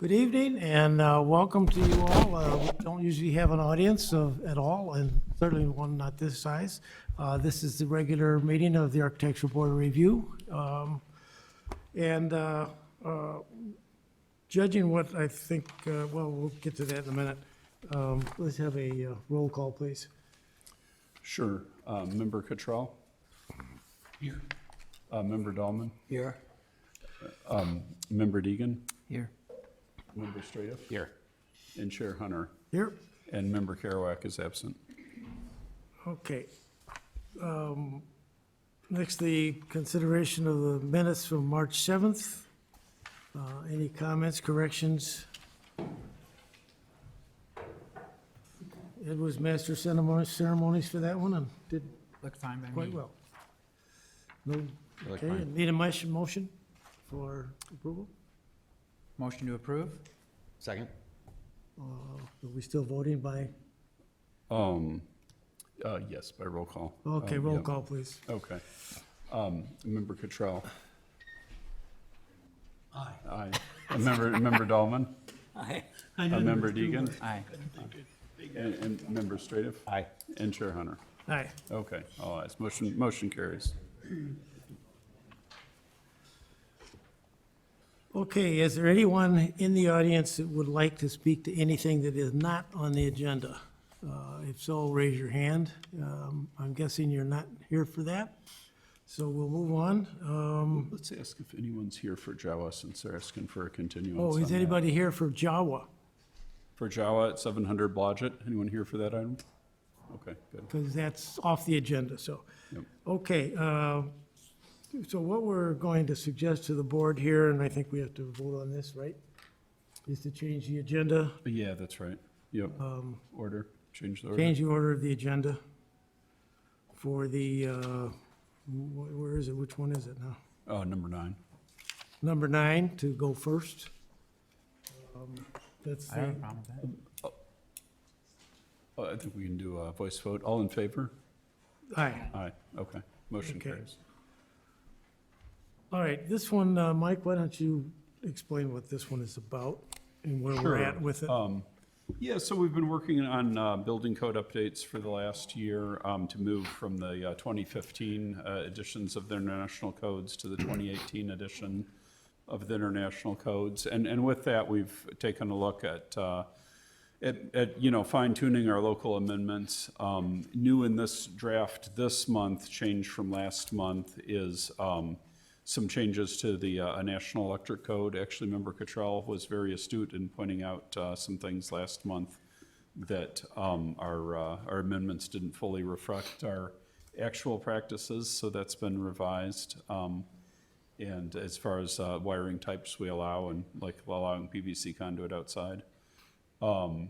Good evening and welcome to you all. We don't usually have an audience at all, and certainly one not this size. This is the regular meeting of the Architectural Board of Review. And judging what I think, well, we'll get to that in a minute. Let's have a roll call, please. Sure. Member Cottrell? Here. Member Dahlman? Here. Member Deegan? Here. Member Stratoff? Here. And Chair Hunter? Here. And Member Kerouac is absent. Okay. Next, the consideration of the minutes from March 7th. Any comments, corrections? Ed was master ceremonies for that one and did Looked fine by me. quite well. No, Like okay, mine. need a motion for approval? Motion to approve? Second? Are we still voting by, Yes, by roll call. okay, roll Yep. call, please. Okay. Member Cottrell? Aye. Aye. Member Dahlman? Aye. Member Deegan? Aye. And Member Stratoff? Aye. And Chair Hunter? Aye. Okay, all ayes. Motion carries. Okay, is there anyone in the audience that would like to speak to anything that is not on the agenda? If so, raise your hand. I'm guessing you're not here for that, so we'll move on. Let's ask if anyone's here for Jawa, since they're asking for a continuance. Oh, on is that. anybody here for Jawa? For Jawa at 700 Blodgett? Anyone here for that item? Okay, good. Because that's off the agenda, so. Yep. Okay, so what we're going to suggest to the board here, and I think we have to vote on this, right? Is to change the agenda, Yeah, that's right. Yep. Order, change the order. change the order of the agenda for the, where is it, which one is it now? Number 9. Number 9 to go first. That's I don't have a the, problem with that. I think we can do a voice vote. All in favor? aye. Aye, okay. Motion Okay. carries. All right, this one, Mike, why don't you explain what this one is about and where we're Sure. at with it? Yeah, so we've been working on building code updates for the last year to move from the 2015 editions of the international codes to the 2018 edition of the international codes. And with that, we've taken a look at fine tuning our local amendments. New in this draft this month, change from last month, is some changes to the National Electric Code. Actually, Member Cottrell was very astute in pointing out some things last month that our amendments didn't fully reflect our actual practices, so that's been revised. And as far as wiring types we allow, and like allowing PVC conduit outside. And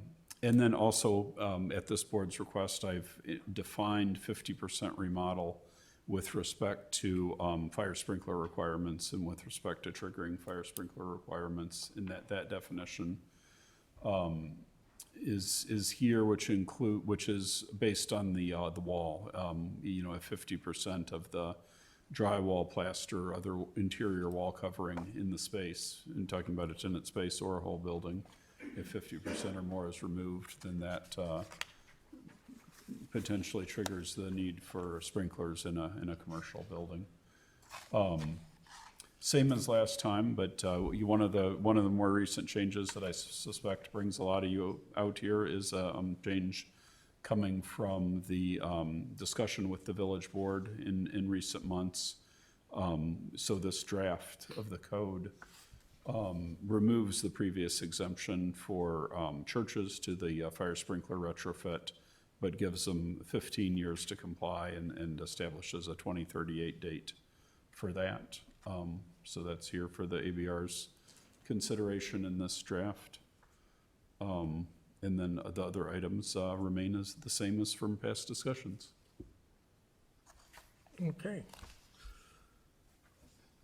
then also, at this board's request, I've defined 50% remodel with respect to fire sprinkler requirements and with respect to triggering fire sprinkler requirements. In that definition is here, which is based on the wall. If 50% of the drywall, plaster, other interior wall covering in the space, and talking about a tenant space or a whole building, if 50% or more is removed, then that potentially triggers the need for sprinklers in a commercial building. Same as last time, but one of the more recent changes that I suspect brings a lot of you out here is change coming from the discussion with the village board in recent months. So this draft of the code removes the previous exemption for churches to the fire sprinkler retrofit, but gives them 15 years to comply and establishes a 2038 date for that. So that's here for the ABR's consideration in this draft. And then the other items remain as the same as from past discussions. Okay.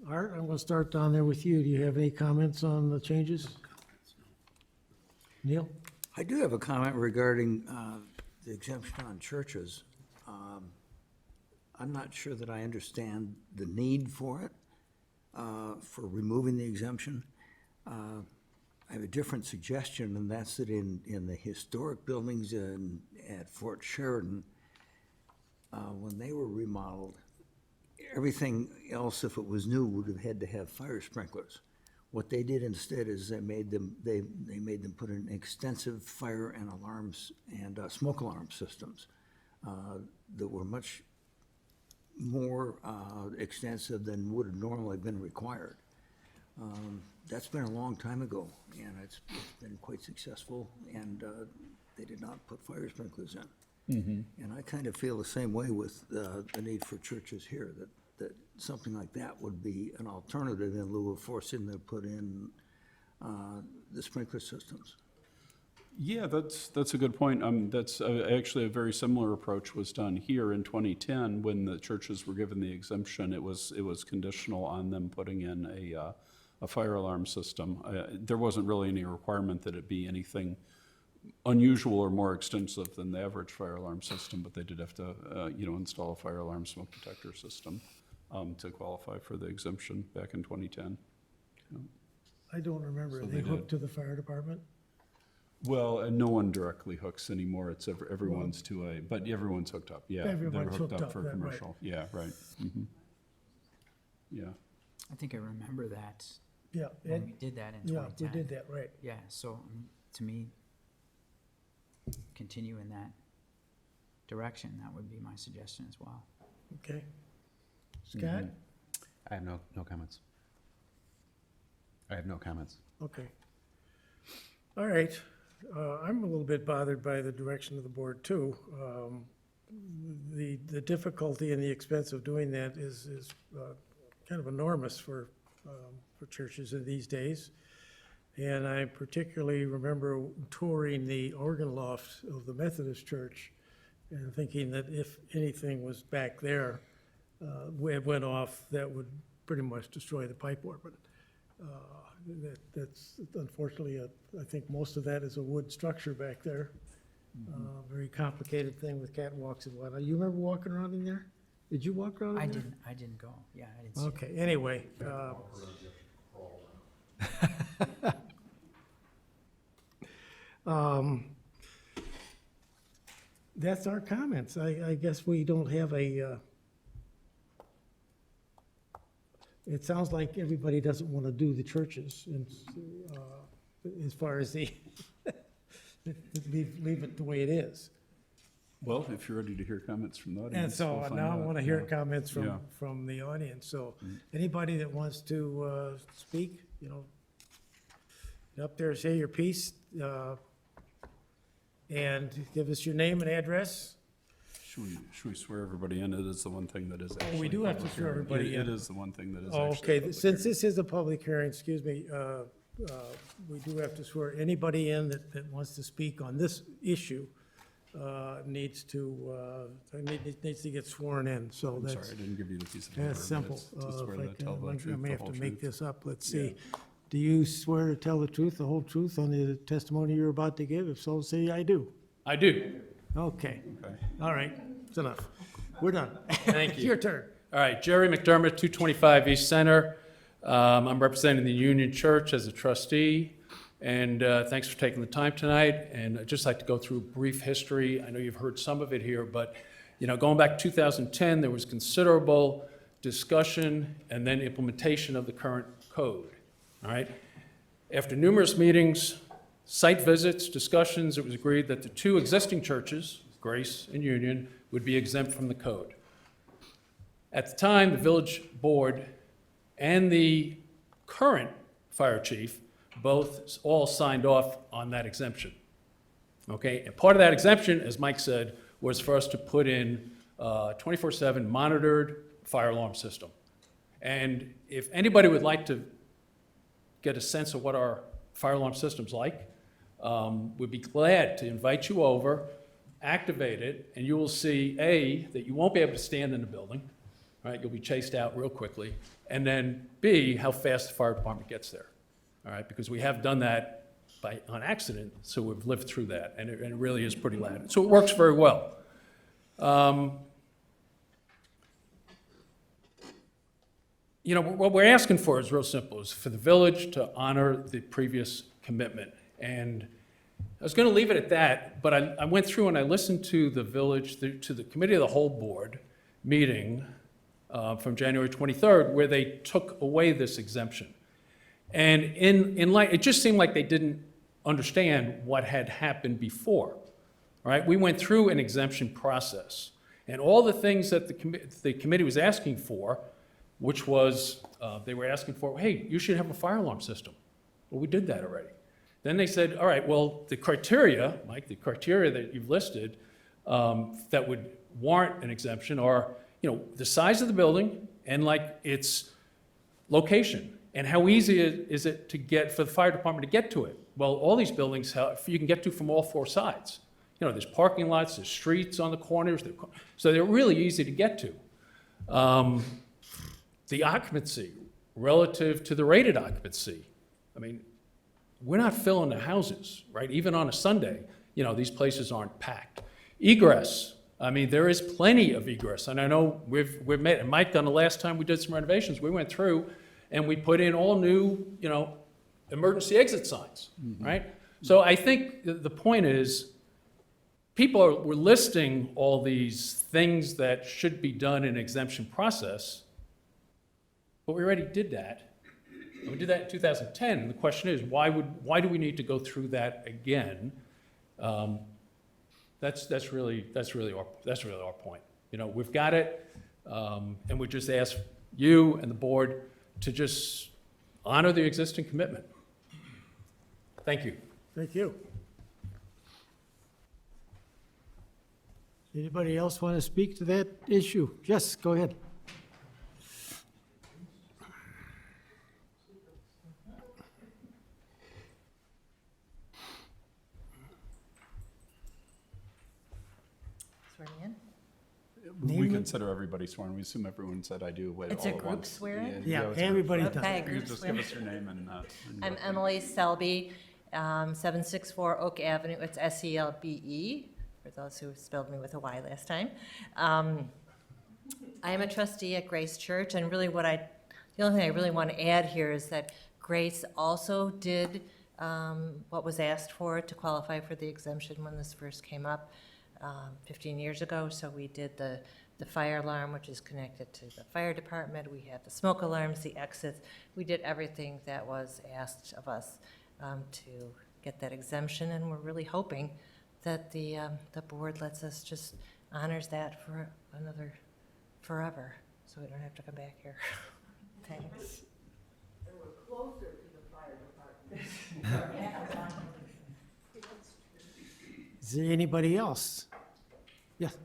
Art, I'm going to start down there with you. Do you have any comments on the changes? Neil? I do have a comment regarding the exemption on churches. I'm not sure that I understand the need for it, for removing the exemption. I have a different suggestion, and that's that in the historic buildings at Fort Sheridan, when they were remodeled, everything else, if it was new, would have had to have fire sprinklers. What they did instead is they made them put in extensive fire and alarms and smoke alarm systems that were much more extensive than would have normally been required. That's been a long time ago, and it's been quite successful, and they did not put fire sprinklers in. And I kind of feel the same way with the need for churches here, that something like that would be an alternative in lieu of forcing them to put in the sprinkler systems. Yeah, that's a good point. That's actually a very similar approach was done here in 2010 when the churches were given the exemption. It was conditional on them putting in a fire alarm system. There wasn't really any requirement that it be anything unusual or more extensive than the average fire alarm system, but they did have to, install a fire alarm smoke detector system to qualify for the exemption back in 2010. I don't remember. So Are they they hooked did. to the fire department? Well, no one directly hooks anymore. It's everyone's but everyone's hooked up. Yeah, Everyone's they're hooked up, for right. commercial. Yeah, right. Mhm. Yeah. I think I remember that Yeah, when we did that in yeah, 2010. we did that, right. Yeah, so to me, continue in that direction, that would be my suggestion as well. Okay. Scott? I have no comments. I have no comments. Okay. All right. I'm a little bit bothered by the direction of the board too. The difficulty and the expense of doing that is kind of enormous for churches in these days. And I particularly remember touring the organ loft of the Methodist Church and thinking that if anything was back there, it went off, that would pretty much destroy the pipework. But that's unfortunately, I think most of that is a wood structure back there. Very complicated thing with catwalks and whatnot. You remember walking around in there? Did you walk around in there? I didn't go, yeah, I didn't see it. Okay, anyway. That's our comments. I guess we don't have it sounds like everybody doesn't want to do the churches, and, as far as the, leave it the way it is. Well, if you're ready to hear comments from the audience. And so we'll find now I out. want to hear Yeah. comments Yeah. from the audience. So anybody that wants to speak, get up there, say your piece, and give us your name and address. Should we swear everybody in? It is the one thing that is actually. we do have to public swear hearing. everybody in. It is the one thing that is Oh, actually. okay, public since hearing. this is a public hearing, excuse me, we do have to swear anybody in that wants to speak on this issue needs to get sworn in, so I'm that's. sorry, I didn't give you the piece of paper. That's but simple. it's to swear to tell the I truth, may the have whole to make truth. this up. Let's see. Do you swear to tell the truth, the whole truth on the testimony you're about to give? If so, say I do. I do. Okay, Okay. all right, it's enough. We're done. Thank you. Your turn. All right, Jerry McDermott, 225 East Center. I'm representing the Union Church as a trustee, and thanks for taking the time tonight. And I'd just like to go through a brief history. I know you've heard some of it here, but going back to 2010, there was considerable discussion and then implementation of the current code. All right. After numerous meetings, site visits, discussions, it was agreed that the two existing churches, Grace and Union, would be exempt from the code. At the time, the village board and the current fire chief all signed off on that exemption. Okay, and part of that exemption, as Mike said, was for us to put in a 24/7 monitored fire alarm system. And if anybody would like to get a sense of what our fire alarm system's like, we'd be glad to invite you over, activate it, and you will see, A, that you won't be able to stand in the building, right? You'll be chased out real quickly. And then B, how fast the fire department gets there, all right? Because we have done that on accident, so we've lived through that, and it really is pretty loud. So it works very well. What we're asking for is real simple, is for the village to honor the previous commitment. And I was going to leave it at that, but I went through and I listened to the to the Committee of the Whole Board meeting from January 23rd, where they took away this exemption. And in light, it just seemed like they didn't understand what had happened before, right? We went through an exemption process, and all the things that the committee was asking for, which was, they were asking for, hey, you should have a fire alarm system. Well, we did that already. Then they said, all right, well, the criteria, Mike, the criteria that you've listed that would warrant an exemption are, the size of the building and like its location. And how easy is it to get, for the fire department to get to it? Well, all these buildings, you can get to from all four sides. There's parking lots, there's streets on the corners, so they're really easy to get to. The occupancy relative to the rated occupancy. I mean, we're not filling the houses, right? Even on a Sunday, these places aren't packed. Egress, I mean, there is plenty of egress, and I know we've met, and Mike, on the last time we did some renovations, we went through and we put in all new, emergency exit signs, right? So I think the point is, we're listing all these things that should be done in exemption process, but we already did that. And we did that in 2010, and the question is, why do we need to go through that again? That's really our point. We've got it, and we just ask you and the board to just honor the existing commitment. Thank you. Thank you. Anybody else want to speak to that issue? Yes, go ahead. Swear me in? We Name it. consider everybody sworn. We assume everyone said I do It's all a at group once. swearing? Yeah, it's a- everybody does. Okay, You group could just swearing. give us your name and. I'm Emily Selby, 764 Oak Avenue. It's SELBE, for those who spelled me with a Y last time. I am a trustee at Grace Church, and really the only thing I really want to add here is that Grace also did what was asked for to qualify for the exemption when this first came up 15 years ago. So we did the fire alarm, which is connected to the fire department. We had the smoke alarms, the exits. We did everything that was asked of us to get that exemption, and we're really hoping that the board lets us just honors that for another forever, so we don't have to come back here. Thanks. Is there anybody else? Yes.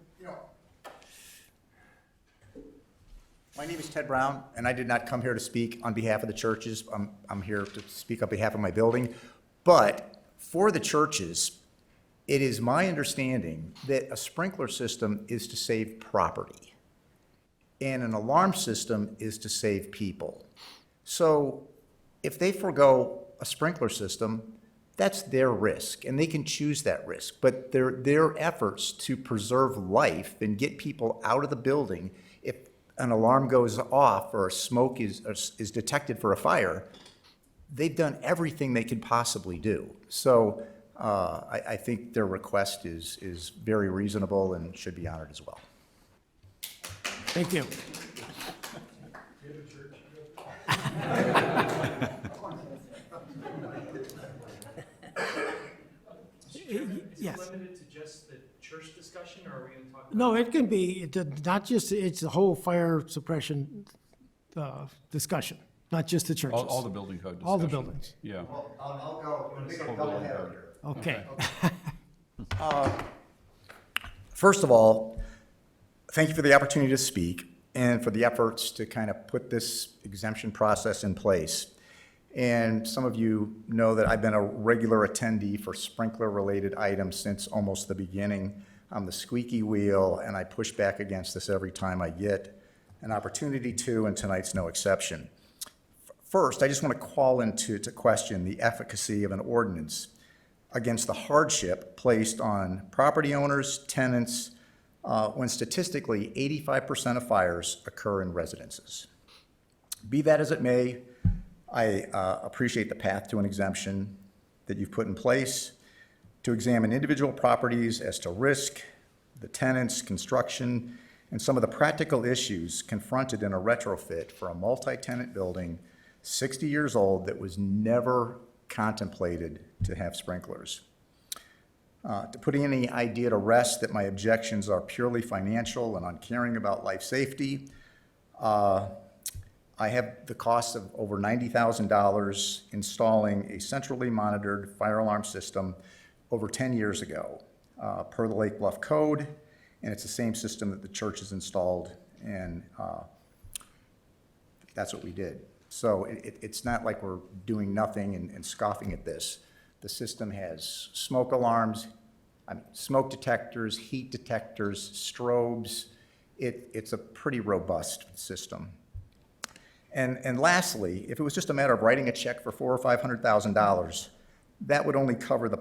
My name is Ted Brown, and I did not come here to speak on behalf of the churches. I'm here to speak on behalf of my building. But for the churches, it is my understanding that a sprinkler system is to save property, and an alarm system is to save people. So if they forego a sprinkler system, that's their risk, and they can choose that risk. But their efforts to preserve life and get people out of the building, if an alarm goes off or smoke is detected for a fire, they've done everything they could possibly do. So I think their request is very reasonable and should be honored as well. Thank you. Yes. Limited to just the church discussion, or are we going to talk? No, it can be, not just, it's the whole fire suppression discussion, not just the churches. All the building code discussion. All the buildings. Yeah. I'll go, pick a double header here. Okay. First of all, thank you for the opportunity to speak and for the efforts to kind of put this exemption process in place. And some of you know that I've been a regular attendee for sprinkler-related items since almost the beginning. I'm the squeaky wheel, and I push back against this every time I get an opportunity to, and tonight's no exception. First, I just want to call into question the efficacy of an ordinance against the hardship placed on property owners, tenants, when statistically 85% of fires occur in residences. Be that as it may, I appreciate the path to an exemption. that you've put in place to examine individual properties as to risk, the tenants, construction, and some of the practical issues confronted in a retrofit for a multi-tenant building 60 years old that was never contemplated to have sprinklers. To put any idea to rest that my objections are purely financial and uncaring about life safety, I have the cost of over $90,000 installing a centrally monitored fire alarm system over 10 years ago, per the Lake Bluff Code, and it's the same system that the church has installed, and that's what we did. So it's not like we're doing nothing and scoffing at this. The system has smoke alarms, smoke detectors, heat detectors, strobes. It's a pretty robust system. And lastly, if it was just a matter of writing a check for $400,000 or $500,000, that would only cover the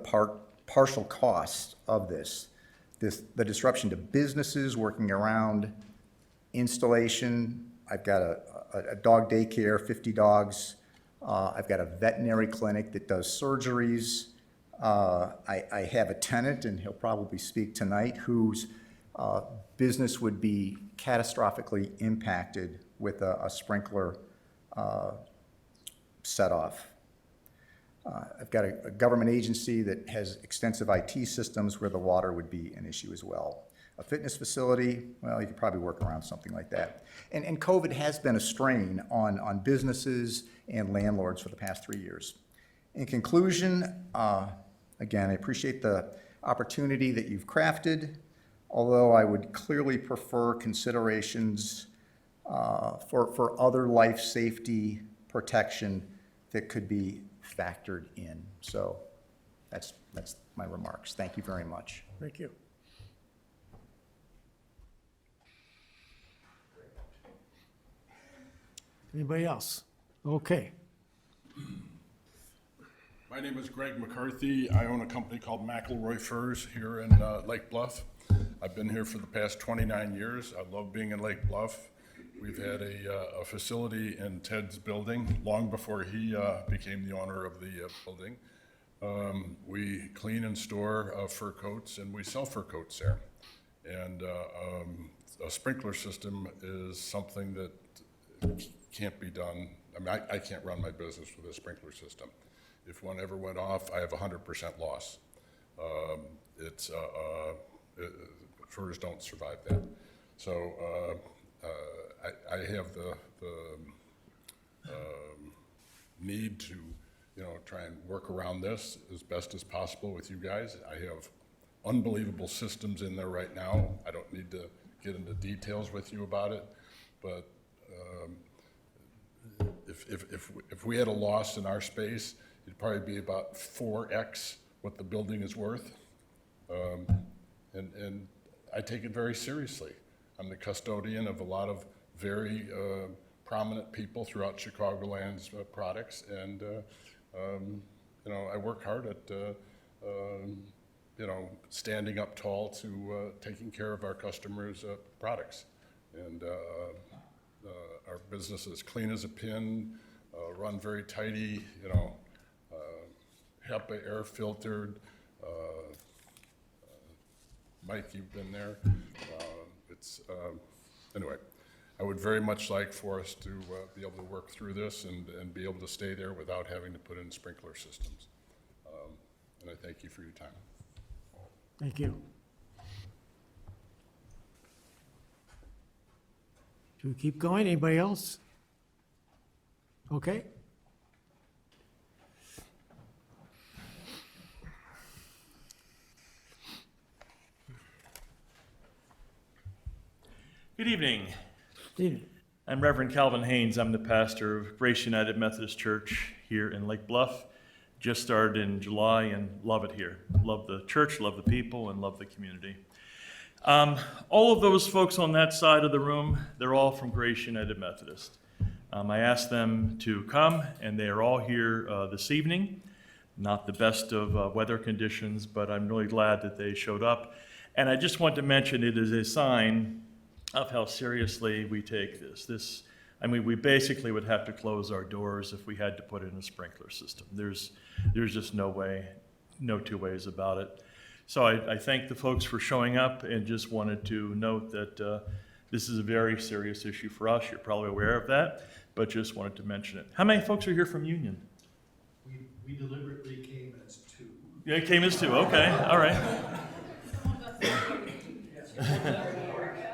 partial cost of the disruption to businesses working around installation. I've got a dog daycare, 50 dogs. I've got a veterinary clinic that does surgeries. I have a tenant, and he'll probably speak tonight, whose business would be catastrophically impacted with a sprinkler set off. I've got a government agency that has extensive IT systems where the water would be an issue as well. A fitness facility, well, you could probably work around something like that. And COVID has been a strain on businesses and landlords for the past 3 years. In conclusion, again, I appreciate the opportunity that you've crafted, although I would clearly prefer considerations for other life safety protection that could be factored in. So that's my remarks. Thank you very much. Thank you. Anybody else? Okay. My name is Greg McCarthy. I own a company called McElroy Furs here in Lake Bluff. I've been here for the past 29 years. I love being in Lake Bluff. We've had a facility in Ted's building long before he became the owner of the building. We clean and store fur coats, and we sell fur coats there. And a sprinkler system is something that can't be done. I mean, I can't run my business with a sprinkler system. If one ever went off, I have 100% loss. Furs don't survive that. So I have the need to, try and work around this as best as possible with you guys. I have unbelievable systems in there right now. I don't need to get into details with you about it, but if we had a loss in our space, it'd probably be about 4x what the building is worth. And I take it very seriously. I'm the custodian of a lot of very prominent people throughout Chicagoland's products, and I work hard at standing up tall to taking care of our customers' products. And our business is clean as a pin, run very tidy, HEPA air filtered. Mike, you've been there. Anyway, I would very much like for us to be able to work through this and be able to stay there without having to put in sprinkler systems. And I thank you for your time. Thank you. Should we keep going? Anybody else? Okay. Good evening. Steve. I'm Reverend Calvin Haynes. I'm the pastor of Grace United Methodist Church here in Lake Bluff. Just started in July and love it here. Love the church, love the people, and love the community. All of those folks on that side of the room, they're all from Grace United Methodist. I asked them to come, and they are all here this evening. Not the best of weather conditions, but I'm really glad that they showed up. And I just want to mention it is a sign of how seriously we take this. I mean, we basically would have to close our doors if we had to put in a sprinkler system. There's just no way, no two ways about it. So I thank the folks for showing up and just wanted to note that this is a very serious issue for us. You're probably aware of that, but just wanted to mention it. How many folks are here from Union? We deliberately came as two. Yeah, it came as two. Okay, all right.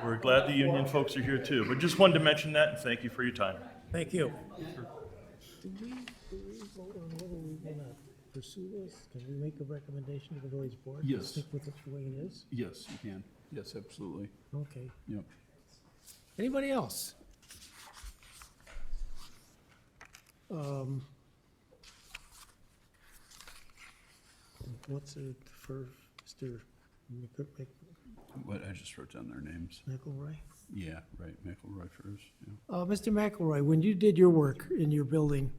We're glad the Union folks are here too, but just wanted to mention that and thank you for your time. Thank you. Did we vote on whether we're gonna pursue this? Can we make a recommendation to the village board? to Yes. Stick with it the way it is? Yes, you can. Yes, absolutely. Okay. Yep. Anybody else? What's it for Mr. What, I just wrote down their names. McElroy? Yeah, right, McElroy first, yeah. Mr. McElroy, when you did your work in your building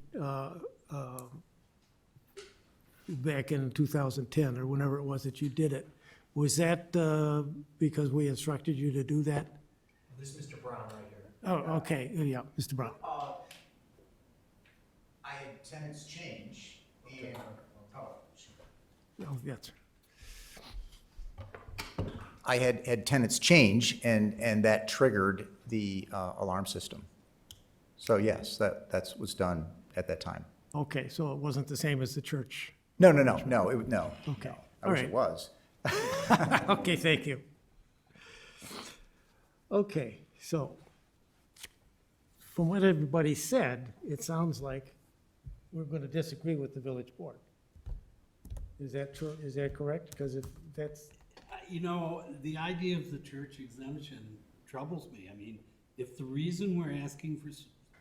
back in 2010, or whenever it was that you did it, was that because we instructed you to do that? This is Mr. Brown right here. Oh, okay, yeah, Mr. Brown. I had tenants change and, Oh, that's, I had tenants change and that triggered the alarm system. So yes, that's was done at that time. okay, so it wasn't the same as the church. No, Okay. no. I All wish right. it was. Okay, thank you. Okay, so from what everybody said, it sounds like we're going to disagree with the village board. Is that true? Is that correct? Because that's, You know, the idea of the church exemption troubles me. I mean, if the reason we're asking for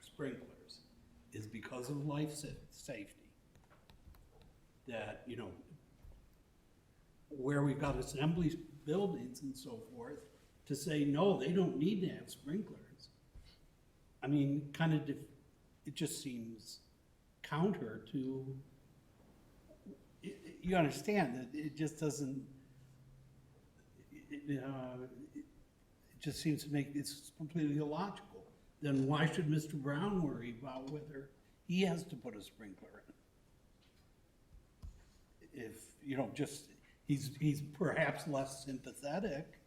sprinklers is because of life safety, that, you know, where we've got assembly buildings and so forth, to say, no, they don't need to have sprinklers. I mean, kind of, it just seems counter to, you understand that it just doesn't, it just seems to make, it's completely illogical. Then why should Mr. Brown worry about whether he has to put a sprinkler in? If, you know, just, he's perhaps less sympathetic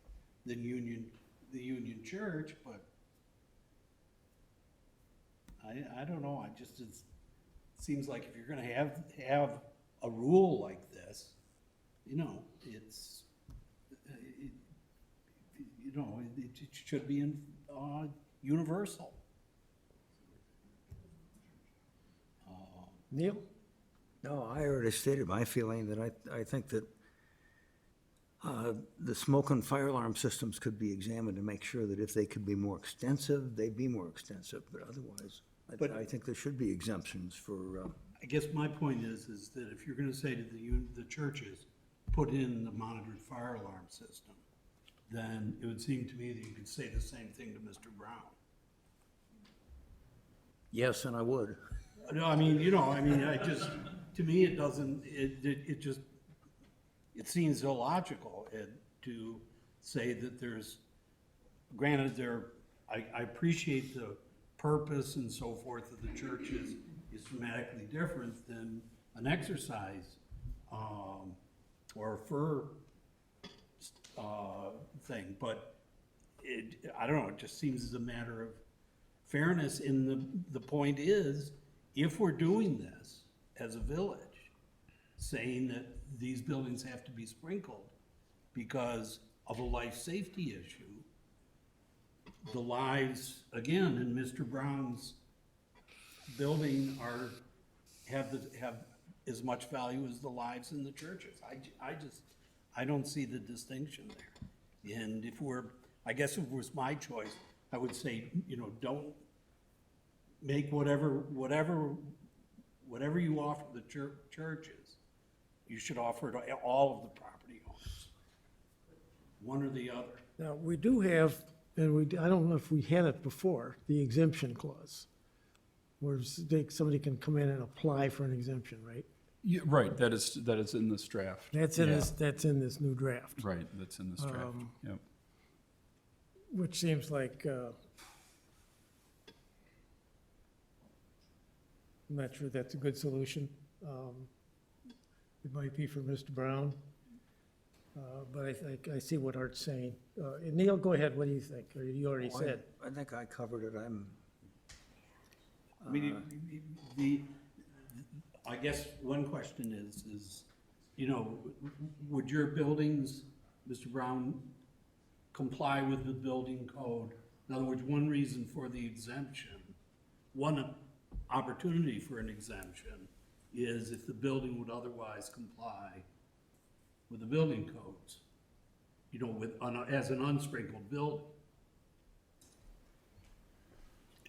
than the Union Church, but I don't know, it seems like if you're gonna have a rule like this, you know, it should be universal. Neil? No, I already stated my feeling that I think that the smoke and fire alarm systems could be examined to make sure that if they could be more extensive, they'd be more extensive, but otherwise, I think there should be exemptions for, I guess my point is that if you're gonna say to the churches, put in the monitored fire alarm system, then it would seem to me that you could say the same thing to Mr. Brown. yes, and I would. No, I mean, you know, I just, to me, it doesn't, it just, it seems illogical to say that there's, granted, I appreciate the purpose and so forth of the churches is dramatically different than an exercise, or a fur, thing, but I don't know, it just seems as a matter of fairness, and the point is, if we're doing this as a village, saying that these buildings have to be sprinkled because of a life safety issue, the lives, again, in Mr. Brown's building have as much value as the lives in the churches. I don't see the distinction there. And I guess if it was my choice, I would say, you know, don't make whatever you offer the churches, you should offer it to all of the property owners, one or the other. Now, we do have, and I don't know if we had it before, the exemption clause, where somebody can come in and apply for an exemption, right? Yeah, right, that is in this draft. That's in this new draft. Right, that's in this draft, yep. Which seems like, I'm not sure that's a good solution. It might be for Mr. Brown. But I see what Art's saying. Neil, go ahead, what do you think? Or you already said? I think I covered it. I mean, I guess one question is, you know, would your buildings, Mr. Brown, comply with the building code? In other words, one reason for the exemption, one opportunity for an exemption is if the building would otherwise comply with the building codes, you know, as an unsprinkled building.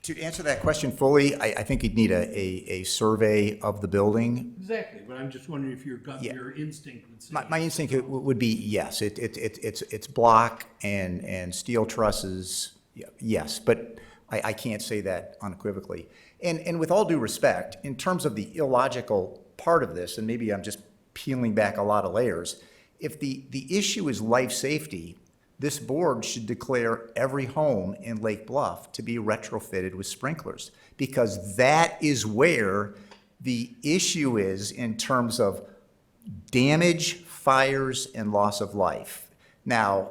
To answer that question fully, I think you'd need a survey of the building. Exactly, but I'm just wondering if your Yeah. your instinct would say. My instinct would be yes, it's block and steel trusses, yes, but I can't say that unequivocally. And with all due respect, in terms of the illogical part of this, and maybe I'm just peeling back a lot of layers, if the issue is life safety, this board should declare every home in Lake Bluff to be retrofitted with sprinklers, because that is where the issue is in terms of damage, fires, and loss of life. Now,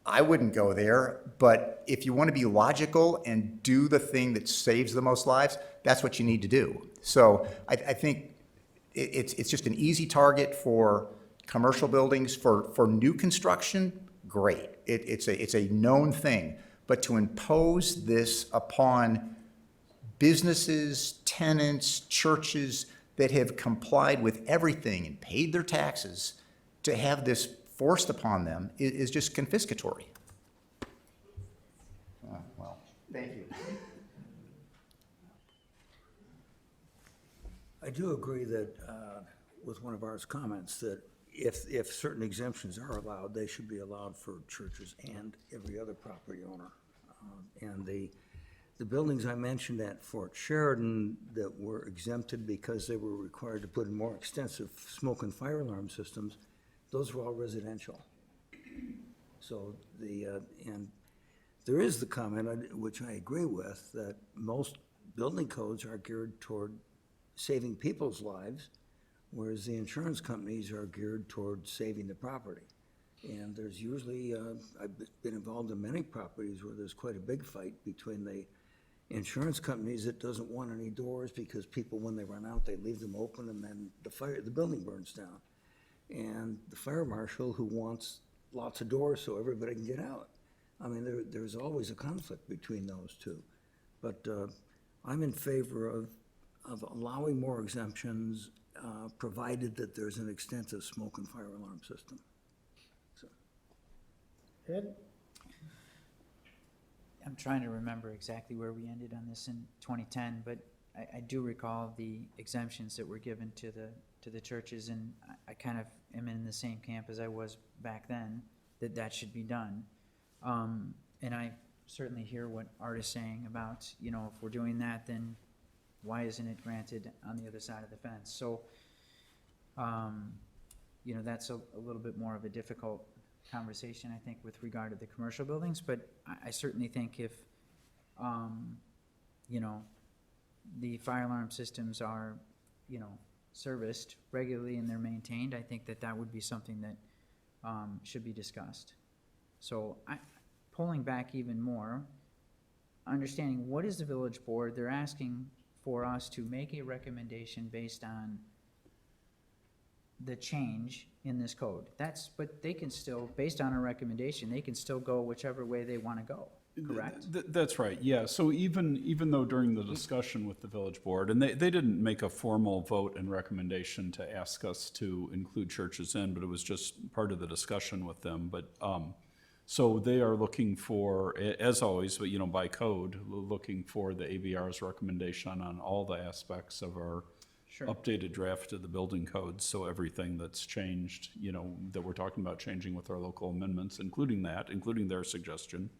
I wouldn't go there, but if you want to be logical and do the thing that saves the most lives, that's what you need to do. So I think it's just an easy target for commercial buildings. For new construction, great. It's a known thing. But to impose this upon businesses, tenants, churches that have complied with everything and paid their taxes, to have this forced upon them is just confiscatory. Well, thank you. I do agree that, with one of our comments, that if certain exemptions are allowed, they should be allowed for churches and every other property owner. And the buildings I mentioned at Fort Sheridan that were exempted because they were required to put in more extensive smoke and fire alarm systems, those were all residential. So and there is the comment, which I agree with, that most building codes are geared toward saving people's lives, whereas the insurance companies are geared toward saving the property. And there's usually, I've been involved in many properties where there's quite a big fight between the insurance companies that doesn't want any doors because people, when they run out, they leave them open and then the building burns down. And the fire marshal who wants lots of doors so everybody can get out. I mean, there's always a conflict between those two. But I'm in favor of allowing more exemptions, provided that there's an extensive smoke and fire alarm system. So. Ed? I'm trying to remember exactly where we ended on this in 2010, but I do recall the exemptions that were given to the churches, and I kind of am in the same camp as I was back then, that should be done. And I certainly hear what Art is saying about, you know, if we're doing that, then why isn't it granted on the other side of the fence? So, you know, that's a little bit more of a difficult conversation, I think, with regard to the commercial buildings, but I certainly think if, you know, the fire alarm systems are, you know, serviced regularly and they're maintained, I think that would be something that should be discussed. So pulling back even more, understanding what is the village board, they're asking for us to make a recommendation based on the change in this code. But they can still, based on a recommendation, they can still go whichever way they want to go, correct? That's right, yeah. So even though during the discussion with the village board, and they didn't make a formal vote and recommendation to ask us to include churches in, but it was just part of the discussion with them. But so they are looking for, as always, but you know, by code, looking for the ABR's recommendation on all the aspects of our updated draft of the building codes. So everything that's changed, you know, that we're talking about changing with our local amendments, including their suggestion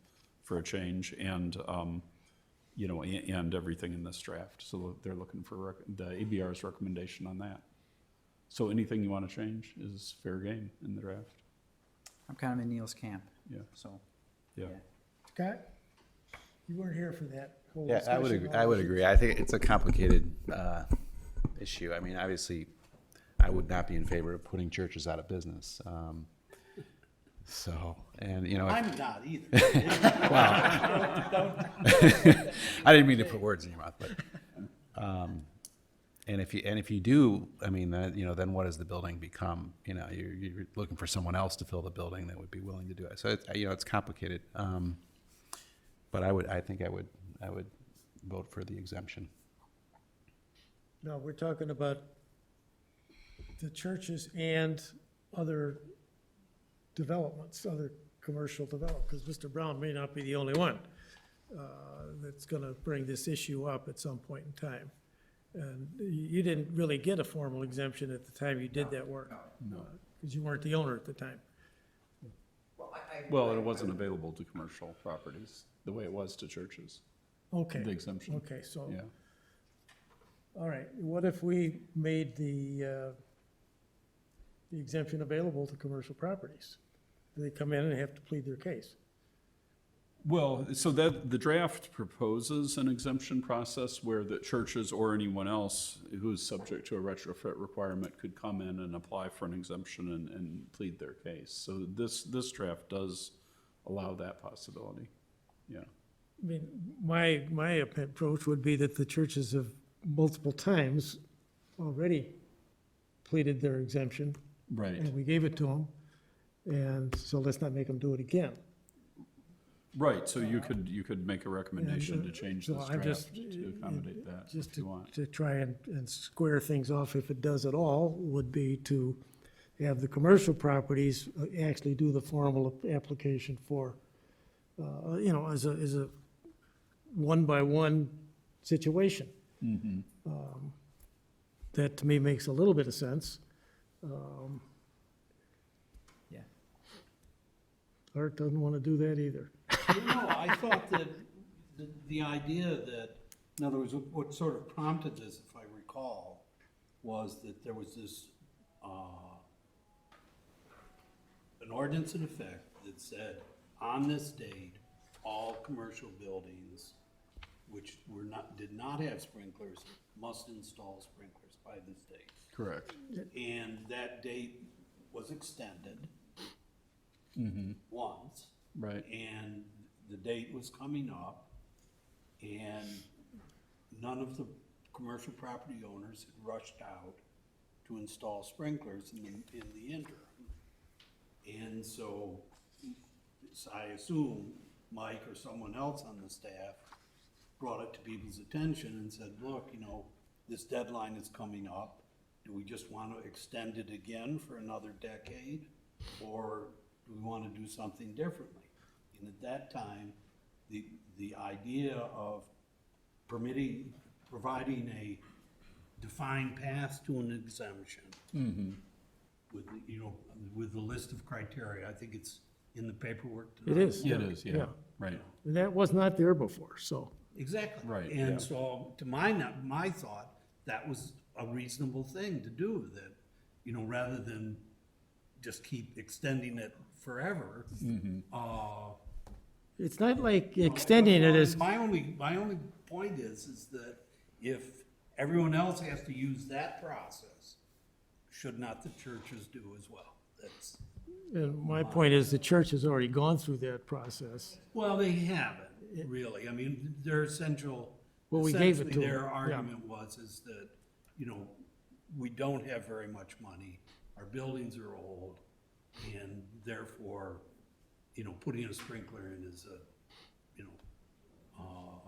for a change, and you know, and everything in this draft. So they're looking for the ABR's recommendation on that. So anything you want to change is fair game in the draft. I'm kind of in Neil's camp. Yeah. So, Yeah. Scott? You weren't here for that whole Yeah, discussion. I would agree. I think it's a complicated issue. I mean, obviously, I would not be in favor of putting churches out of business. So, and, you know, I'm not either. I didn't mean to put words in your mouth, but, and if you do, I mean, you know, then what does the building become? You know, you're looking for someone else to fill the building that would be willing to do it. So, you know, it's complicated. But I think I would vote for the exemption. No, we're talking about the churches and other developments, other commercial development, because Mr. Brown may not be the only one that's gonna bring this issue up at some point in time. And you didn't really get a formal exemption at the time you did that work. No. Because you weren't the owner at the time. Well, it wasn't available to commercial properties the way it was to churches, Okay. the exemption. Okay, so, Yeah. all right, what if we made the exemption available to commercial properties? They come in and they have to plead their case. Well, so that, the draft proposes an exemption process where the churches or anyone else who's subject to a retrofit requirement could come in and apply for an exemption and plead their case. So this draft does allow that possibility, yeah. I mean, my approach would be that the churches have multiple times already pleaded their exemption, Right. and we gave it to them, and so let's not make them do it again. Right, so you could make a recommendation to change So this I'm draft just- to accommodate that Just if you want. to try and square things off, if it does at all, would be to have the commercial properties actually do the formal application for, you know, as a one-by-one situation. That to me makes a little bit of sense. Yeah. Art doesn't want to do that either. No, I thought that the idea that, in other words, what sort of prompted this, if I recall, was that there was this, an ordinance in effect that said, on this date, all commercial buildings which did not have sprinklers must install sprinklers by this date. Correct. And that date was extended once. Right. And the date was coming up, and none of the commercial property owners had rushed out to install sprinklers in the interim. And so I assume Mike or someone else on the staff brought it to people's attention and said, look, you know, this deadline is coming up. Do we just want to extend it again for another decade? Or do we want to do something differently? And at that time, the idea of providing a defined path to an exemption with, you know, with the list of criteria, I think it's in the paperwork It tonight. is. It is, yeah, right. And that was not there before, so. Exactly. Right, yeah. And so, to my thought, that was a reasonable thing to do, that, you know, rather than just keep extending it forever. It's not like extending it as, My only point is that if everyone else has to use that process, should not the churches do as well? That's, and my point is, the church has already gone through that process. well, they haven't, really. I mean, their essential, Well, we gave it essentially to their them, yeah. argument is that, you know, we don't have very much money, our buildings are old, and therefore, you know, putting a sprinkler in is a, you know,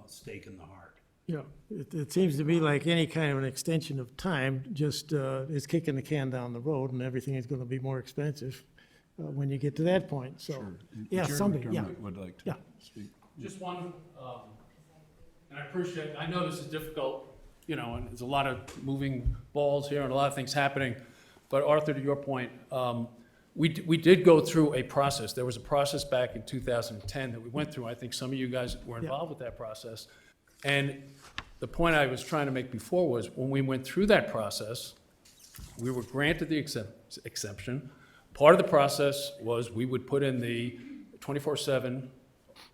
a stake in the heart. Yeah, it seems to be like any kind of an extension of time, just is kicking the can down the road, and everything is gonna be more expensive when you get to that point, so. Yeah, Jerry somebody, yeah, McDermott would like to yeah. speak. Just one, and I appreciate, I know this is difficult, you know, and there's a lot of moving balls here and a lot of things happening. But Arthur, to your point, we did go through a process. There was a process back in 2010 that we went through. I think some of you guys were involved with that process. And the point I was trying to make before was, when we went through that process, we were granted the exception. Part of the process was we would put in the 24/7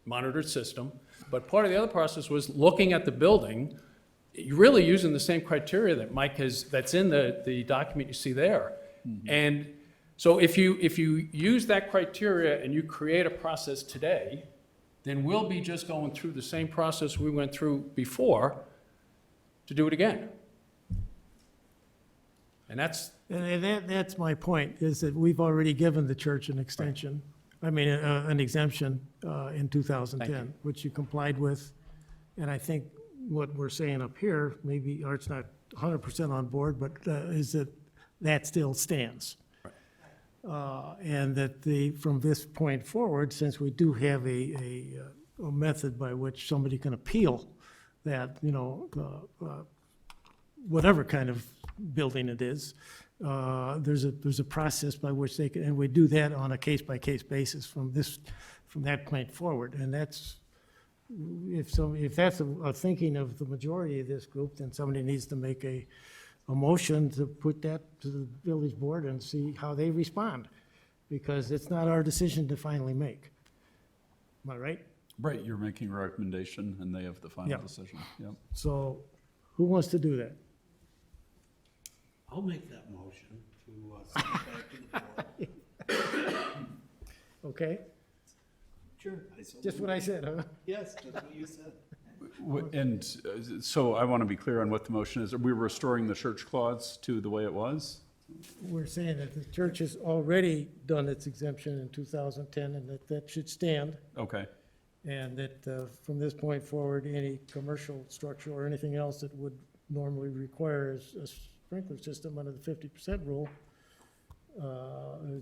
monitored system, but part of the other process was looking at the building you're really using the same criteria that Mike has, that's in the document you see there. And so if you use that criteria and you create a process today, then we'll be just going through the same process we went through before to do it again. And that's, And that's my point, is that we've already given the church an extension, an exemption in 2010, which you complied with. And I think what we're saying up here, maybe Art's not 100% on board, but is that still stands. And that from this point forward, since we do have a method by which somebody can appeal that, whatever kind of building it is, there's a process by which they can, and we do that on a case-by-case basis from that point forward. And that's, if that's a thinking of the majority of this group, then somebody needs to make a motion to put that to the village board and see how they respond, because it's not our decision to finally make. Am I right? Right, you're making a recommendation and they have the final Yeah. decision. Yep. So who wants to do that? I'll make that motion to send it back to the board. Okay, Sure. I so just what I said, huh? Yes, that's what you said. And so I want to be clear on what the motion is. Are we restoring the church clause to the way it was? We're saying that the church has already done its exemption in 2010, and that should stand. Okay, And that from this point forward, any commercial structure or anything else that would normally require a sprinkler system under the 50% rule,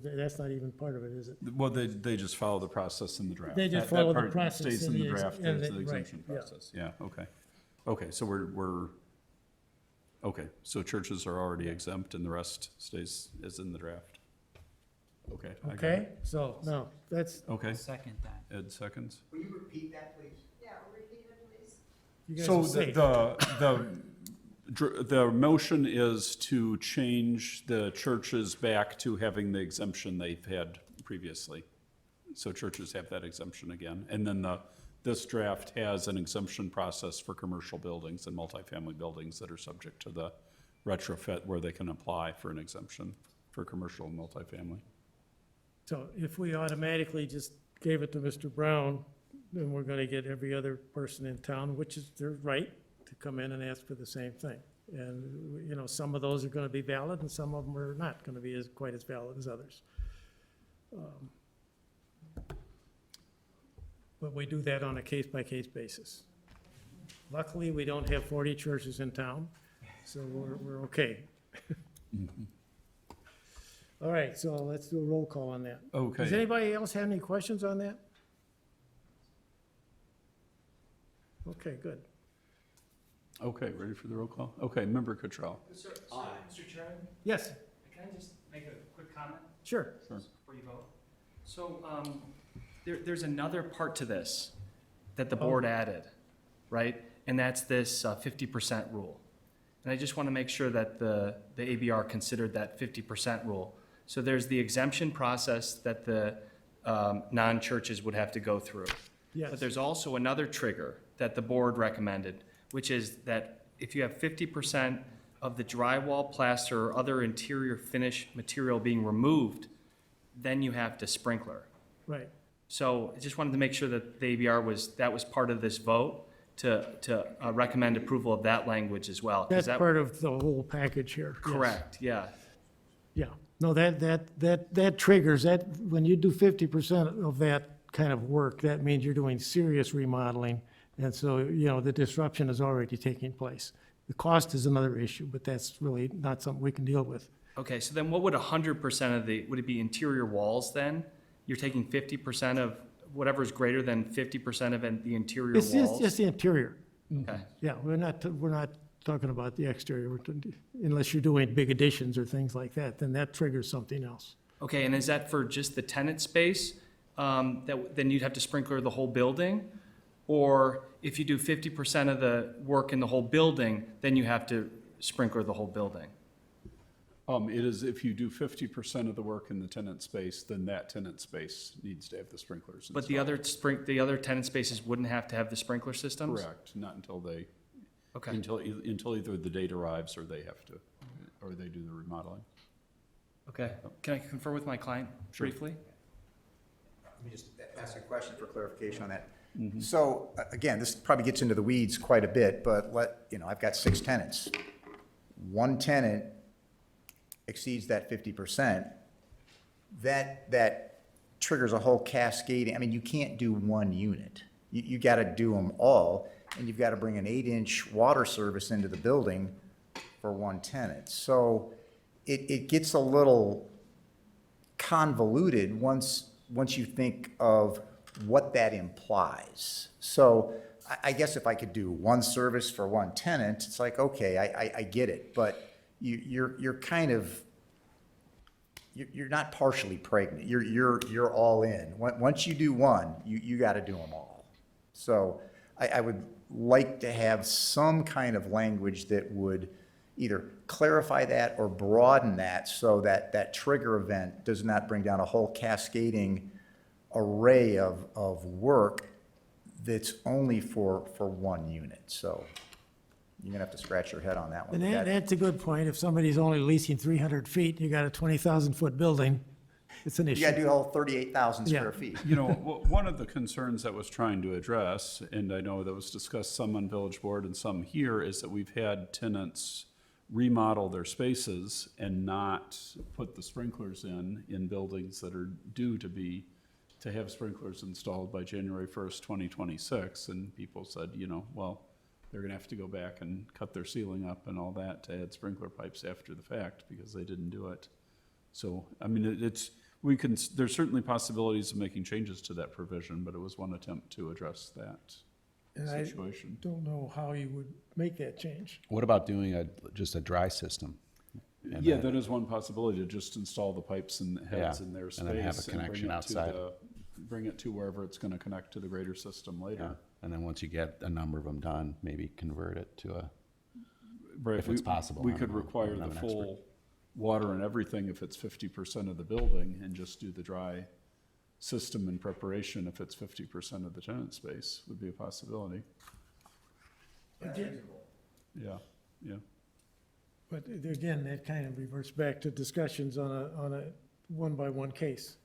that's not even part of it, is it? well, they just follow the process in the draft. They just That follow the part process Stays in in the the ex- draft, in there's the- the right, exemption yeah. process. Yeah, okay. Okay, so okay, so churches are already exempt and the rest is in the draft. Okay. I got Okay, it. so, no, that's, Okay, Second that. Ed seconds. Will you repeat that, please? you guys So are safe. the motion is to change the churches back to having the exemption they've had previously. So churches have that exemption again. And then this draft has an exemption process for commercial buildings and multifamily buildings that are subject to the retrofit where they can apply for an exemption for commercial and multifamily. So if we automatically just gave it to Mr. Brown, then we're gonna get every other person in town, which is their right, to come in and ask for the same thing. And, some of those are gonna be valid and some of them are not gonna be quite as valid as others. But we do that on a case-by-case basis. Luckily, we don't have 40 churches in town, so we're okay. All right, so let's do a roll call on that. Okay. Does anybody else have any questions on that? Okay, good. Okay, ready for the roll call? Okay, Member Cottrell. Mr. Chairman, Yes, can I just make a quick comment sure. before you vote? So, there's another part to this that the board added, right? And that's this 50% rule. And I just want to make sure that the ABR considered that 50% rule. So there's the exemption process that the non-churches would have to go through. Yes. But there's also another trigger that the board recommended, which is that if you have 50% of the drywall, plaster, or other interior finish material being removed, then you have to sprinkler. Right. So I just wanted to make sure that the ABR was part of this vote to recommend approval of that language as well. 'cause That's that- part of the whole package here. yes. Correct, yeah. Yeah, no, that triggers, that, when you do 50% of that kind of work, that means you're doing serious remodeling. And so, the disruption is already taking place. The cost is another issue, but that's really not something we can deal with. Okay, so then what would 100% of would it be interior walls then? You're taking 50% of whatever is greater than 50% of the interior It's walls? just the interior. Okay. Yeah, we're not talking about the exterior, unless you're doing big additions or things like that, then that triggers something else. Okay, and is that for just the tenant space? Then you'd have to sprinkler the whole building? Or if you do 50% of the work in the whole building, then you have to sprinkler the whole building? It is, if you do 50% of the work in the tenant space, then that tenant space needs to have the sprinklers But the installed. other tenant spaces wouldn't have to have the sprinkler systems? Correct, not until they, Okay. Until either the date arrives or they have to, or they do the remodeling. Okay. Can I confer with my client briefly? Let me just ask a question for clarification on that. So, again, this probably gets into the weeds quite a bit, but I've got 6 tenants. One tenant exceeds that 50%, that triggers a whole cascading. I mean, you can't do one unit. You gotta do them all, and you've gotta bring an 8-inch water service into the building for one tenant. So it gets a little convoluted once you think of what that implies. So I guess if I could do one service for one tenant, it's like, okay, I get it, but you're kind of, you're not partially pregnant. You're all in. Once you do one, you got to do them all. So I would like to have some kind of language that would either clarify that or broaden that so that that trigger event does not bring down a whole cascading array of work that's only for one unit. So you're gonna have to scratch your head on that one. And that's a good point. If somebody's only leasing 300 feet, you got a 20,000-foot building, it's an You issue. gotta do the whole 38,000 Yeah. square feet. One of the concerns that was trying to address, and I know that was discussed some on Village Board and some here, is that we've had tenants remodel their spaces and not put the sprinklers in buildings that are due to have sprinklers installed by January 1st, 2026. And people said, well, they're gonna have to go back and cut their ceiling up and all that to add sprinkler pipes after the fact because they didn't do it. So, I mean, there's certainly possibilities of making changes to that provision, but it was one attempt to address that And I situation. don't know how you would make that change. What about doing just a dry system? And Yeah, then- that is one possibility, to just install the pipes and heads Yeah, in their space. and then have a bring connection it to outside. bring it to wherever it's gonna connect to the greater system Yeah, later. and then once you get a number of them done, maybe convert it to a, Right, If it's possible, We I could don't know. require I'm the not an expert. full water and everything if it's 50% of the building, and just do the dry system in preparation if it's 50% of the tenant space, would be a possibility. Yeah, yeah. But again, that kind of reverts back to discussions on a one-by-one case.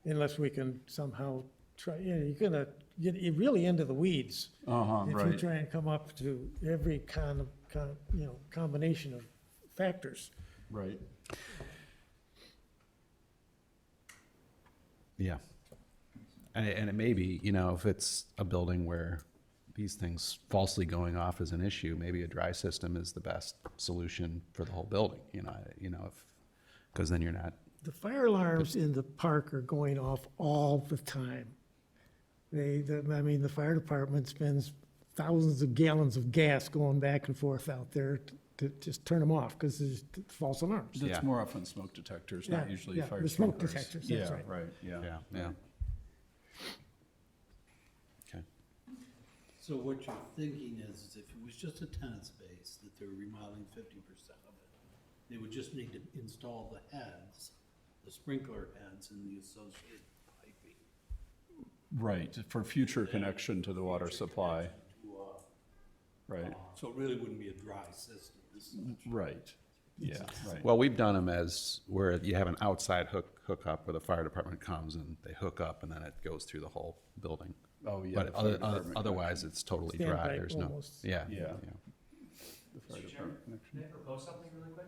Unless we can somehow try, you're gonna get really into the weeds. Uh-huh, If you try and come up to every combination of factors. Right. yeah. And it may be, if it's a building where these things falsely going off is an issue, maybe a dry system is the best solution for the whole building, because then you're not, The fire alarms in the park are going off all the time. The fire department spends thousands of gallons of gas going back and forth out there to just turn them off, because there's false alarms. That's Yeah. more often smoke detectors, not Yeah, usually yeah, fire the smoke sprinklers. detectors, that's right. Yeah, right, yeah. yeah. Okay. So what you're thinking is if it was just a tenant space, that they're remodeling 50% of it, they would just need to install the heads, the sprinkler heads and the associated piping. Right, for future connection to the water supply, right, So it really wouldn't be a dry system as such. right, yeah, right. Well, we've done them as where you have an outside hookup where the fire department comes and they hook up and then it goes through the whole building. Oh, yeah. But the fire department otherwise, it's totally dry. Standpipe There's no, almost. yeah. Yeah. The fire department connection. Can I propose something really quick?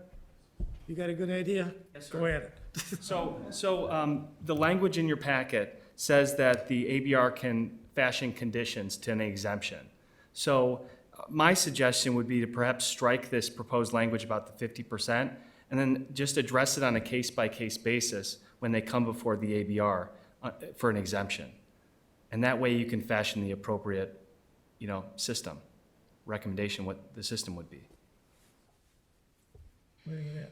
You got a good idea? Yes, Go sir. at it. So the language in your packet says that the ABR can fashion conditions to an exemption. So my suggestion would be to perhaps strike this proposed language about the 50% and then just address it on a case-by-case basis when they come before the ABR for an exemption. And that way you can fashion the appropriate, system, recommendation, what the system would be. What do you got?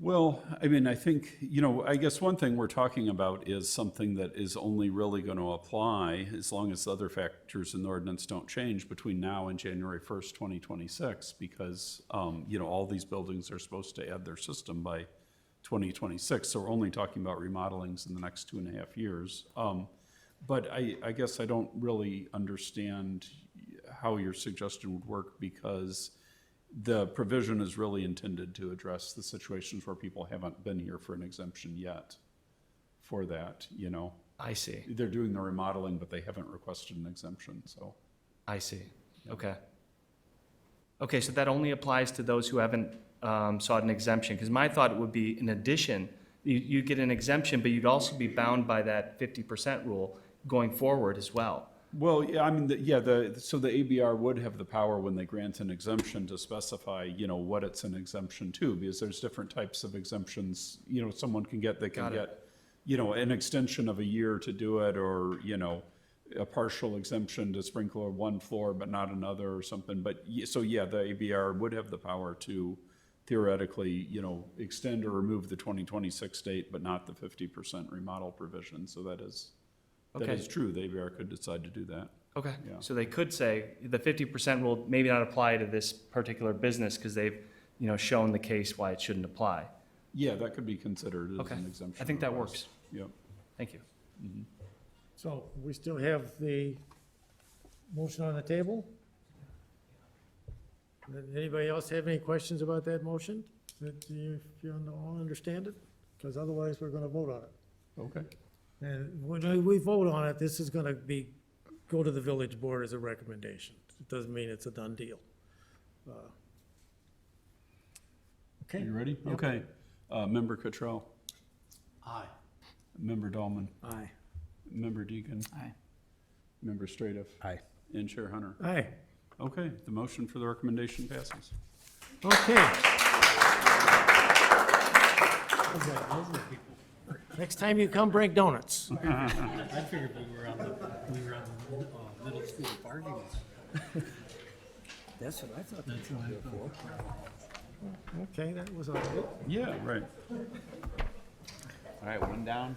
Well, I mean, I think, I guess one thing we're talking about is something that is only really going to apply as long as the other factors in the ordinance don't change between now and January 1st, 2026, because, all these buildings are supposed to add their system by 2026. So we're only talking about remodelings in the next 2.5 years. But I guess I don't really understand how your suggestion would work, because the provision is really intended to address the situations where people haven't been here for an exemption yet for that, you know. I see, They're doing the remodeling, but they haven't requested an exemption, so. I see, okay. Okay, so that only applies to those who haven't sought an exemption, because my thought would be, in addition, you get an exemption, but you'd also be bound by that 50% rule going forward as well. Well, yeah, I mean, so the ABR would have the power when they grant an exemption to specify, you know, what it's an exemption to, because there's different types of exemptions, you know, someone can get, they can Got it. get, you know, an extension of a year to do it, or, you know, a partial exemption to sprinkle one floor but not another or something. But, so yeah, the ABR would have the power to theoretically, you know, extend or remove the 2026 date, but not the 50% remodel provision. So that is Okay. true. The ABR could decide to do that. Okay, Yeah. so they could say the 50% rule maybe not apply to this particular business because they've, you know, shown the case why it shouldn't apply. Yeah, that could be considered as Okay, an exemption. I think that request. works. Yep. Thank you. So we still have the motion on the table? Does anybody else have any questions about that motion? That you all understand it? Because otherwise, we're going to vote on it. Okay. And when we vote on it, this is going to go to the village board as a recommendation. It doesn't mean it's a done deal. Okay? You ready? Yep. Okay. Member Cottrell, Aye. Member Dahlman, Aye. Member Deacon, Aye. Member Stradiff, Aye. and Chair Hunter. Aye. Okay, the motion for the recommendation passes. Okay. Next time you come, bring donuts. I figured we were on the middle school parking lot. That's what I thought. That's what I thought. Okay, that was all right. Yeah, right. All right, one down.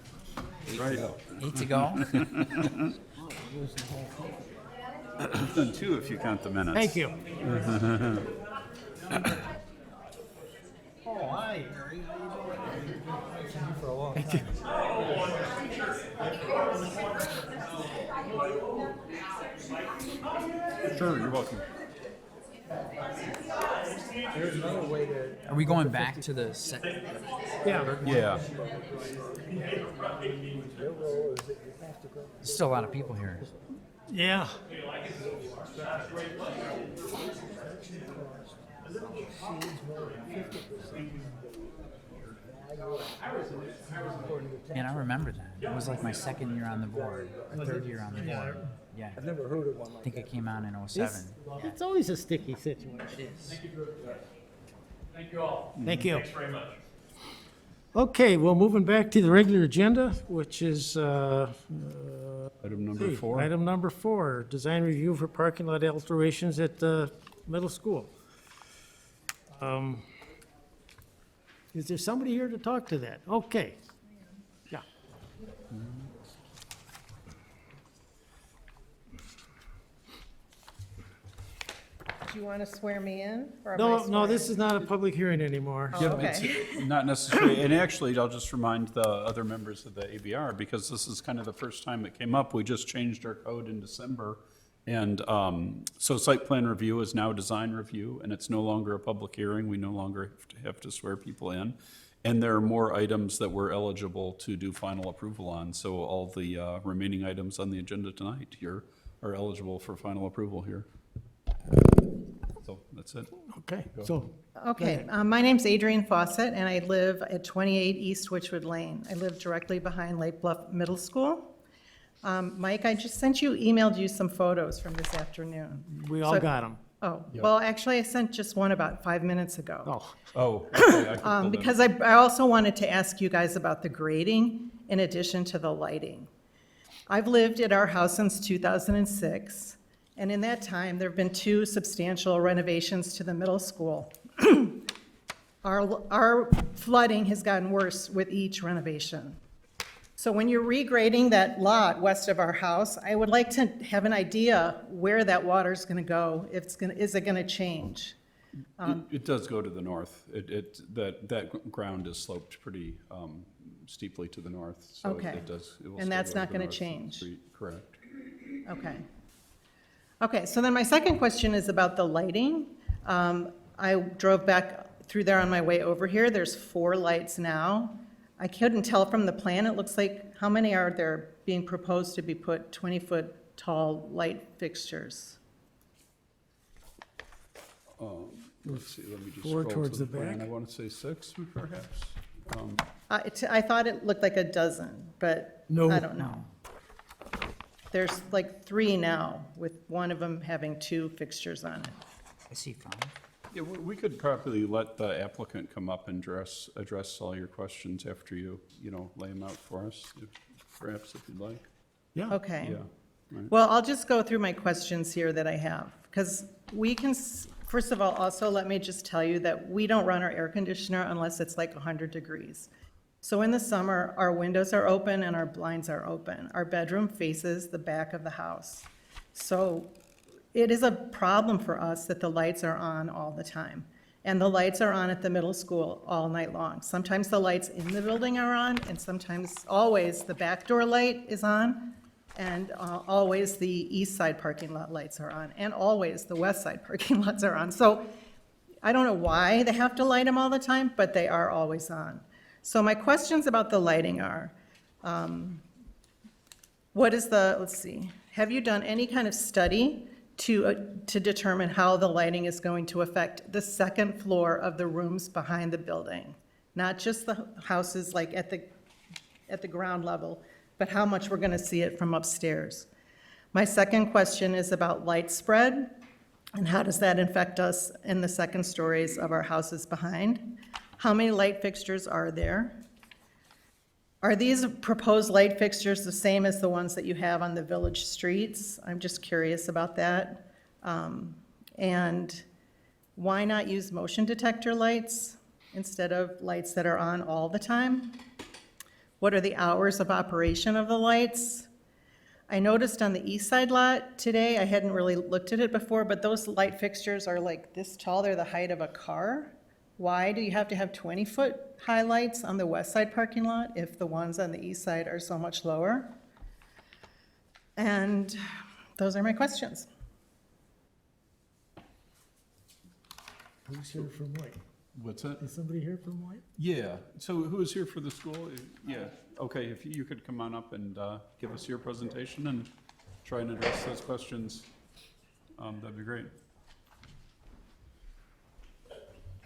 Right. 8 to go? You've done two if you count the minutes. Thank you. Oh, hi, Harry. Sure, you're welcome. Are we going back to the Yeah. Yeah. There's still a lot of people here. Yeah. And I remember that. It was like my second year on the board, or third year on the board. Yeah. I've never heard of one I like think it came out in '07. It's always a sticky situation. It is. Thank you all. Thank you. Thanks very much. Okay, well, moving back to the regular agenda, which is Item number 4. item number 4, design review for parking lot alterations at the middle school. Is there somebody here to talk to that? Okay. Yeah. Do you want to swear me in? or am I No, no, swearing? this is not a public hearing anymore. Oh, okay. Not necessarily, and actually, I'll just remind the other members of the ABR, because this is kind of the first time it came up, we just changed our code in December. And so site plan review is now design review, and it's no longer a public hearing, we no longer have to swear people in. And there are more items that we're eligible to do final approval on, so all the remaining items on the agenda tonight here are eligible for final approval here. So that's it. Okay, so, Okay, my name's Adrienne Fawcett, and I live at 28 East Witchwood Lane. I live directly behind Lake Bluff Middle School. Mike, I just emailed you some photos from this afternoon. we all So- got them. Oh, well, actually, I sent just one about 5 minutes ago. Oh, Oh, okay, I can pull that up. Because I also wanted to ask you guys about the grading in addition to the lighting. I've lived at our house since 2006, and in that time, there have been 2 substantial renovations to the middle school. Our flooding has gotten worse with each renovation. So when you're regrading that lot west of our house, I would like to have an idea where that water's gonna go, is it gonna change? It does go to the north. That ground is sloped pretty steeply to the north, so Okay. it does. It will And still that's go to not the gonna north of the change? street. Correct. Okay. Okay, so then my second question is about the lighting. I drove back through there on my way over here. There's 4 lights now. I couldn't tell from the plan. It looks like, how many are there being proposed to be put 20-foot tall light fixtures? Let's see, let me just Four scroll to towards the the plan. back. I want to say 6, perhaps. I thought it looked like a dozen, but No. I don't know. There's like 3 now, with one of them having 2 fixtures on it. I see 5. Yeah, we could probably let the applicant come up and address all your questions after you lay them out for us, perhaps if you'd like. Yeah. Okay. Yeah, right. Well, I'll just go through my questions here that I have, because we can, first of all, also, let me just tell you that we don't run our air conditioner unless it's like 100 degrees. So in the summer, our windows are open and our blinds are open. Our bedroom faces the back of the house. So it is a problem for us that the lights are on all the time. And the lights are on at the middle school all night long. Sometimes the lights in the building are on, and sometimes, always, the back door light is on, and always the east side parking lot lights are on, and always the west side parking lots are on. So I don't know why they have to light them all the time, but they are always on. So my questions about the lighting are, let's see, have you done any kind of study to determine how the lighting is going to affect the second floor of the rooms behind the building? Not just the houses like at the ground level, but how much we're gonna see it from upstairs. My second question is about light spread, and how does that affect us in the second stories of our houses behind? How many light fixtures are there? Are these proposed light fixtures the same as the ones that you have on the village streets? I'm just curious about that. And why not use motion detector lights instead of lights that are on all the time? What are the hours of operation of the lights? I noticed on the east side lot today, I hadn't really looked at it before, but those light fixtures are like this tall. They're the height of a car. Why do you have to have 20-foot high lights on the west side parking lot if the ones on the east side are so much lower? And those are my questions. Who's here from White? What's that? Is somebody here from White? Yeah, so who is here for the school? Yeah, okay, if you could come on up and give us your presentation and try and address those questions, that'd be great.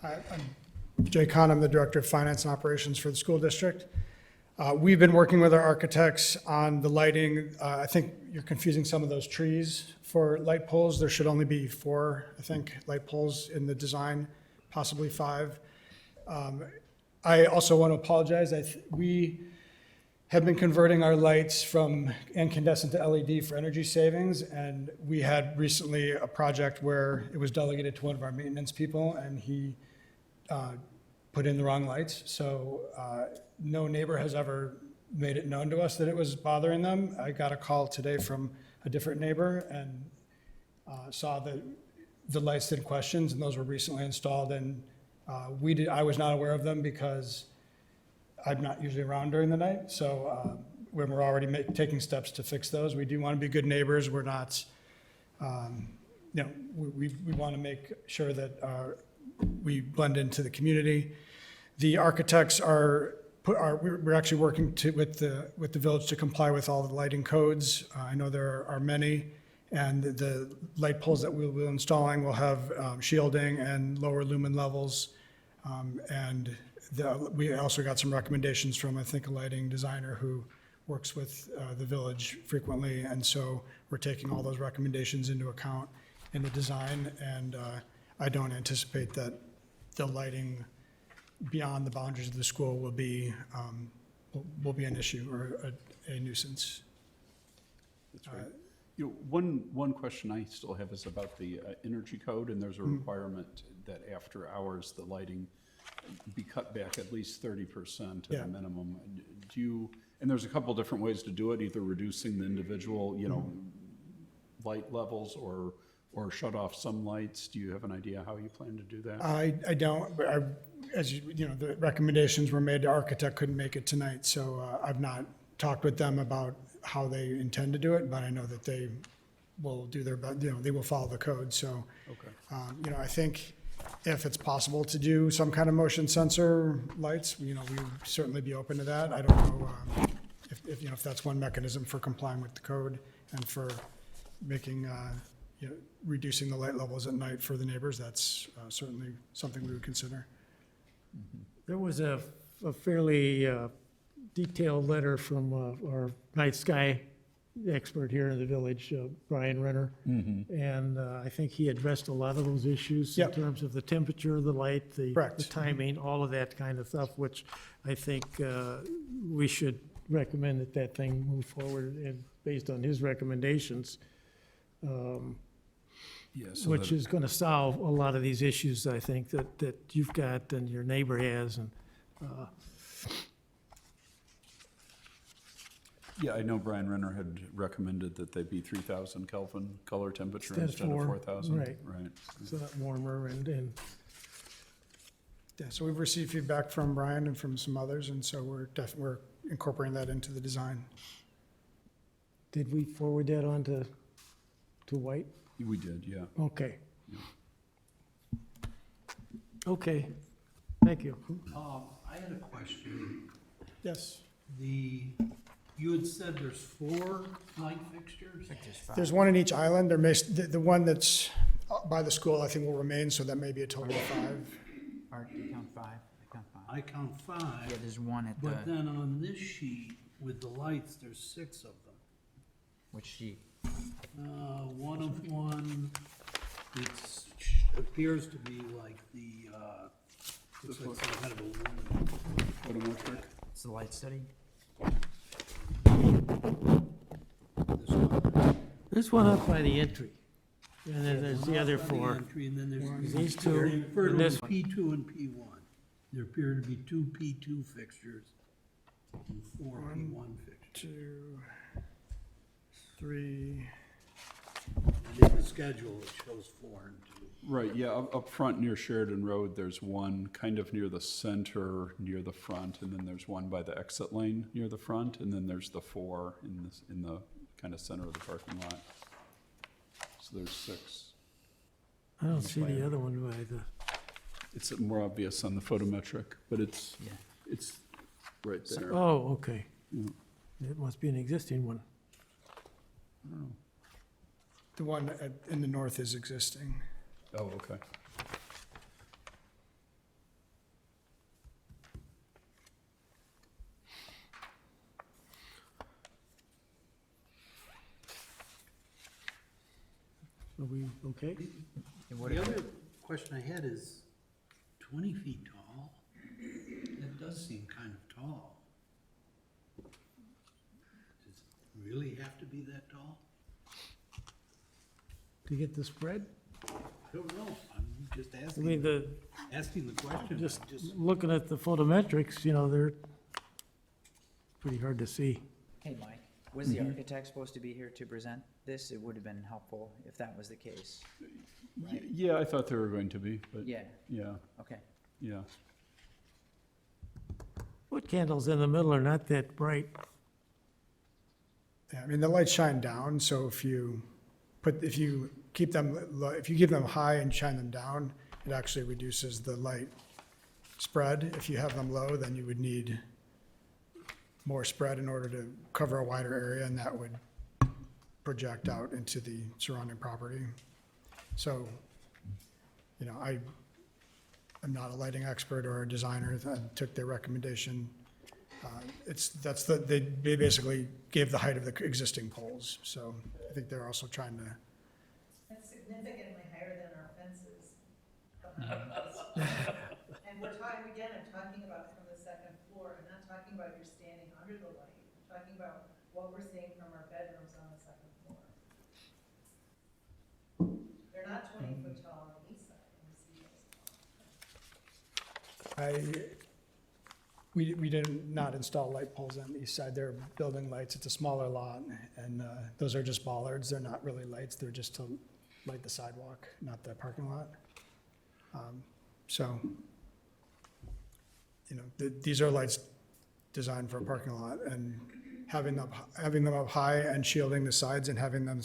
Hi, I'm Jay Kahn. I'm the Director of Finance and Operations for the school district. We've been working with our architects on the lighting. I think you're confusing some of those trees for light poles. There should only be 4, I think, light poles in the design, possibly 5. I also want to apologize. We have been converting our lights from incandescent to LED for energy savings, and we had recently a project where it was delegated to one of our maintenance people, and he put in the wrong lights. So no neighbor has ever made it known to us that it was bothering them. I got a call today from a different neighbor and saw the lights in questions, and those were recently installed. And I was not aware of them because I'm not usually around during the night. So when we're already taking steps to fix those, we do want to be good neighbors. We're not, we want to make sure that we blend into the community. The architects we're actually working with the village to comply with all the lighting codes. I know there are many, and the light poles that we'll be installing will have shielding and lower lumen levels. And we also got some recommendations from, I think, a lighting designer who works with the village frequently. And so we're taking all those recommendations into account in the design. And I don't anticipate that the lighting beyond the boundaries of the school will be an issue or a nuisance. That's right. One question I still have is about the energy code, and there's a requirement that after hours, the lighting be cut back at least 30% at a minimum. And there's a couple different ways to do it, either reducing the individual, light levels or shut off some lights. Do you have an idea how you plan to do that? I don't, but as the recommendations were made, the architect couldn't make it tonight, so I've not talked with them about how they intend to do it, but I know that they will do their, they will follow the code, so. Okay. I think if it's possible to do some kind of motion sensor lights, we would certainly be open to that. I don't know if that's one mechanism for complying with the code and for making, reducing the light levels at night for the neighbors. That's certainly something we would consider. There was a fairly detailed letter from our night sky expert here in the village, Brian Renner. And I think he addressed a lot of those issues in Yep. terms of the temperature of the light, the Correct. timing, all of that kind of stuff, which I think we should recommend that thing move forward and based on his recommendations, Yeah, so which that- is going to solve a lot of these issues, I think, that you've got and your neighbor has. And Yeah, I know Brian Renner had recommended that they be 3,000 Kelvin color temperature Instead of instead of 4, 4,000. right. Right. it's a lot warmer and Yeah, so we've received feedback from Brian and from some others, and so we're incorporating that into the design. did we forward that on to White? We did, yeah. Okay. Okay, thank you. I had a question. Yes. You had said there's 4 light fixtures? There's one in each island. The one that's by the school, I think, will remain, so that may be a total of 5. Art, you count 5? I count 5. I count 5. Yeah, there's one at the, But then on this sheet with the lights, there's 6 of them. which sheet? One of one, it appears to be like looks like some kind of a lumen. Photometric? It's the light study? This one. There's one up by the entry, and then there's the One other off by the 4. entry, and then there's These two, They refer and to this them as P2 and P1. There appear to be 2 P2 fixtures and 4 P1 fixtures. 2, 3. And in the schedule, it shows 4 and 2. Right, yeah, up front near Sheridan Road, there's one kind of near the center, near the front, and then there's one by the exit lane near the front, and then there's the 4 in the kind of center of the parking lot. So there's 6. I don't see the other one by the, It's more obvious on the photometric, but it's right there. oh, okay. Yeah. It must be an existing one. The one in the north is existing. Oh, okay. Are we okay? And what The if other question I had is 20 feet tall. That does seem kind of tall. Does it really have to be that tall? To get the spread? I don't know. I'm just I asking. mean, Asking the question. just I just looking at the photometrics, they're pretty hard to see. Hey, Mike, was the architect supposed to be here to present this? It would have been helpful if that was the case. Yeah, I thought they were going to be, but Yeah, yeah, okay. yeah. Foot candles in the middle are not that bright. Yeah, I mean, the lights shine down, so if you keep them high and shine them down, it actually reduces the light spread. If you have them low, then you would need more spread in order to cover a wider area, and that would project out into the surrounding property. So, I'm not a lighting expert or a designer. I took their recommendation. They basically gave the height of the existing poles, so I think they're also trying to. That's significantly higher than our fences. And I'm talking about from the second floor. I'm not talking about you're standing under the light. I'm talking about what we're seeing from our bedrooms on the second floor. They're not 20 foot tall on the east side. We did not install light poles on the east side. They're building lights. It's a smaller lot, and those are just bollards. They're not really lights. They're just to light the sidewalk, not the parking lot. So, these are lights designed for a parking lot, and having them up high and shielding the sides and having them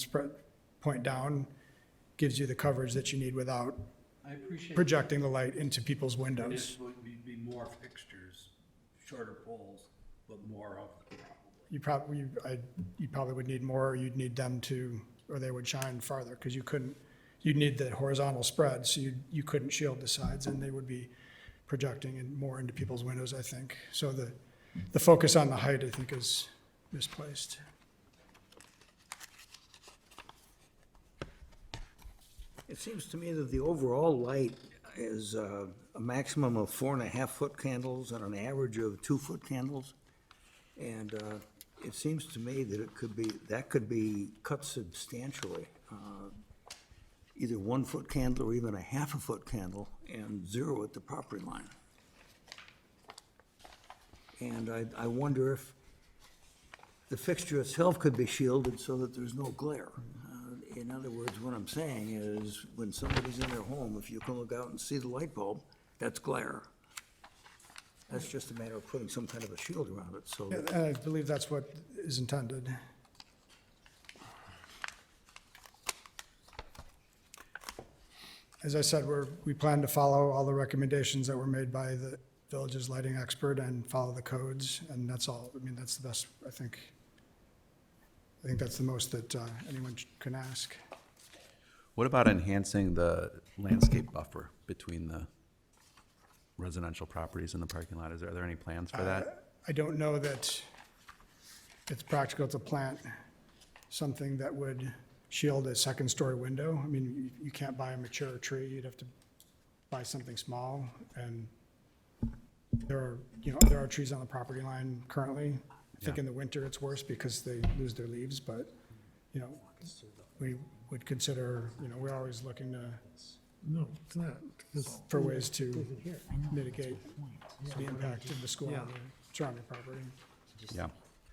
point down gives you the coverage that you need without I appreciate. projecting the light into people's It windows. would be more fixtures, shorter poles, but more of them probably. You probably would need more, or you'd need them to, or they would shine farther, because you'd need the horizontal spread, so you couldn't shield the sides, and they would be projecting more into people's windows, I think. So the focus on the height, I think, is misplaced. It seems to me that the overall light is a maximum of 4.5-foot candles and an average of 2-foot candles. And it seems to me that that could be cut substantially. Either 1-foot candle or even a 1/2-foot candle and 0 at the property line. And I wonder if the fixture itself could be shielded so that there's no glare. In other words, what I'm saying is, when somebody's in their home, if you can look out and see the light bulb, that's glare. That's just a matter of putting some kind of a shield around it, so. And I believe that's what is intended. As I said, we plan to follow all the recommendations that were made by the village's lighting expert and follow the codes, and that's all. I mean, that's the best, I think that's the most that anyone can ask. What about enhancing the landscape buffer between the residential properties and the parking lot? Are there any plans for that? I don't know that it's practical to plant something that would shield a second-story window. I mean, you can't buy a mature tree, you'd have to buy something small, and there are trees on the property line currently. I think in the winter it's worse because they lose their leaves, but, we would consider, we're always looking No, it's not. for ways to mitigate the impact of the school on the surrounding property. Yeah,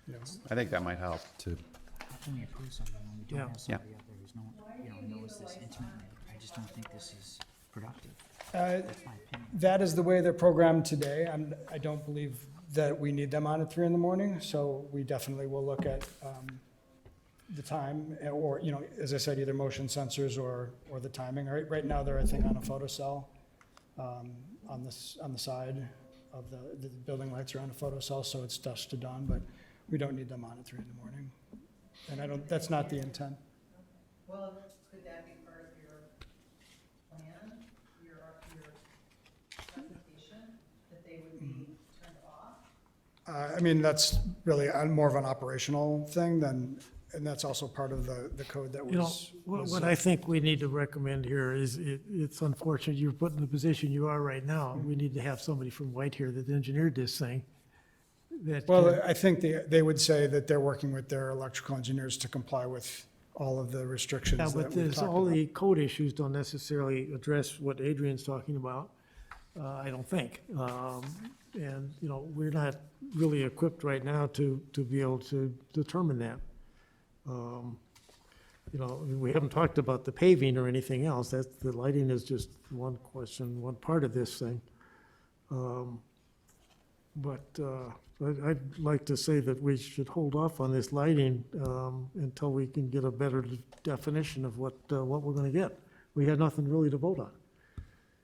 You know, I think that might help to, How can we approve something when we Yeah. don't have somebody out there who's knows this intimately? I just don't think this is productive. Uh, That's my opinion. That is the way they're programmed today. I don't believe that we need them on at 3 a.m, so we definitely will look at the time, or, as I said, either motion sensors or the timing. Right now, they're, I think, on a photocell on the side of the building lights are on a photocell, so it's dusk to dawn, but we don't need them on at 3 a.m. And that's not the intent. Well, could that be part of your plan, your application, that they would be turned off? I mean, that's really more of an operational thing and that's also part of the code that was. What I think we need to recommend here is, it's unfortunate you're put in the position you are right now. We need to have somebody from White here that engineered this thing. Well, I think they would say that they're working with their electrical engineers to comply with all of the restrictions Yeah, that but we've there's talked all about. the code issues don't necessarily address what Adrian's talking about, I don't think. And, we're not really equipped right now to be able to determine that. We haven't talked about the paving or anything else. The lighting is just one question, one part of this thing. But I'd like to say that we should hold off on this lighting until we can get a better definition of what we're gonna get. We had nothing really to vote on.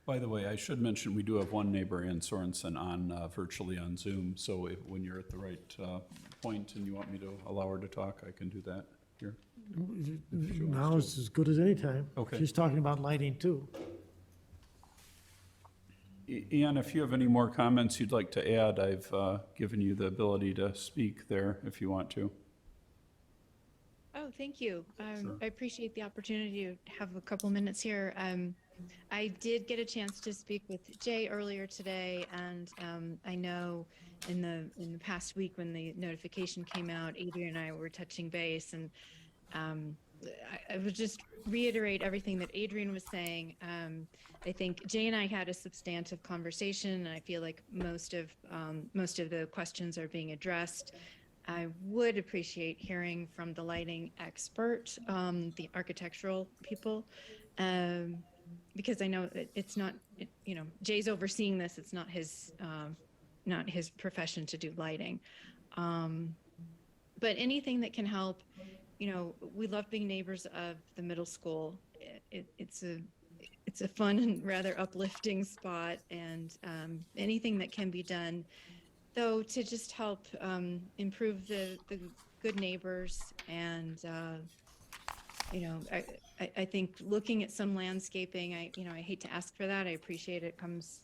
By the way, I should mention, we do have one neighbor, Ann Sorensen, on virtually on Zoom, so when you're at the right point and you want me to allow her to talk, I can do that here. Now is as good as any time. Okay. She's talking about lighting too. Ann, if you have any more comments you'd like to add, I've given you the ability to speak there if you want to. Oh, thank you. Sure. I appreciate the opportunity to have a couple minutes here. I did get a chance to speak with Jay earlier today, and I know in the past week when the notification came out, Adrian and I were touching base, and I would just reiterate everything that Adrian was saying. I think Jay and I had a substantive conversation, and I feel like most of the questions are being addressed. I would appreciate hearing from the lighting expert, the architectural people, because I know that it's not, Jay's overseeing this. It's not his profession to do lighting. But anything that can help you know, we love being neighbors of the middle school. It's a fun and rather uplifting spot, and anything that can be done, though, to just help improve the good neighbors. And you know, I think looking at some landscaping, I hate to ask for that. I appreciate it comes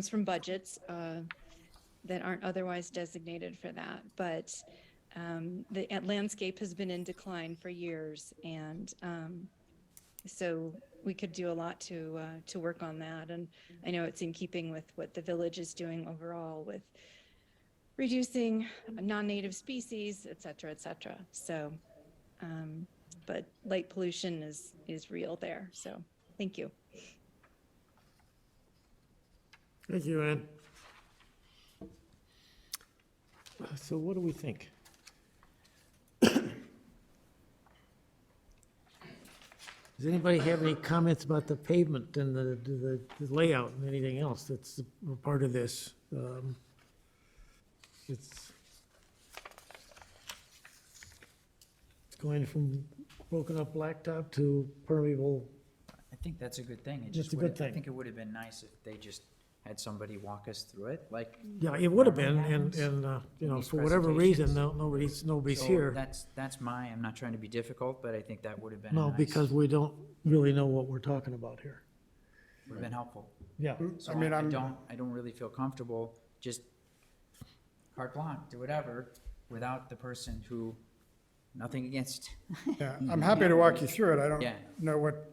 from budgets that aren't otherwise designated for that. But the landscape has been in decline for years, and so we could do a lot to work on that. And I know it's in keeping with what the village is doing overall with reducing non-native species, et cetera, et cetera. So, but light pollution is real there. So thank you. Thank you, Ann. So what do we think? Does anybody have any comments about the pavement and the layout and anything else that's a part of this? It's going from broken up blacktop to permeable. I think that's a good thing. It It's just a good would've- thing. I think it would have been nice if they just had somebody walk us through it, like. Yeah, it would have been, normally and, happens you in know, these for whatever reason, presentations. nobody's So here. That's I'm not trying to be difficult, but I think that would have been a No, nice- because we don't really know what we're talking about here. Would have been helpful. Yeah. So I mean, I don't really feel comfortable just carte blanche, do whatever, without the person who, nothing against. Yeah, I'm happy to walk you through it. I don't Yeah. know what.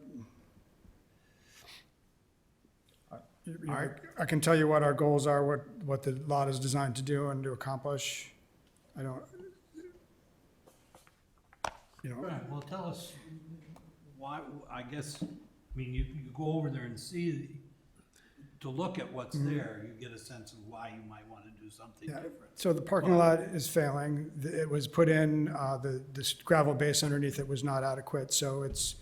You know, Art? I can tell you what our goals are, what the lot is designed to do and to accomplish. I don't, you know, Right, well, tell us why, I guess, I mean, you go over there and see, to look at what's there, you get a sense of why you might want to do something yeah. different. So the parking lot is failing. It was put in, this gravel base underneath it was not adequate, so it's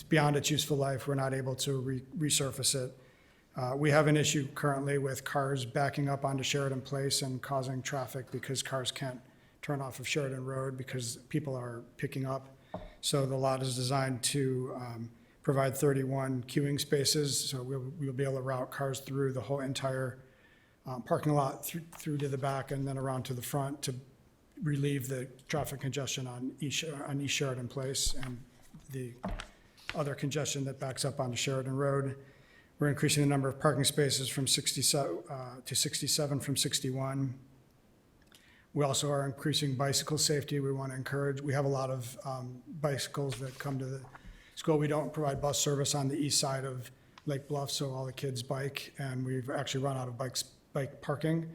beyond its useful life. We're not able to resurface it. We have an issue currently with cars backing up onto Sheridan Place and causing traffic because cars can't turn off of Sheridan Road because people are picking up. So the lot is designed to provide 31 queuing spaces, so we'll be able to route cars through the whole entire parking lot through to the back and then around to the front to relieve the traffic congestion on East Sheridan Place and the other congestion that backs up onto Sheridan Road. We're increasing the number of parking spaces from 67 to 67 from 61. We also are increasing bicycle safety. We want to encourage, we have a lot of bicycles that come to the school. We don't provide bus service on the east side of Lake Bluff, so all the kids bike, and we've actually run out of bike parking.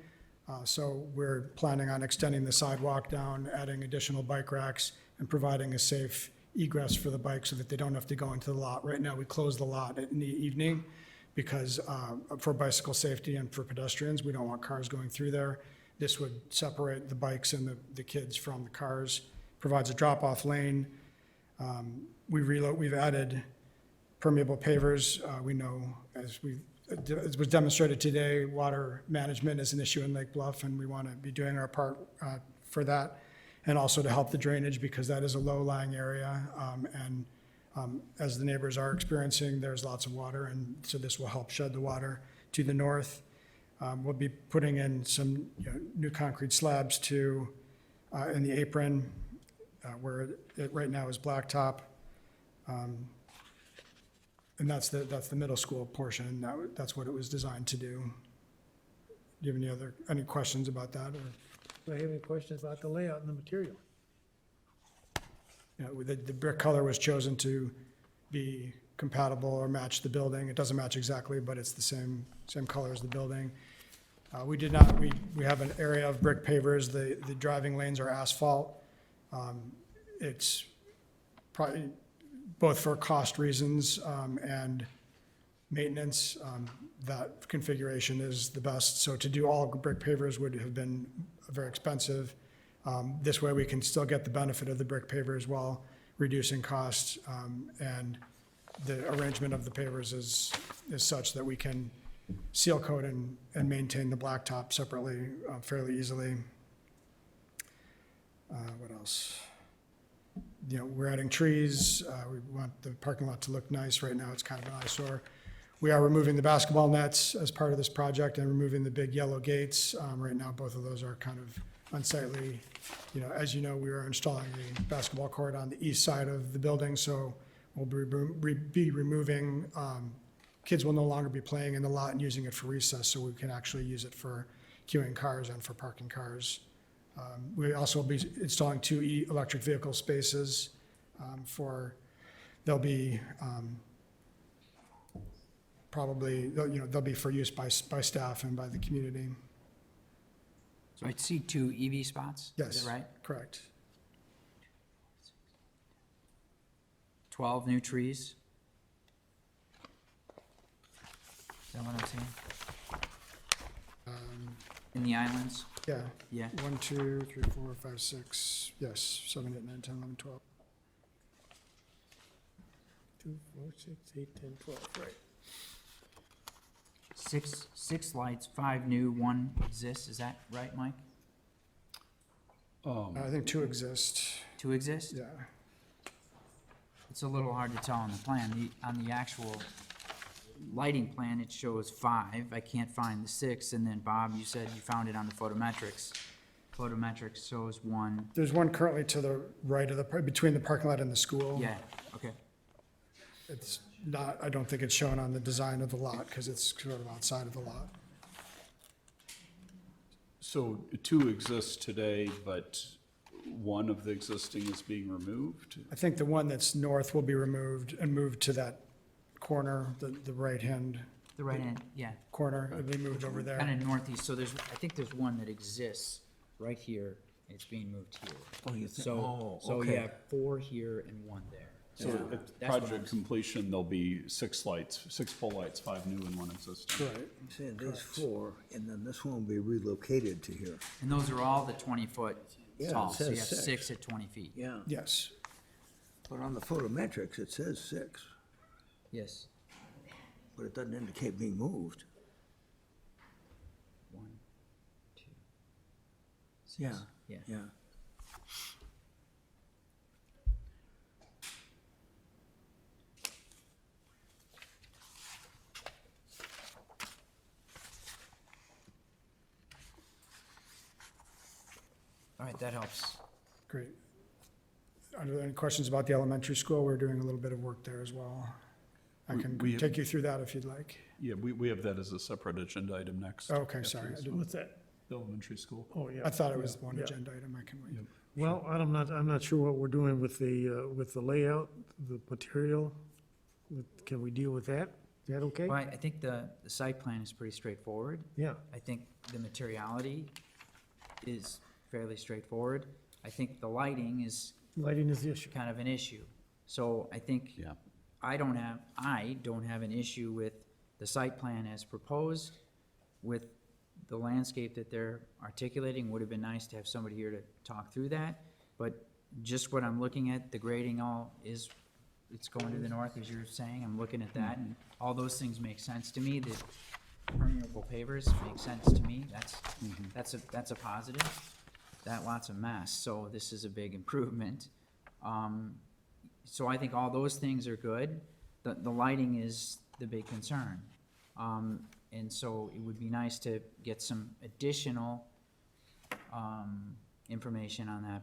So we're planning on extending the sidewalk down, adding additional bike racks, and providing a safe egress for the bike so that they don't have to go into the lot. Right now, we close the lot in the evening because for bicycle safety and for pedestrians, we don't want cars going through there. This would separate the bikes and the kids from the cars, provides a drop-off lane. We've added permeable pavers. We know, as was demonstrated today, water management is an issue in Lake Bluff, and we want to be doing our part for that, and also to help the drainage because that is a low-lying area, and as the neighbors are experiencing, there's lots of water, and so this will help shed the water to the north. We'll be putting in some new concrete slabs in the apron where it right now is blacktop. And that's the middle school portion. That's what it was designed to do. Do you have any questions about that? Or? Do I have any questions about the layout and the material? The brick color was chosen to be compatible or match the building. It doesn't match exactly, but it's the same color as the building. We have an area of brick pavers. The driving lanes are asphalt. It's probably both for cost reasons and maintenance. That configuration is the best. So to do all brick pavers would have been very expensive. This way we can still get the benefit of the brick pavers while reducing costs. And the arrangement of the pavers is such that we can seal coat and maintain the blacktop separately fairly easily. What else? we're adding trees. We want the parking lot to look nice. Right now, it's kind of an eyesore. We are removing the basketball nets as part of this project and removing the big yellow gates. Right now, both of those are kind of unsightly. As you know, we are installing the basketball court on the east side of the building, so we'll be removing, kids will no longer be playing in the lot and using it for recess, so we can actually use it for queuing cars and for parking cars. We also will be installing 2 electric vehicle spaces they'll be probably, they'll be for use by staff and by the community. So I see 2 EV spots? Yes. Is that right? Correct. 12 new trees? Is that what I'm seeing? In the islands? Yeah. Yeah. 1, 2, 3, 4, 5, 6, yes, 7, 8, 9, 10, 11, 12. 2, 4, 6, 8, 10, 12, right. Six lights, 5 new, 1 exists, is that right, Mike? I think 2 exist. 2 exist? Yeah. It's a little hard to tell on the plan. On the actual lighting plan, it shows 5. I can't find the 6, and then Bob, you said you found it on the photometrics. Photometrics shows 1. There's one currently to the right of between the parking lot and the school. Yeah, okay. It's not, I don't think it's shown on the design of the lot because it's sort of outside of the lot. So 2 exist today, but one of the existing is being removed? I think the one that's north will be removed and moved to that corner, the right-hand The right hand, yeah. corner. It'll be moved over there. Kind of northeast, so I think there's one that exists right here, and it's being moved here. Oh, you think, So you okay. have 4 here and 1 there. So Yeah. at That's what project I'm- completion, there'll be 6 lights, 6 pole lights, 5 new and 1 existing. Right. You said there's 4, and then this one will be relocated to here. And those are all the 20-foot Yeah, it tall, so you have says 6 at 20 feet. Yeah, Yes. but on the photometrics, it says 6, Yes. but it doesn't indicate being moved. 1, 2, 6. Yeah, Yeah. yeah. All right, that helps. Great. Are there any questions about the elementary school? We're doing a little bit of work there as well. I can We- take you through that if you'd like. Yeah, we have that as a separate agenda item next. Okay, after sorry. I this didn't- one. What's that? The elementary school. Oh, yeah. I thought it was one Yeah. agenda item. I can wait. Yep. Well, I'm not sure what we're doing with the layout, the material. Can we deal with that? Is that okay? Well, I think the site plan is pretty straightforward. Yeah. I think the materiality is fairly straightforward. I think the lighting is Lighting is the issue. kind of an issue. So I think Yeah. I don't have an issue with the site plan as proposed, with the landscape that they're articulating. Would have been nice to have somebody here to talk through that, but just what I'm looking at, the grading it's going to the north, as you're saying, I'm looking at that, and all those things make sense to me. The permeable pavers make sense to me. That's a positive. That lot's a mess, so this is a big improvement. So I think all those things are good. The lighting is the big concern. And so it would be nice to get some additional, information on that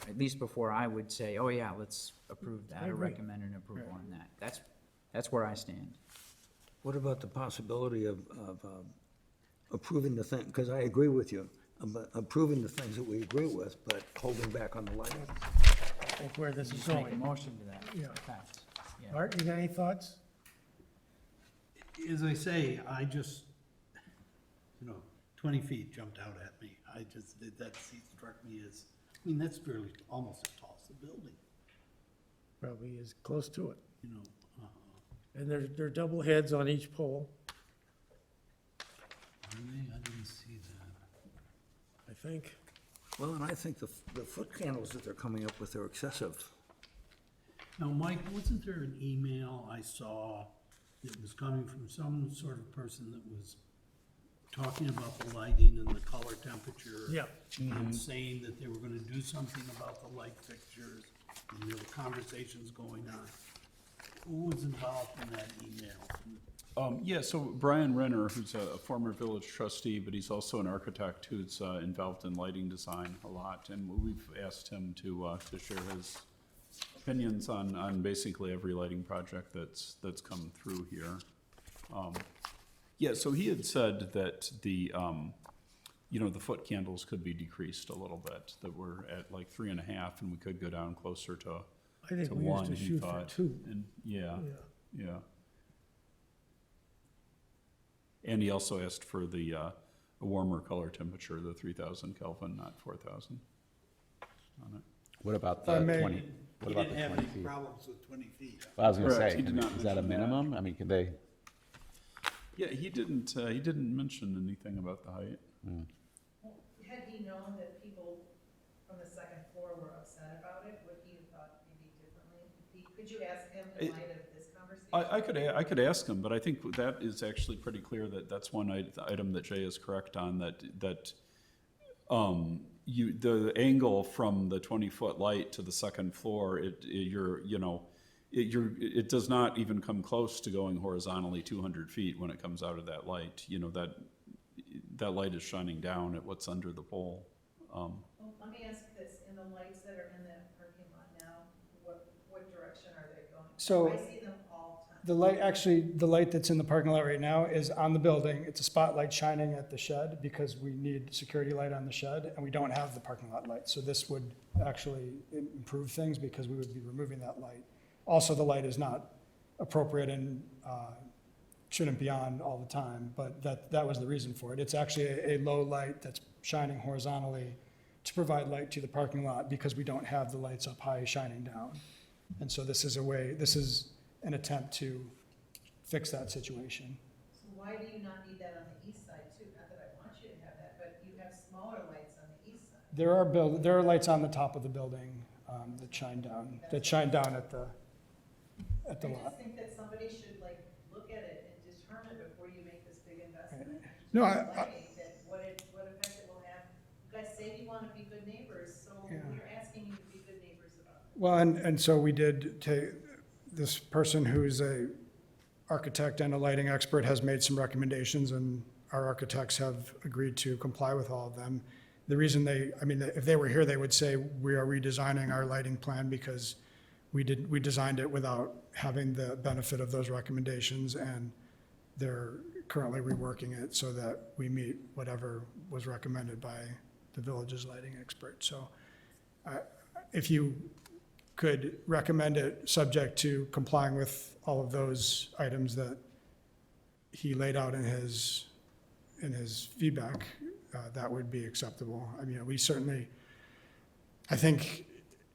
at least before I would say, oh yeah, let's approve that I or agree. recommend an approval on that. That's where I stand. What about the possibility of approving the thing, because I agree with you, approving the things that we agree with, but holding back on the lighting? I think where this is Just make a going. motion to that Yeah. effect. Yeah. Art, you got any thoughts? As I say, I just, 20 feet jumped out at me. That struck me as, that's barely, almost as tall as the building, Probably is close to it. you know. And they're double heads on each pole, I didn't see that. I think. Well, and I think the foot candles that they're coming up with are excessive. Now, Mike, wasn't there an email I saw that was coming from some sort of person that was talking about the lighting and the color temperature? Yeah. And saying that they were gonna do something about the light fixtures. and there were conversations going on. Who was involved in that email? Yeah, so Brian Renner, who's a former village trustee, but he's also an architect who's involved in lighting design a lot, and we've asked him to share his opinions on basically every lighting project that's come through here. Yeah, so he had said that the foot candles could be decreased a little bit, that we're at like 3.5, and we could go down closer to I think we one, used to he shoot for thought. 2. And Yeah. yeah. And he also asked for a warmer color temperature, the 3,000 Kelvin, not 4,000 on it. What about If I the may- 20, what He about didn't the have 20 any feet? problems with 20 feet. Well, I was gonna Correct, say, he did not is that a mention that. minimum? I mean, can they, Yeah, he didn't mention anything about the height. Had he known that people from the second floor were upset about it, would he have thought maybe differently? Could you ask him in light of this conversation? I could ask him, but I think that is actually pretty clear that that's one item that Jay is correct on, that the angle from the 20-foot light to the second floor, it does not even come close to going horizontally 200 feet when it comes out of that light. That light is shining down at what's under the pole. Well, let me ask this, in the lights that are in that parking lot now, what direction are they going? So- I see them all the time. The light, actually, the light that's in the parking lot right now is on the building. It's a spotlight shining at the shed because we need security light on the shed and we don't have the parking lot light. So this would actually improve things because we would be removing that light. Also, the light is not appropriate and shouldn't be on all the time, but that was the reason for it. It's actually a low light that's shining horizontally to provide light to the parking lot because we don't have the lights up high shining down. And so this is an attempt to fix that situation. So why do you not need that on the east side too? Not that I want you to have that, but you have smaller lights on the east side. There are lights on the top of the building that shine down at the I lot. just think that somebody should look at it and determine before you make this big investment. No, Lighting, that what effect it will have. You guys say you want to be good neighbors, so Yeah. we're asking you to be good neighbors about it. Well, and so we did take, this person who's a architect and a lighting expert has made some recommendations, and our architects have agreed to comply with all of them. The reason if they were here, they would say, we are redesigning our lighting plan because we designed it without having the benefit of those recommendations, and they're currently reworking it so that we meet whatever was recommended by the village's lighting expert. So if you could recommend it subject to complying with all of those items that he laid out in his feedback, that would be acceptable. I mean, I think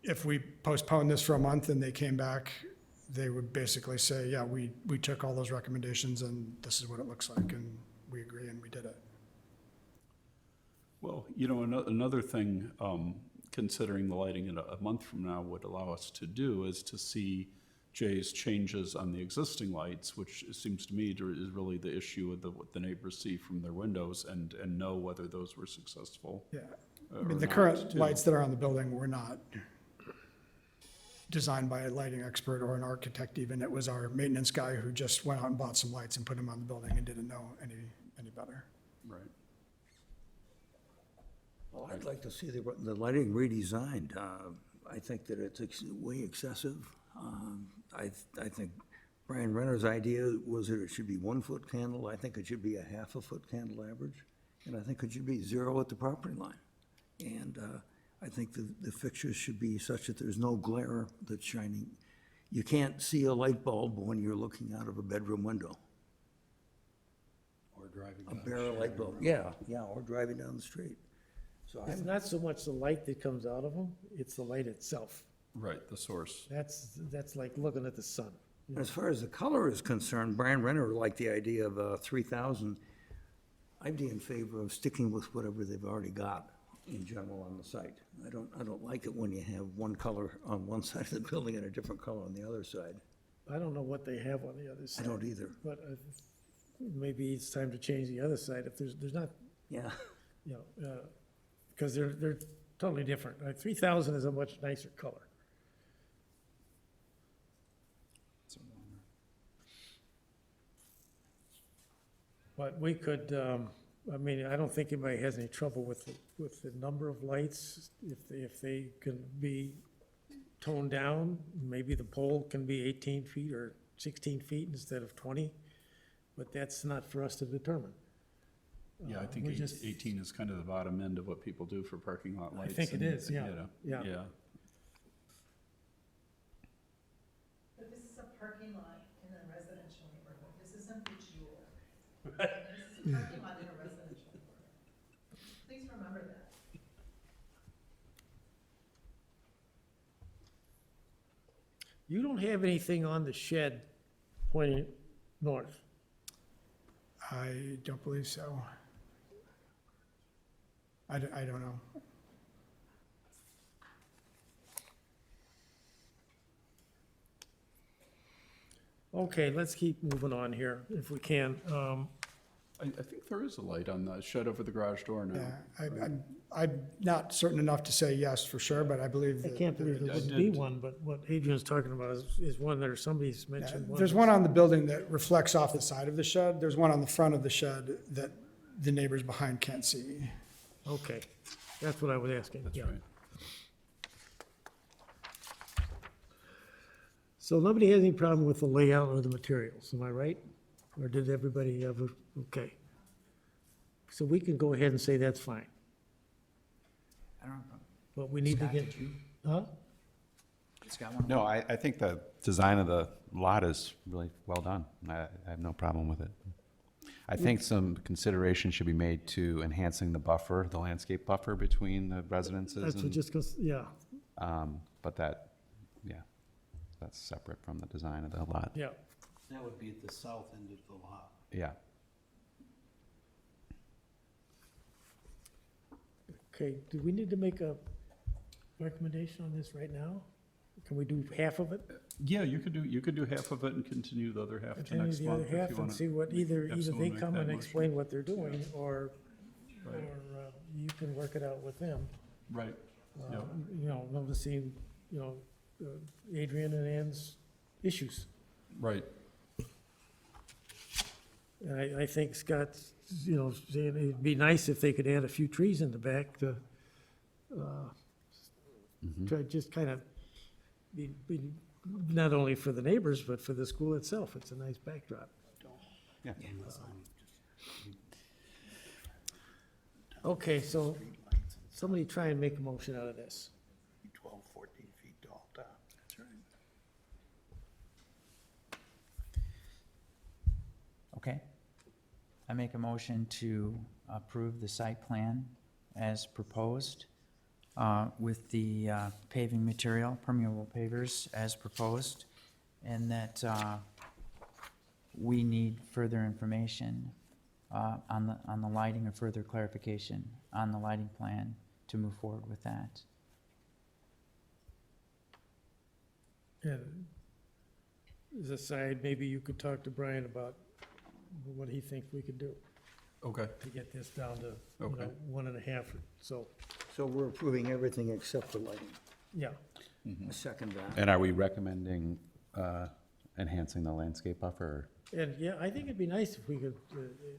if we postponed this for a month and they came back, they would basically say, yeah, we took all those recommendations and this is what it looks like, and we agree and we did it. Well, another thing, considering the lighting in a month from now would allow us to do is to see Jay's changes on the existing lights, which it seems to me is really the issue with what the neighbors see from their windows, and know whether those were successful. Yeah, I or mean, the not, current too. lights that are on the building were not designed by a lighting expert or an architect even. It was our maintenance guy who just went out and bought some lights and put them on the building and didn't know any better. Right. Well, I'd like to see the lighting redesigned. I think that it's way excessive. I think Brian Renner's idea was that it should be 1-foot candle. I think it should be a 1/2-foot candle average. And I think it should be 0 at the property line. And I think the fixtures should be such that there's no glare that's shining. You can't see a light bulb when you're looking out of a bedroom window. or driving A down? barrel light bulb, yeah, or driving down the street. So It's not so much the light that comes out of them, it's the light itself. Right, the source. That's like looking at the sun. as far as the color is concerned, Brian Renner liked the idea of 3,000. I'd be in favor of sticking with whatever they've already got in general on the site. I don't like it when you have one color on one side of the building and a different color on the other side. I don't know what they have on the other I side. don't either. But maybe it's time to change the other side if there's not, Yeah, because they're totally different. 3,000 is a much nicer color. But we could, I mean, I don't think anybody has any trouble with the number of lights. If they can be toned down, maybe the pole can be 18 feet or 16 feet instead of 20, but that's not for us to determine. Yeah, I think we just- 18 is kind of the bottom end of what people do for parking lot lights. think it and, is, yeah, you know, yeah. Yeah. But this is a parking lot in a residential neighborhood. This isn't the Jewel. This is a parking lot in a residential neighborhood. Please remember that. You don't have anything on the shed pointing north. I don't believe so. I don't know. Okay, let's keep moving on here if we can. I think there is a light on the shed over the garage door now. Yeah, I'm not certain enough to say yes for sure, but I believe I that. can't believe there I wouldn't be did- one, but what Adrian's talking about is one that somebody's Yeah, mentioned. there's one on the building that reflects off the side of the shed. There's one on the front of the shed that the neighbors behind can't see. Okay, that's what I was asking, That's yeah. right. So nobody has any problem with the layout or the materials, am I right? Or did everybody have a, okay. So we can go ahead and say that's fine, I don't know. but we need to Scott, get, did you? huh? Scott, no, I think the design of the lot is really well done. I have no problem with it. I think some consideration should be made to enhancing the buffer, the landscape buffer between the residences. That's what and, just goes, yeah, but that's separate from the design of the lot. yeah. That would be at the south end of the lot. Yeah. Okay, do we need to make a recommendation on this right now? Can we do half of it? Yeah, you could do half of it and continue the other half to Continue next the other month if half you and want see what, either they someone make come that and motion. explain what they're doing, or Right. you can work it out with them. Right. Uh, Yeah. You know, noticing, you know, Adrian and Ann's issues. Right. And I think Scott's, you know, saying it'd be nice if they could add a few trees in the back to, try just kind of be, not only for the neighbors, but for the school itself. It's a nice backdrop. Yeah. Okay, so somebody try and make a motion out of this. 12, 14 feet tall top. That's right. Okay. I make a motion to approve the site plan as proposed with the paving material, permeable pavers as proposed, and that we need further information on the lighting or further clarification on the lighting plan to move forward with that. And as a side, maybe you could talk to Brian about what he thinks we could do Okay. to get this down to, you Okay. know, 1.5, so, So we're approving everything except the lighting. yeah. I second that. And are we recommending enhancing the landscape buffer? And, yeah, I think it'd be nice if we could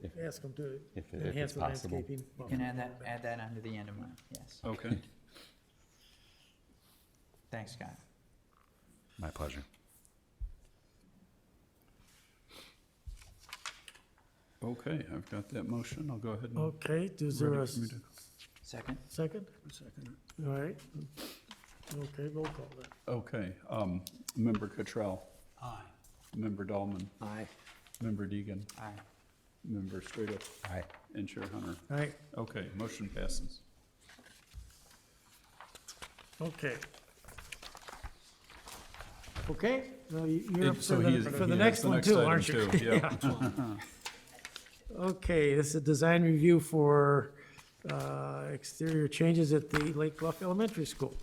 If- ask them to if enhance it's the possible. landscaping. You can add that onto the end of mine, yes. Okay. Thanks, Scott. My pleasure. Okay, I've got that motion. I'll go ahead and. Okay, is there a ready for me to- Second? second? Second. All right. Okay, roll call then. Okay, Member Cottrell, Aye. Member Dahlman, Aye. Member Deegan, Aye. Member Strada, Aye. and Chair Hunter. All right, Okay, motion passes. okay. Okay, well, you're up So for he is- the he has next the one next too, item aren't you? too, yeah. Okay, this is a design review for exterior changes at the Lake Bluff Elementary School,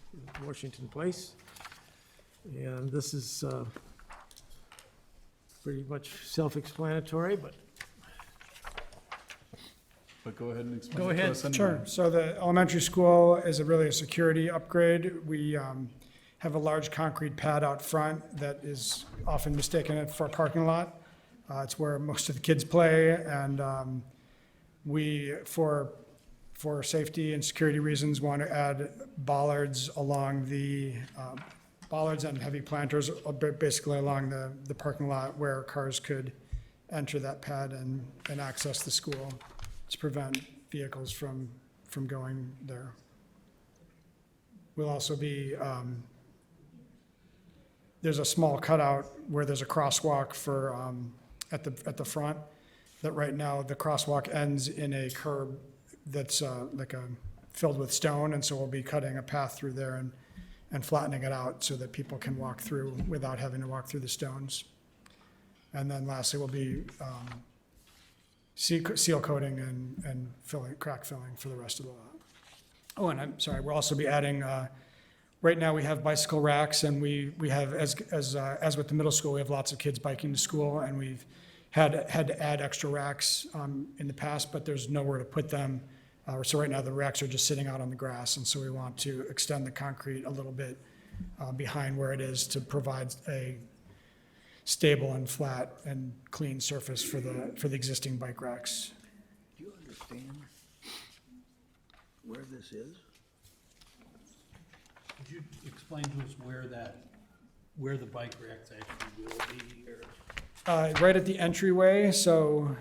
Washington Place. And this is pretty much self-explanatory, but But go ahead and explain Go it to ahead. us anyway. Sure. So the elementary school is really a security upgrade. We have a large concrete pad out front that is often mistaken for a parking lot. It's where most of the kids play, and we, for safety and security reasons, want to add bollards along the, bollards and heavy planters, basically along the parking lot where cars could enter that pad and access the school to prevent vehicles from going there. We'll also be, there's a small cutout where there's a crosswalk for, at the front, that right now the crosswalk ends in a curb that's filled with stone, and so we'll be cutting a path through there and flattening it out so that people can walk through without having to walk through the stones. And then lastly, we'll be seal coating and crack filling for the rest of the lot. Oh, and I'm sorry, we'll also be adding, right now we have bicycle racks, and we have, as with the middle school, we have lots of kids biking to school, and we've had to add extra racks in the past, but there's nowhere to put them. So right now the racks are just sitting out on the grass, and so we want to extend the concrete a little bit behind where it is to provide a stable and flat and clean surface for the existing bike racks. Do you understand where this is? Could you explain to us where the bike racks actually will be, or? Right at the entryway, so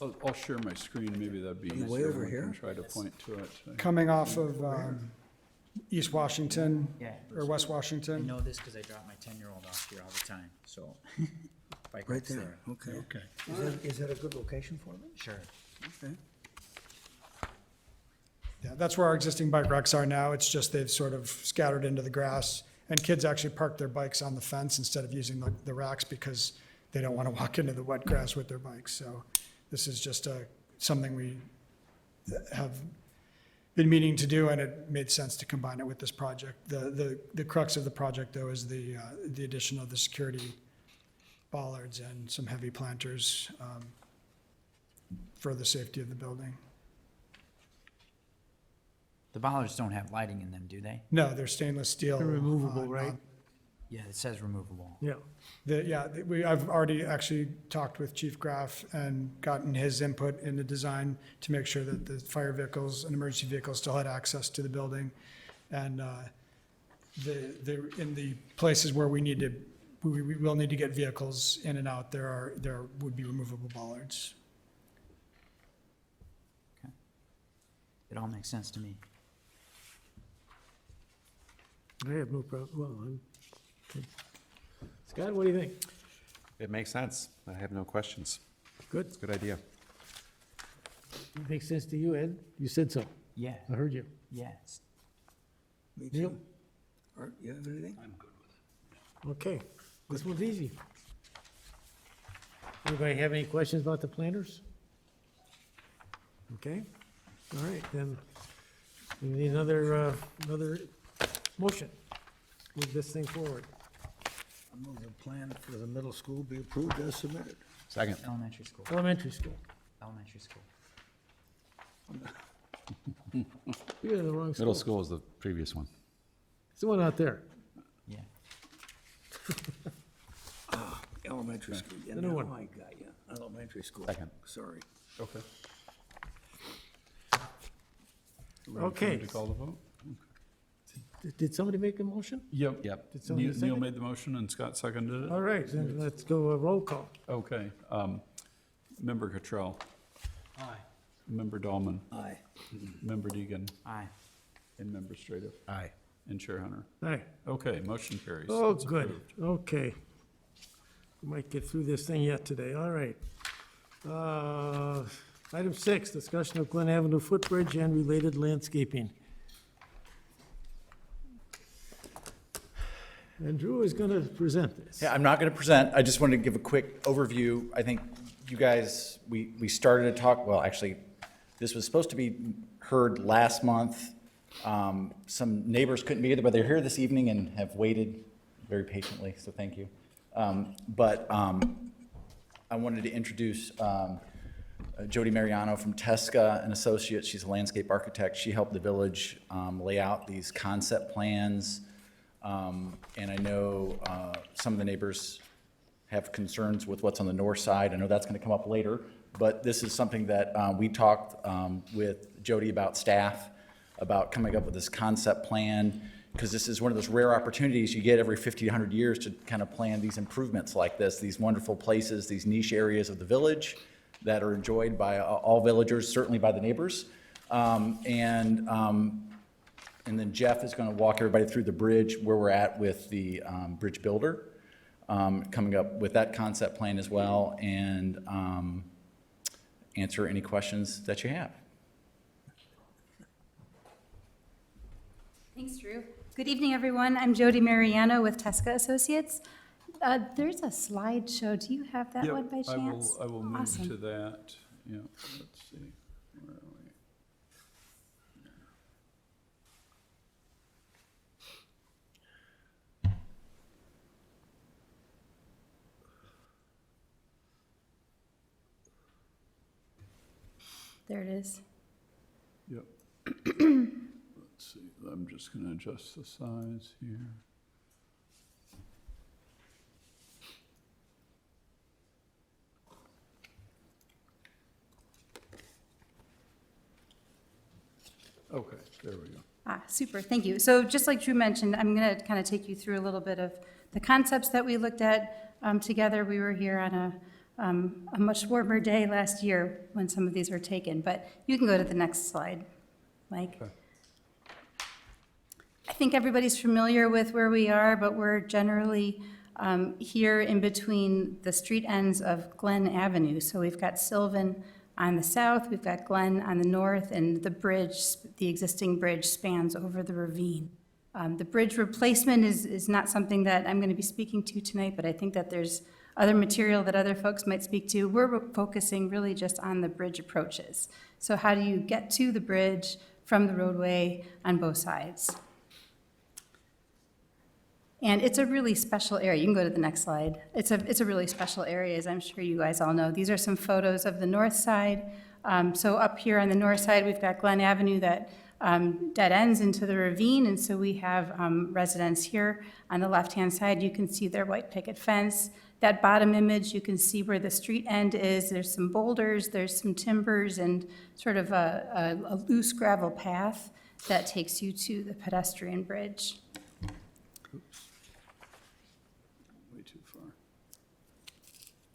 I'll share my screen, maybe that'd be Way easier. over We can here? try to point to it. coming off of East Washington Yeah. or West I Washington. know this because I drop my 10-year-old off here all the time, so. bike Right rack's there, okay. Okay. Is that a good location for them? Sure. Okay. Yeah, that's where our existing bike racks are now. It's just they've sort of scattered into the grass. And kids actually park their bikes on the fence instead of using the racks because they don't want to walk into the wet grass with their bikes. So this is just something we have been meaning to do, and it made sense to combine it with this project. The crux of the project, though, is the addition of the security bollards and some heavy planters for the safety of the building. The bollards don't have lighting in them, do they? No, they're stainless steel. They're removable, right? Yeah, it says removable. Yeah. I've already actually talked with Chief Graff and gotten his input in the design to make sure that the fire vehicles and emergency vehicles still had access to the building. And in the places where we will need to get vehicles in and out, there would be removable bollards. Okay. It all makes sense to me. I have no problem, okay. Scott, what do you think? It makes sense. I have no questions. Good. It's a good idea. Makes sense to you, Ed? You said so. Yeah, I heard you. yes. Me Neil? too. Art, you have anything? Okay, this one's easy. Anybody have any questions about the planters? Okay, all right, then we need another motion. Move this thing forward. I move the plan for the middle school be approved as submitted. Second. Elementary school, Elementary school. elementary school. You're in the wrong school. Middle school is the previous one. It's the one out there. Yeah. Elementary school. Yeah, The new now one. I got you. Elementary school. Second. Sorry. Okay. Okay. To call the vote? Did somebody make a motion? Yep. Did somebody Neil second? made the motion and Scott seconded it? All right, then let's go a roll call. Okay. Member Cottrell, Aye. Member Dahlman, Aye. Member Deegan, Aye. and Member Stradick, Aye. and Chair Hunter. Aye. Okay, motion carries. Oh, It's good, approved. okay. We might get through this thing yet today, all right. Item 6, discussion of Glen Avenue footbridge and related landscaping. And Drew is gonna present this. Yeah, I'm not going to present. I just wanted to give a quick overview. I think you guys, we started to talk, well, actually, this was supposed to be heard last month. Some neighbors couldn't be here, but they're here this evening and have waited very patiently, so thank you. But I wanted to introduce Jody Mariano from Tesca and Associates. She's a landscape architect. She helped the village lay out these concept plans. And I know some of the neighbors have concerns with what's on the north side. I know that's going to come up later, but this is something that we talked with Jody about staff, about coming up with this concept plan, because this is one of those rare opportunities you get every 50, 100 years to kind of plan these improvements like this, these wonderful places, these niche areas of the village that are enjoyed by all villagers, certainly by the neighbors. And then Jeff is going to walk everybody through the bridge, where we're at with the bridge builder, coming up with that concept plan as well, and answer any questions that you have. Thanks, Drew. Good evening, everyone. I'm Jody Mariano with Tesca Associates. There's a slideshow. Do you have that one by chance? I will move Awesome. to that. Yeah, let's see. Where are we? There it is. Yep. Let's see, I'm just gonna adjust the size here. Okay, there we go. Super, thank you. So just like Drew mentioned, I'm going to kind of take you through a little bit of the concepts that we looked at together. We were here on a much warmer day last year when some of these were taken, but you can go to the next slide, Mike. Okay. I think everybody's familiar with where we are, but we're generally here in between the street ends of Glen Avenue. So we've got Sylvan on the south, we've got Glen on the north, and the bridge, the existing bridge, spans over the ravine. The bridge replacement is not something that I'm going to be speaking to tonight, but I think that there's other material that other folks might speak to. We're focusing really just on the bridge approaches. So how do you get to the bridge from the roadway on both sides? And it's a really special area. You can go to the next slide. It's a really special area, as I'm sure you guys all know. These are some photos of the north side. So up here on the north side, we've got Glen Avenue that dead ends into the ravine, and so we have residents here. On the left-hand side, you can see their white picket fence. That bottom image, you can see where the street end is. There's some boulders, there's some timbers, and sort of a loose gravel path that takes you to the pedestrian bridge. Oops. Way too far.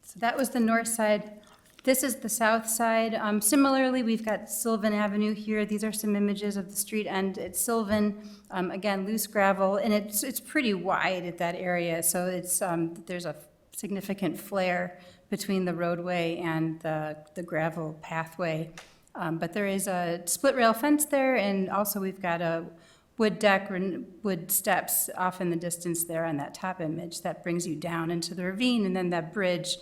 So that was the north side. This is the south side. Similarly, we've got Sylvan Avenue here. These are some images of the street end at Sylvan. Again, loose gravel, and it's pretty wide at that area, so it's there's a significant flare between the roadway and the gravel pathway. But there is a split rail fence there, and also we've got a wood deck and wood steps off in the distance there on that top image that brings you down into the ravine, and then that bridge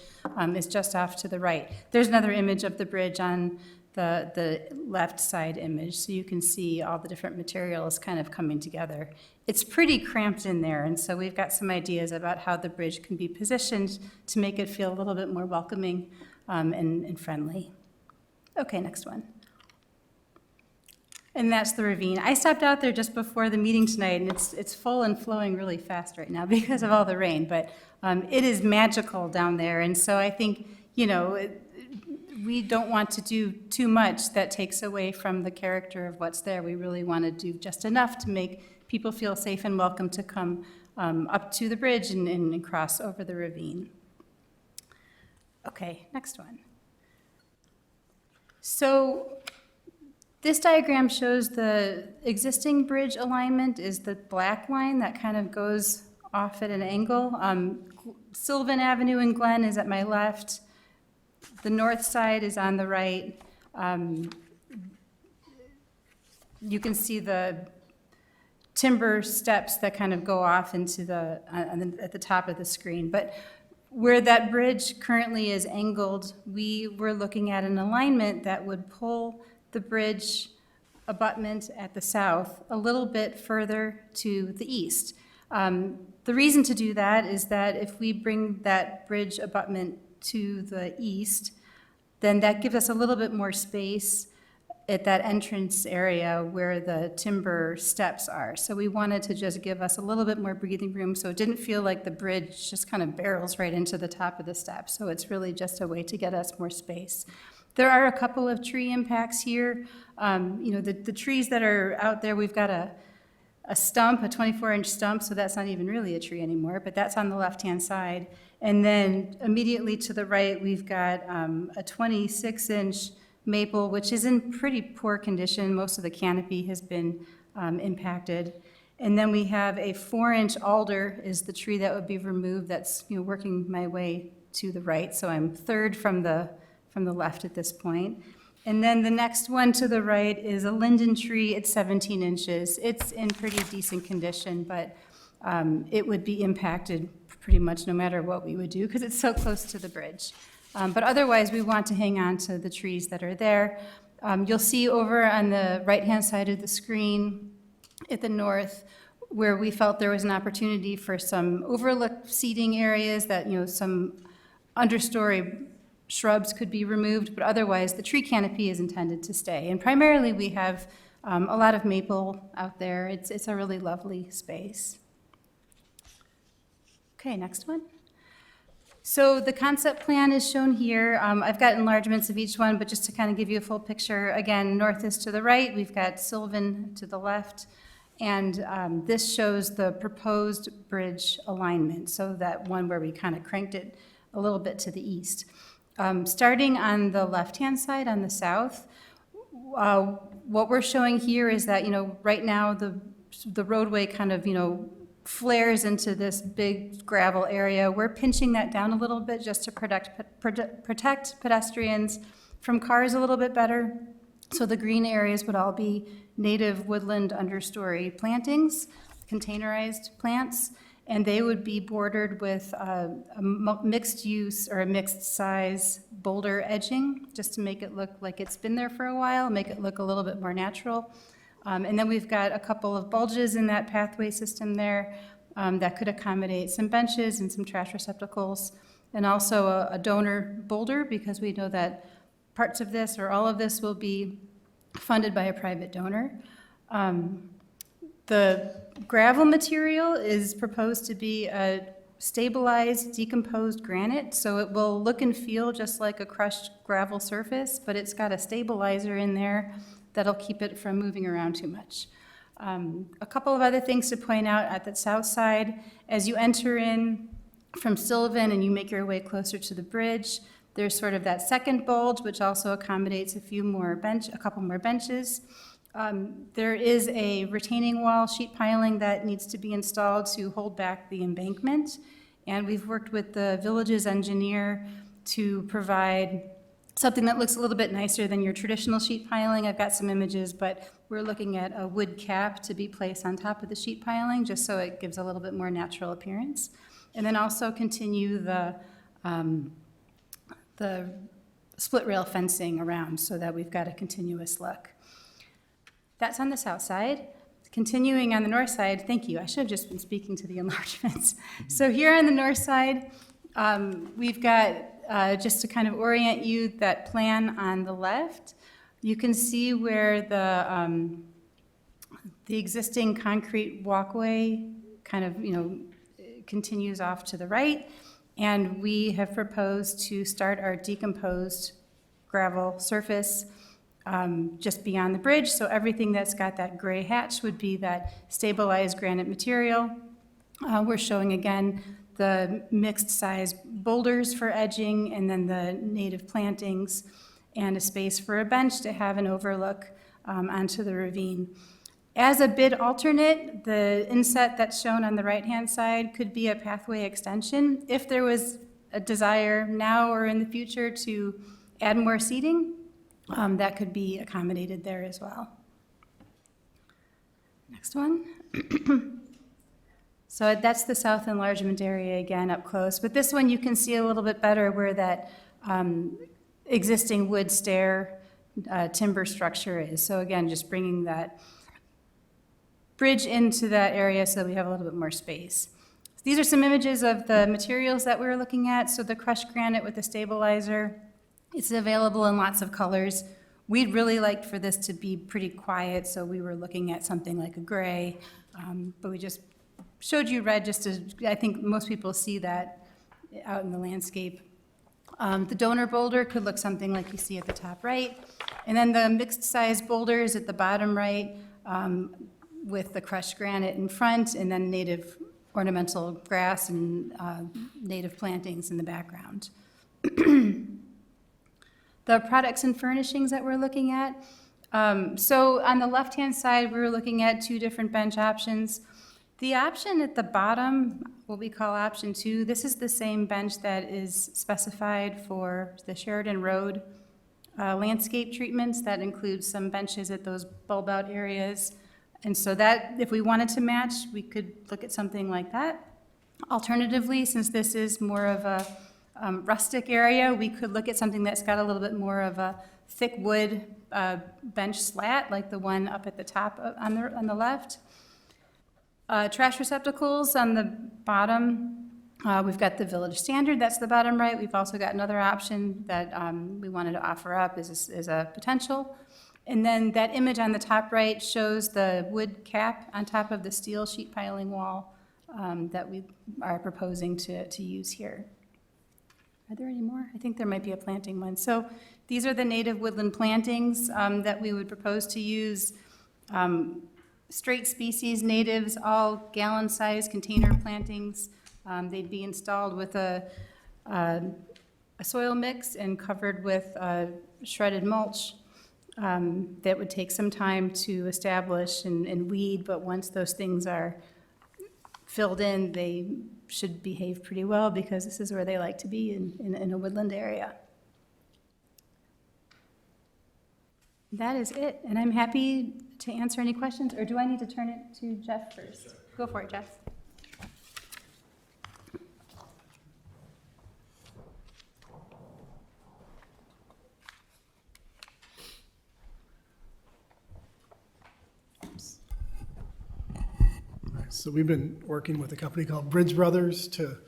is just off to the right. There's another image of the bridge on the left side image, so you can see all the different materials kind of coming together. It's pretty cramped in there, and so we've got some ideas about how the bridge can be positioned to make it feel a little bit more welcoming and friendly. Okay, next one. And that's the ravine. I stopped out there just before the meeting tonight, and it's full and flowing really fast right now because of all the rain, but it is magical down there. And so I think, you know, we don't want to do too much that takes away from the character of what's there. We really want to do just enough to make people feel safe and welcome to come up to the bridge and cross over the ravine. Okay, next one. So this diagram shows the existing bridge alignment is the black line that kind of goes off at an angle. Sylvan Avenue and Glen is at my left. The north side is on the right. You can see the timber steps that kind of go off into at the top of the screen. But where that bridge currently is angled, we were looking at an alignment that would pull the bridge abutment at the south a little bit further to the east. The reason to do that is that if we bring that bridge abutment to the east, then that gives us a little bit more space at that entrance area where the timber steps are. So we wanted to just give us a little bit more breathing room, so it didn't feel like the bridge just kind of barrels right into the top of the steps. So it's really just a way to get us more space. There are a couple of tree impacts here. The trees that are out there, we've got a stump, a 24-inch stump, so that's not even really a tree anymore, but that's on the left-hand side. And then immediately to the right, we've got a 26-inch maple, which is in pretty poor condition. Most of the canopy has been impacted. And then we have a 4-inch alder is the tree that would be removed. That's working my way to the right, so I'm third from the left at this point. And then the next one to the right is a linden tree. It's 17 inches. It's in pretty decent condition, but it would be impacted pretty much no matter what we would do because it's so close to the bridge. But otherwise, we want to hang on to the trees that are there. You'll see over on the right-hand side of the screen at the north where we felt there was an opportunity for some overlook seating areas that, some understory shrubs could be removed, but otherwise the tree canopy is intended to stay. And primarily we have a lot of maple out there. It's a really lovely space. Okay, next one. So the concept plan is shown here. I've got enlargements of each one, but just to kind of give you a full picture, again, north is to the right, we've got Sylvan to the left, and this shows the proposed bridge alignment, so that one where we kind of cranked it a little bit to the east. Starting on the left-hand side, on the south, what we're showing here is that, right now the roadway kind of, flares into this big gravel area. We're pinching that down a little bit just to protect pedestrians from cars a little bit better. So the green areas would all be native woodland understory plantings, containerized plants, and they would be bordered with a mixed use or a mixed size boulder edging, just to make it look like it's been there for a while, make it look a little bit more natural. And then we've got a couple of bulges in that pathway system there that could accommodate some benches and some trash receptacles, and also a donor boulder, because we know that parts of this or all of this will be funded by a private donor. The gravel material is proposed to be a stabilized, decomposed granite, so it will look and feel just like a crushed gravel surface, but it's got a stabilizer in there that'll keep it from moving around too much. A couple of other things to point out at the south side, as you enter in from Sylvan and you make your way closer to the bridge, there's sort of that second bulge, which also accommodates a couple more benches. There is a retaining wall sheet piling that needs to be installed to hold back the embankment, and we've worked with the village's engineer to provide something that looks a little bit nicer than your traditional sheet piling. I've got some images, but we're looking at a wood cap to be placed on top of the sheet piling, just so it gives a little bit more natural appearance. And then also continue the split rail fencing around so that we've got a continuous look. That's on the south side. Continuing on the north side, thank you, I should have just been speaking to the enlargements. So here on the north side, we've got, just to kind of orient you, that plan on the left. You can see where the existing concrete walkway kind of, continues off to the right. And we have proposed to start our decomposed gravel surface just beyond the bridge. So everything that's got that gray hatch would be that stabilized granite material. We're showing again the mixed size boulders for edging, and then the native plantings, and a space for a bench to have an overlook onto the ravine. As a bid alternate, the inset that's shown on the right-hand side could be a pathway extension. If there was a desire now or in the future to add more seating, that could be accommodated there as well. Next one. So that's the south enlargement area again up close, but this one you can see a little bit better where that existing wood stair timber structure is. So again, just bringing that bridge into that area so we have a little bit more space. These are some images of the materials that we were looking at. So the crushed granite with the stabilizer, it's available in lots of colors. We'd really liked for this to be pretty quiet, so we were looking at something like a gray, but we just showed you red just to, I think most people see that out in the landscape. The donor boulder could look something like you see at the top right, and then the mixed size boulders at the bottom right, with the crushed granite in front, and then native ornamental grass and native plantings in the background. The products and furnishings that we're looking at. So on the left-hand side, we were looking at 2 different bench options. The option at the bottom, what we call option 2, this is the same bench that is specified for the Sheridan Road landscape treatments. That includes some benches at those bulb out areas. And so that, if we wanted to match, we could look at something like that. Alternatively, since this is more of a rustic area, we could look at something that's got a little bit more of a thick wood bench slat, like the one up at the top on the left. Trash receptacles on the bottom, we've got the village standard, that's the bottom right. We've also got another option that we wanted to offer up as a potential. And then that image on the top right shows the wood cap on top of the steel sheet piling wall that we are proposing to use here. Are there any more? I think there might be a planting one. So these are the native woodland plantings that we would propose to use. Straight species natives, all gallon-sized container plantings. They'd be installed with a soil mix and covered with shredded mulch. That would take some time to establish and weed, but once those things are filled in, they should behave pretty well because this is where they like to be in a woodland area. That is it, and I'm happy to answer any questions, or do I need to turn it to Jeff first? Sure. Go for it, Jeff. So we've been working with a company called Bridge Brothers to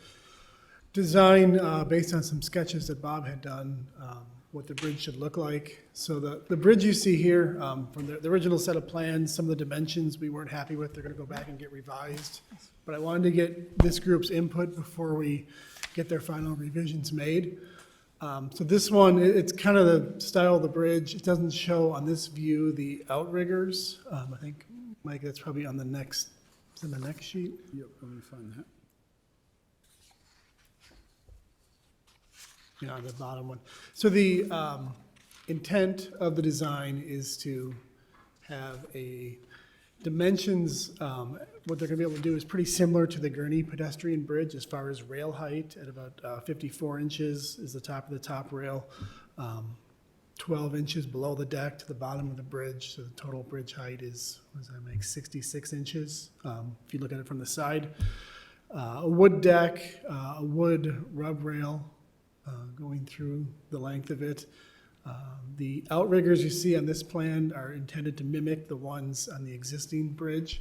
design, based on some sketches that Bob had done, what the bridge should look like. So the bridge you see here, from the original set of plans, some of the dimensions we weren't happy with, they're gonna go back and get revised. But I wanted to get this group's input before we get their final revisions made. So this one, it's kind of the style of the bridge. It doesn't show on this view the outriggers. I think, Mike, that's probably on the next, in the next sheet? Yep, let me find that. Yeah, the bottom one. So the intent of the design is to have a dimensions, what they're gonna be able to do is pretty similar to the Gurney pedestrian bridge as far as rail height at about 54 inches is the top of the top rail, 12 inches below the deck to the bottom of the bridge. So the total bridge height is, what does that make, 66 inches if you look at it from the side. A wood deck, a wood rub rail going through the length of it. The outriggers you see on this plan are intended to mimic the ones on the existing bridge.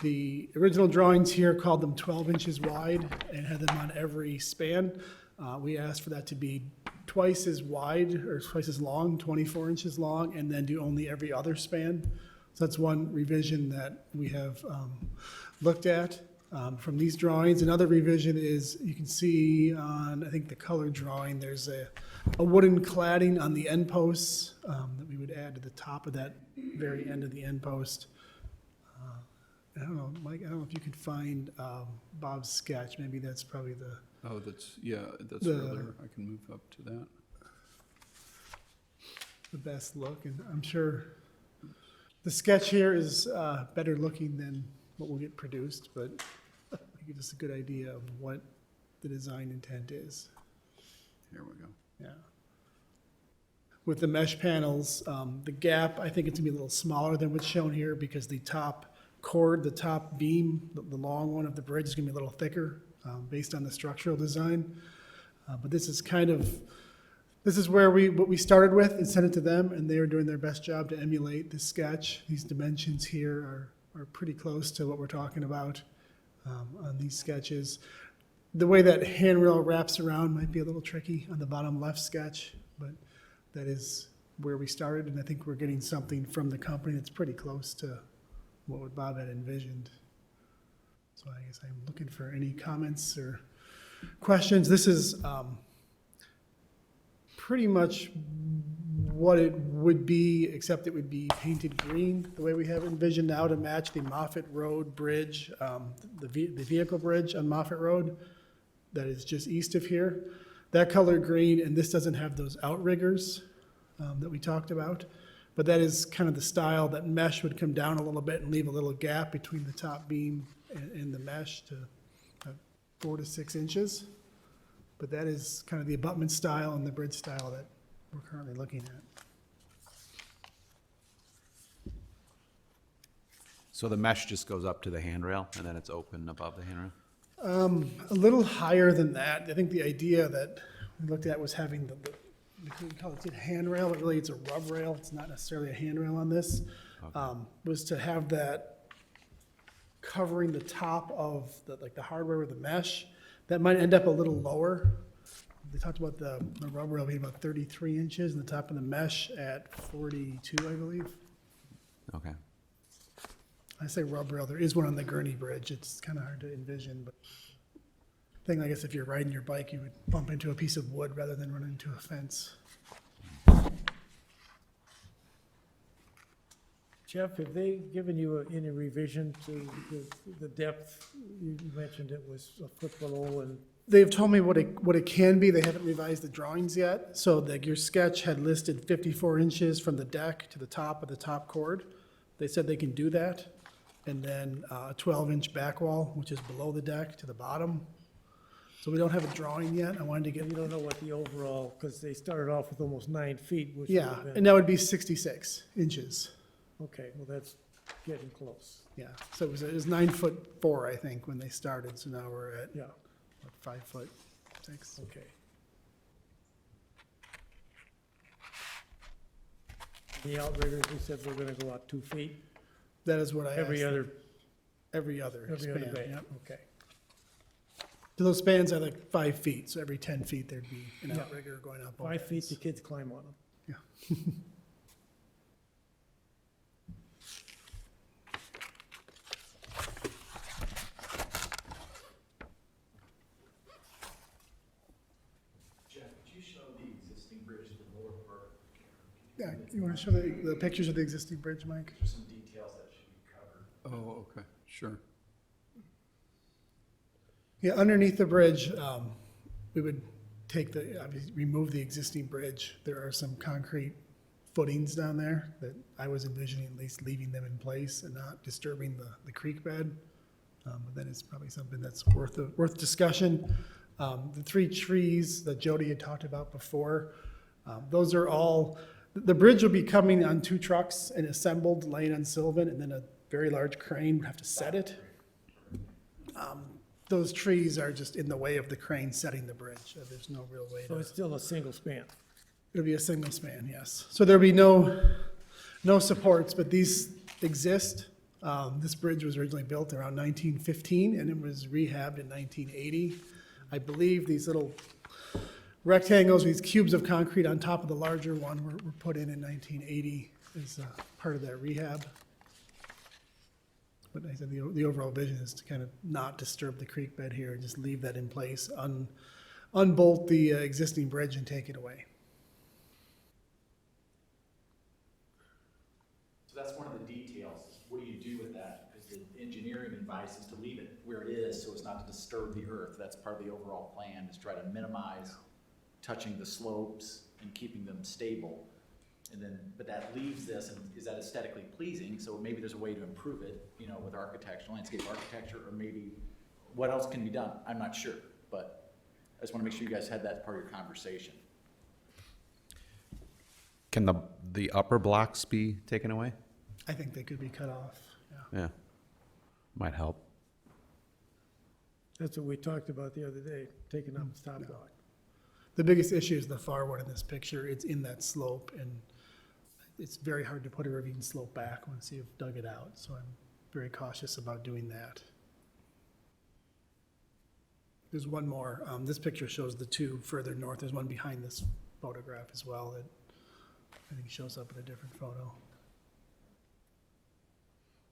The original drawings here called them 12 inches wide and had them on every span. We asked for that to be twice as wide or twice as long, 24 inches long, and then do only every other span. So that's one revision that we have looked at from these drawings. Another revision is, you can see on, I think, the color drawing, there's a wooden cladding on the end posts that we would add to the top of that very end of the end post. I don't know, Mike, I don't know if you could find Bob's sketch. Maybe that's probably the... Oh, that's, yeah, that's further. I can move up to that. The best look, and I'm sure the sketch here is better looking than what will get produced, but it gives us a good idea of what the design intent is. Here we go. Yeah. With the mesh panels, the gap, I think it's gonna be a little smaller than what's shown here because the top cord, the top beam, the long one of the bridge is gonna be a little thicker based on the structural design. But this is kind of, this is where what we started with and sent it to them, and they are doing their best job to emulate this sketch. These dimensions here are pretty close to what we're talking about on these sketches. The way that handrail wraps around might be a little tricky on the bottom left sketch, but that is where we started, and I think we're getting something from the company that's pretty close to what Bob had envisioned. So I guess I'm looking for any comments or questions. This is pretty much what it would be, except it would be painted green, the way we have it envisioned now, to match the Moffett Road Bridge, the vehicle bridge on Moffett Road that is just east of here. That color green, and this doesn't have those outriggers that we talked about, but that is kind of the style. That mesh would come down a little bit and leave a little gap between the top beam and the mesh to 4 to 6 inches. But that is kind of the abutment style and the bridge style that we're currently looking at. So the mesh just goes up to the handrail and then it's open above the handrail? A little higher than that. I think the idea that we looked at was having we call it a handrail, but really it's a rub rail. It's not necessarily a handrail on this. Was to have that covering the top of the hardware with the mesh. That might end up a little lower. They talked about the rub rail being about 33 inches and the top of the mesh at 42, I believe. Okay. I say rub rail, there is one on the Gurney Bridge. It's kind of hard to envision, but thing, I guess if you're riding your bike, you would bump into a piece of wood rather than run into a fence. Jeff, have they given you any revision to the depth? You mentioned it was a foot below, and They've told me what it can be. They haven't revised the drawings yet. So your sketch had listed 54 inches from the deck to the top of the top chord. They said they can do that. And then a 12-inch back wall, which is below the deck to the bottom. So we don't have a drawing yet. I wanted to get. you don't know what the overall, because they started off with almost 9 feet, which would Yeah, have been. and that would be 66 inches. Okay, well, that's getting close. Yeah, so it was 9'4", I think, when they started. So now we're at Yeah, 5'6". okay. The outriggers, we said we're gonna go out 2 feet, That is what I asked. every other Every other span, bay, yep. okay. So those spans are like 5 feet, so every 10 feet there'd be an Yeah. outrigger going up. both 5 feet, ends. the kids climb on them. Yeah. Jeff, could you show the existing bridge to the lower part? Yeah, you want to show the pictures of the existing bridge, Mike? There's some details that should be covered. Oh, okay, sure. Yeah, underneath the bridge, we would obviously remove the existing bridge. There are some concrete footings down there that I was envisioning at least leaving them in place and not disturbing the creek bed. But that is probably something that's worth discussion. The 3 trees that Jody had talked about before, those are all, the bridge will be coming on 2 trucks and assembled, laying on Sylvan, and then a very large crane would have to set it. Those trees are just in the way of the crane setting the bridge. So there's no real way So to. it's still a single span. It'll be a single span, yes. So there'll be no supports, but these exist. This bridge was originally built around 1915, and it was rehabbed in 1980. I believe these little rectangles, these cubes of concrete on top of the larger one were put in 1980 as part of that rehab. But I said the overall vision is to kind of not disturb the creek bed here and just leave that in place, unbolt the existing bridge and take it away. So that's one of the details. What do you do with that? Because the engineering advice is to leave it where it is so as not to disturb the earth. That's part of the overall plan, is try to minimize touching the slopes and keeping them stable. And then, but that leaves this, and is that aesthetically pleasing? So maybe there's a way to improve it, with architecture, landscape architecture, or maybe what else can be done? I'm not sure, but I just want to make sure you guys had that as part of your conversation. Can the upper blocks be taken away? I think they could be cut off, yeah. Yeah, might help. That's what we talked about the other day, taking up the top block. The biggest issue is the far one in this picture. It's in that slope, and it's very hard to put a ravine slope back once you've dug it out, so I'm very cautious about doing that. There's one more. This picture shows the 2 further north. There's one behind this photograph as well that I think it shows up in a different photo.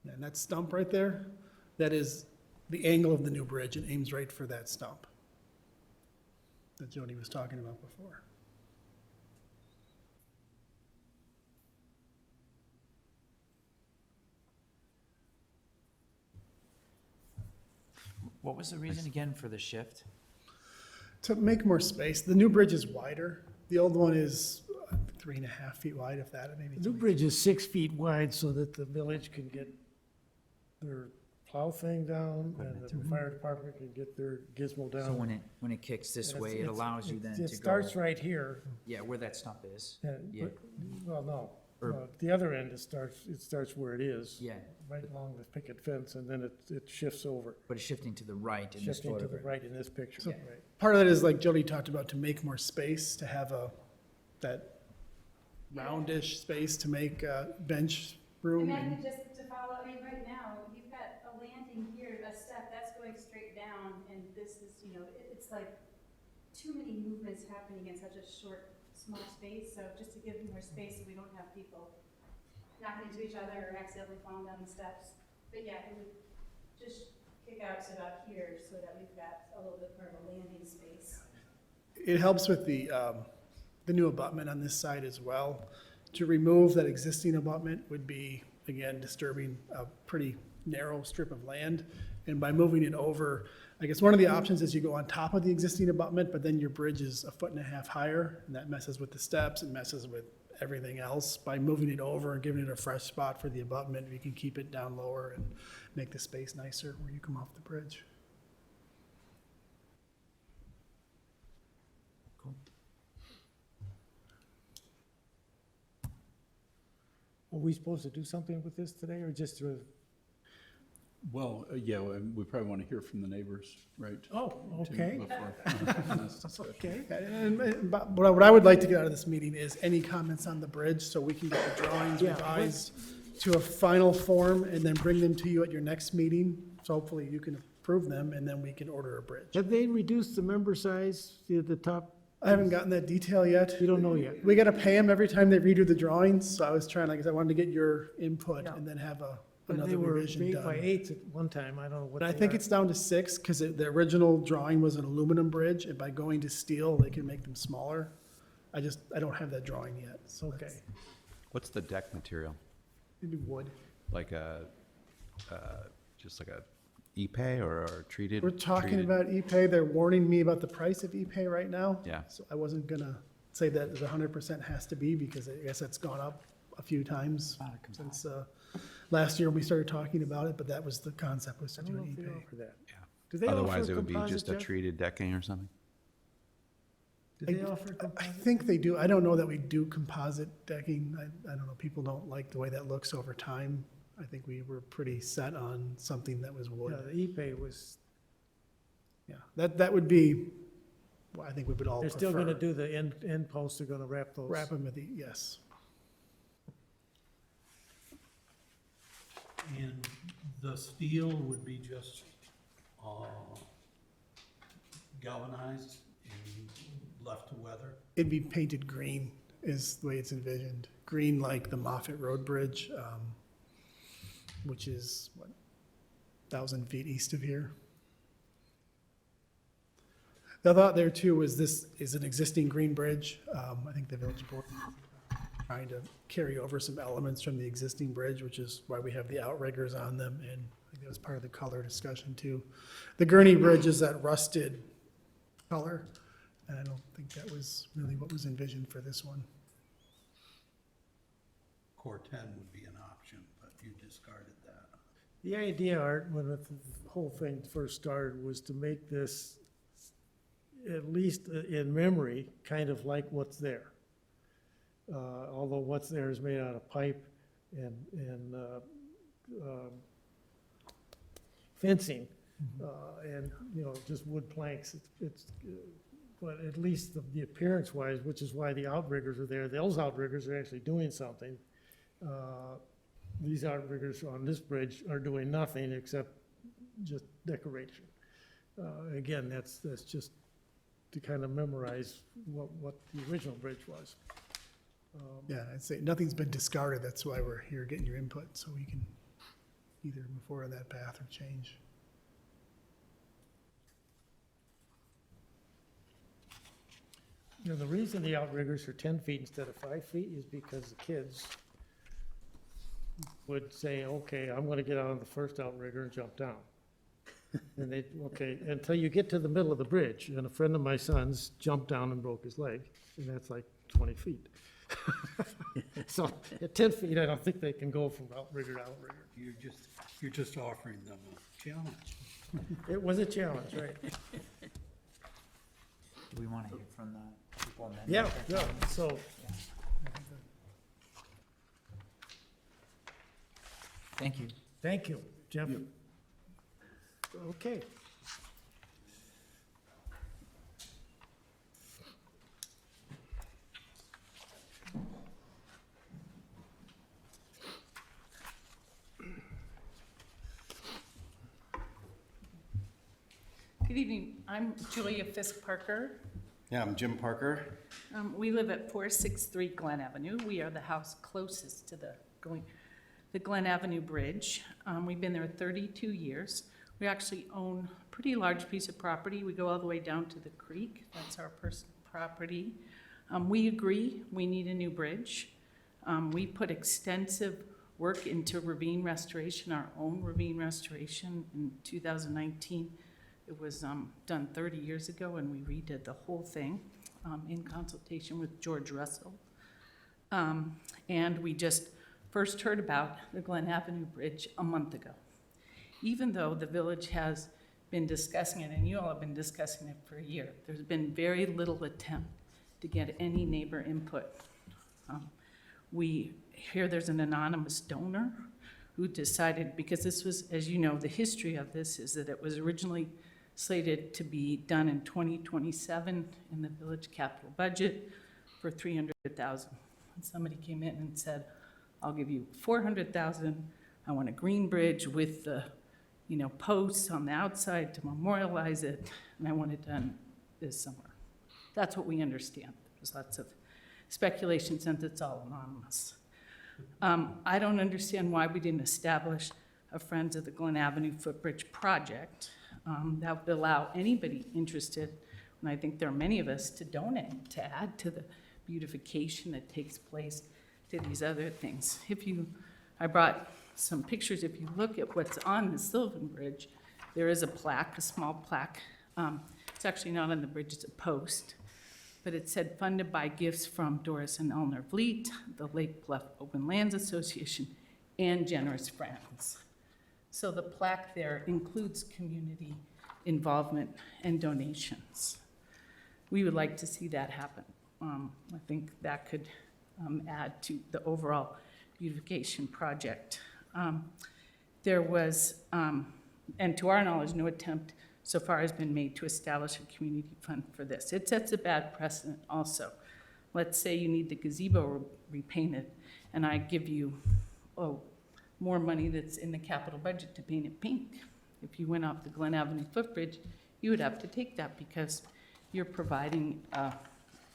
And that stump right there, that is the angle of the new bridge. It aims right for that stump that Jody was talking about before. What was the reason again for the shift? To make more space, the new bridge is wider. The old one is 3.5 feet wide, if that, maybe. The new bridge is 6 feet wide so that the village can get their plow thing down and the fire department can get their gizmo down. So when it kicks this And way, it's- it allows you then to go. It starts right here. Yeah, where that stump is. And- Yeah. but- Well, no, Or- at the other end, it starts where it is. Yeah. Right along the picket fence, and then it shifts over, But it's shifting to the right in this shifting to the photograph. right in this picture. So Right. part of that is like Jody talked about, to make more space, to have that roundish space to make bench room. and- just to follow, I mean, right now, you've got a landing here, a step, that's going straight down, and this is, it's like too many movements happening in such a short, small space, so just to give more space so we don't have people knocking into each other or accidentally falling down the steps. But yeah, it would just kick out to about here so that we've got a little bit more of a landing space. It helps with the new abutment on this side as well. To remove that existing abutment would be, again, disturbing a pretty narrow strip of land. And by moving it over, I guess one of the options is you go on top of the existing abutment, but then your bridge is 1.5 feet higher, and that messes with the steps, it messes with everything else. By moving it over and giving it a fresh spot for the abutment, we can keep it down lower and make the space nicer where you come off the bridge. Cool. Are we supposed to do something with this today, or just to? Well, yeah, we probably want to hear from the neighbors, right? Oh, too, okay. before- Okay. But what I would like to get out of this meeting is any comments on the bridge, so we can get the drawings Yeah, revised to a final form and then bring them to you at your next meeting. So hopefully you can approve them, and then we can order a bridge. Have they reduced the member size to the top? I haven't gotten that detail yet. You don't know yet? We gotta pay them every time they redo the drawings, so I was trying, like, I wanted to get your input and then have But they another were revision 8 by done. 8 at one time, I don't know what But I they think are. it's down to 6, because the original drawing was an aluminum bridge, and by going to steel, they can make them smaller. I don't have that drawing yet. So Okay. What's the deck material? maybe wood. Like just like a Ipe or treated? We're talking treated- about Ipe. They're warning me about the price of Ipe right now. Yeah. So I wasn't gonna say that it 100% has to be, because I guess it's gone up a few times since last year when we started talking about it, but that was the concept, was to I do don't know an if they Ipe. offer that. Yeah. Do they Otherwise, offer it would be composite, just a Jeff? treated decking or something? Do they offer I composite? think they do. I don't know that we do composite decking. I don't know, people don't like the way that looks over time. I think we were pretty set on something that was Yeah, wood. the E-Pay was, Yeah, that would be, what I think we would all they're prefer. still gonna do the end posts, they're gonna wrap those. Wrap them with the, yes. And the steel would be just galvanized and left to weather? It'd be painted green is the way it's envisioned. Green like the Moffett Road Bridge, which is, 1,000 feet east of here. The thought there too was this is an existing green bridge. I think the village board trying to carry over some elements from the existing bridge, which is why we have the outriggers on them, and I think that was part of the color discussion too. The Gurney Bridge is that rusted color, and I don't think that was really what was envisioned for this one. Core 10 would be an option, but you discarded that. The idea, Art, when the whole thing first started, was to make this, at least in memory, kind of like what's there. Although what's there is made out of pipe and fencing, and, just wood planks. But at least the appearance-wise, which is why the outriggers are there, those outriggers are actually doing something. These outriggers on this bridge are doing nothing except just decoration. Again, that's just to kind of memorize what the original bridge was. Yeah, I'd say nothing's been discarded. That's why we're here getting your input, so we can either move forward on that path or change. You know, the reason the outriggers are 10 feet instead of 5 feet is because the kids would say, okay, I'm gonna get out on the first outrigger and jump down. And they, okay, until you get to the middle of the bridge, and a friend of my son's jumped down and broke his leg, and that's like 20 feet. So at 10 feet, I don't think they can go from outrigger to outrigger. You're just offering them a challenge. It was a challenge, right? Do we want to hear from the people? and then Yeah, make yeah, our comments? so, Thank you. thank you, Jeff. Okay. Good evening. I'm Julia Fisk Parker. Yeah, I'm Jim Parker. We live at 463 Glen Avenue. We are the house closest to the Glen Avenue Bridge. We've been there 32 years. We actually own a pretty large piece of property. We go all the way down to the creek. That's our personal property. We agree we need a new bridge. We put extensive work into ravine restoration, our own ravine restoration in 2019. It was done 30 years ago, and we redid the whole thing in consultation with George Russell. And we just first heard about the Glen Avenue Bridge a month ago. Even though the village has been discussing it, and you all have been discussing it for a year, there's been very little attempt to get any neighbor input. We hear there's an anonymous donor who decided, because this was, as you know, the history of this is that it was originally slated to be done in 2027 in the village capital budget for $300,000. And somebody came in and said, I'll give you $400,000. I want a green bridge with the, posts on the outside to memorialize it, and I want it done this summer. That's what we understand. There's lots of speculation since it's all anonymous. I don't understand why we didn't establish a Friends of the Glen Avenue Footbridge project that would allow anybody interested, and I think there are many of us, to donate, to add to the beautification that takes place to these other things. I brought some pictures. If you look at what's on the Sylvan Bridge, there is a plaque, a small plaque. It's actually not on the bridge, it's a post. But it said, funded by gifts from Doris and Eleanor Vliet, the Lake Bluff Open Lands Association, and generous friends. So the plaque there includes community involvement and donations. We would like to see that happen. I think that could add to the overall beautification project. There was, and to our knowledge, no attempt so far has been made to establish a community fund for this. It sets a bad precedent also. Let's say you need the gazebo repainted, and I give you, more money that's in the capital budget to paint it pink. If you went off the Glen Avenue footbridge, you would have to take that because you're providing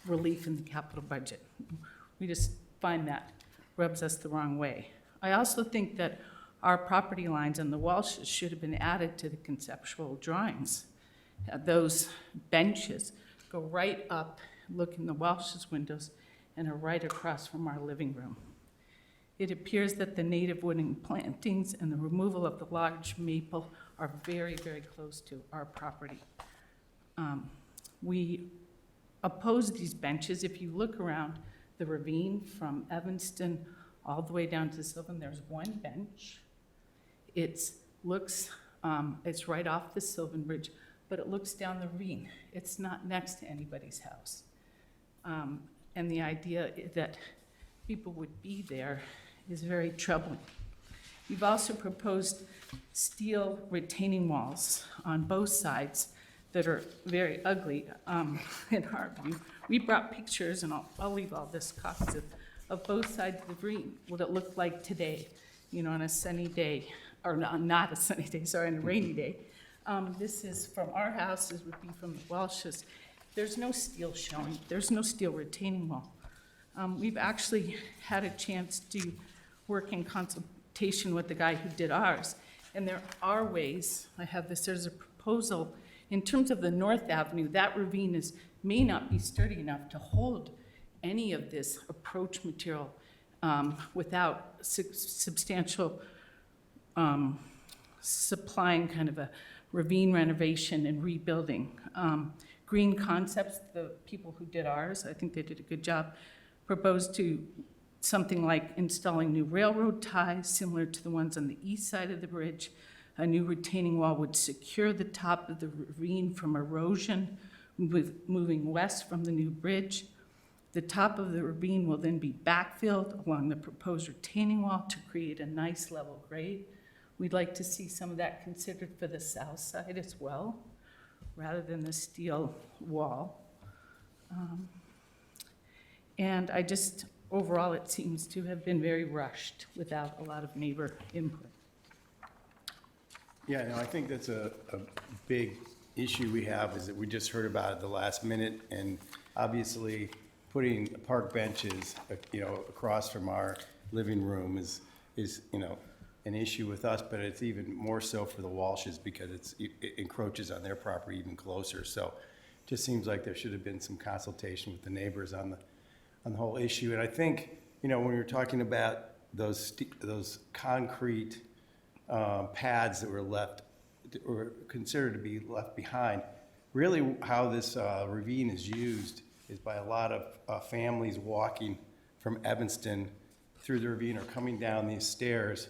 relief in the capital budget. We just find that rubs us the wrong way. I also think that our property lines on the Walshes should have been added to the conceptual drawings. Those benches go right up, look in the Walshes windows, and are right across from our living room. It appears that the native woodland plantings and the removal of the large maple are very, very close to our property. We oppose these benches. If you look around the ravine from Evanston all the way down to Sylvan, there's one bench. It's right off the Sylvan Bridge, but it looks down the ravine. It's not next to anybody's house. And the idea that people would be there is very troubling. You've also proposed steel retaining walls on both sides that are very ugly in our view. We brought pictures, and I'll leave all this copies of both sides of the ravine, what it looked like today, on a sunny day, or not a sunny day, sorry, on a rainy day. This is from our house, this would be from the Welshes. There's no steel showing, there's no steel retaining wall. We've actually had a chance to work in consultation with the guy who did ours. And there are ways, there's a proposal, in terms of the North Avenue, that ravine may not be sturdy enough to hold any of this approach material without substantial supplying kind of a ravine renovation and rebuilding. Green Concepts, the people who did ours, I think they did a good job, proposed to something like installing new railroad ties similar to the ones on the east side of the bridge. A new retaining wall would secure the top of the ravine from erosion with moving west from the new bridge. The top of the ravine will then be backfilled along the proposed retaining wall to create a nice level grade. We'd like to see some of that considered for the south side as well, rather than the steel wall. And overall, it seems to have been very rushed without a lot of neighbor input. Yeah, no, I think that's a big issue we have, is that we just heard about it at the last minute, and obviously putting park benches, across from our living room is an issue with us, but it's even more so for the Walshes because it encroaches on their property even closer. So it just seems like there should have been some consultation with the neighbors on the whole issue. And I think, when we were talking about those concrete pads that were considered to be left behind, really how this ravine is used is by a lot of families walking from Evanston through the ravine or coming down these stairs.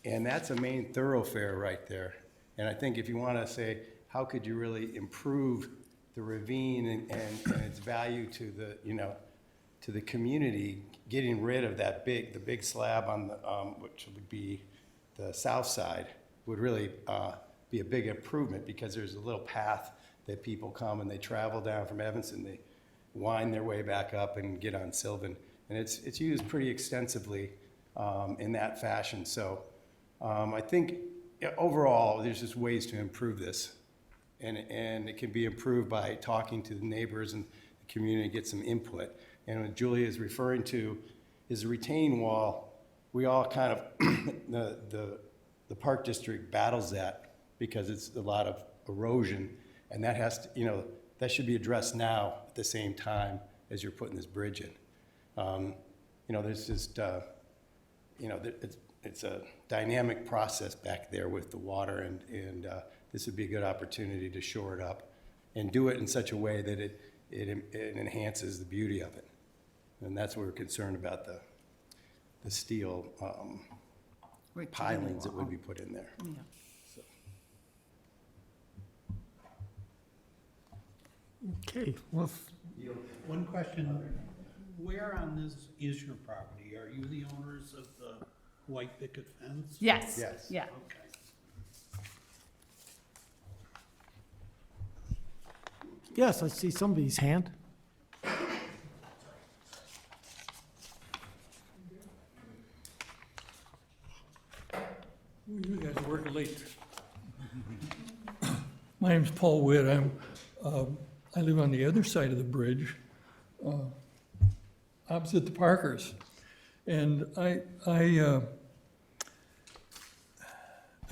And that's a main thoroughfare right there. And I think if you want to say, how could you really improve the ravine and its value to the community, getting rid of the big slab on the, which would be the south side, would really be a big improvement, because there's a little path that people come and they travel down from Evanston, they wind their way back up and get on Sylvan. And it's used pretty extensively in that fashion. So I think overall, there's just ways to improve this. And it can be improved by talking to the neighbors and the community, get some input. And what Julia is referring to is the retaining wall. We all kind of, the Park District battles that because it's a lot of erosion. And that has to, that should be addressed now at the same time as you're putting this bridge in. There's just, it's a dynamic process back there with the water, and this would be a good opportunity to shore it up and do it in such a way that it enhances the beauty of it. And that's what we're concerned about, the steel pilings that would be put in there. Yeah. So. Okay, well, One question, where on this is your property? Are you the owners of the white picket fence? Yes. Yes. Yeah. Okay. yes, I see somebody's hand. You guys are working late. My name's Paul Witt. I live on the other side of the bridge, opposite the Parkers. And I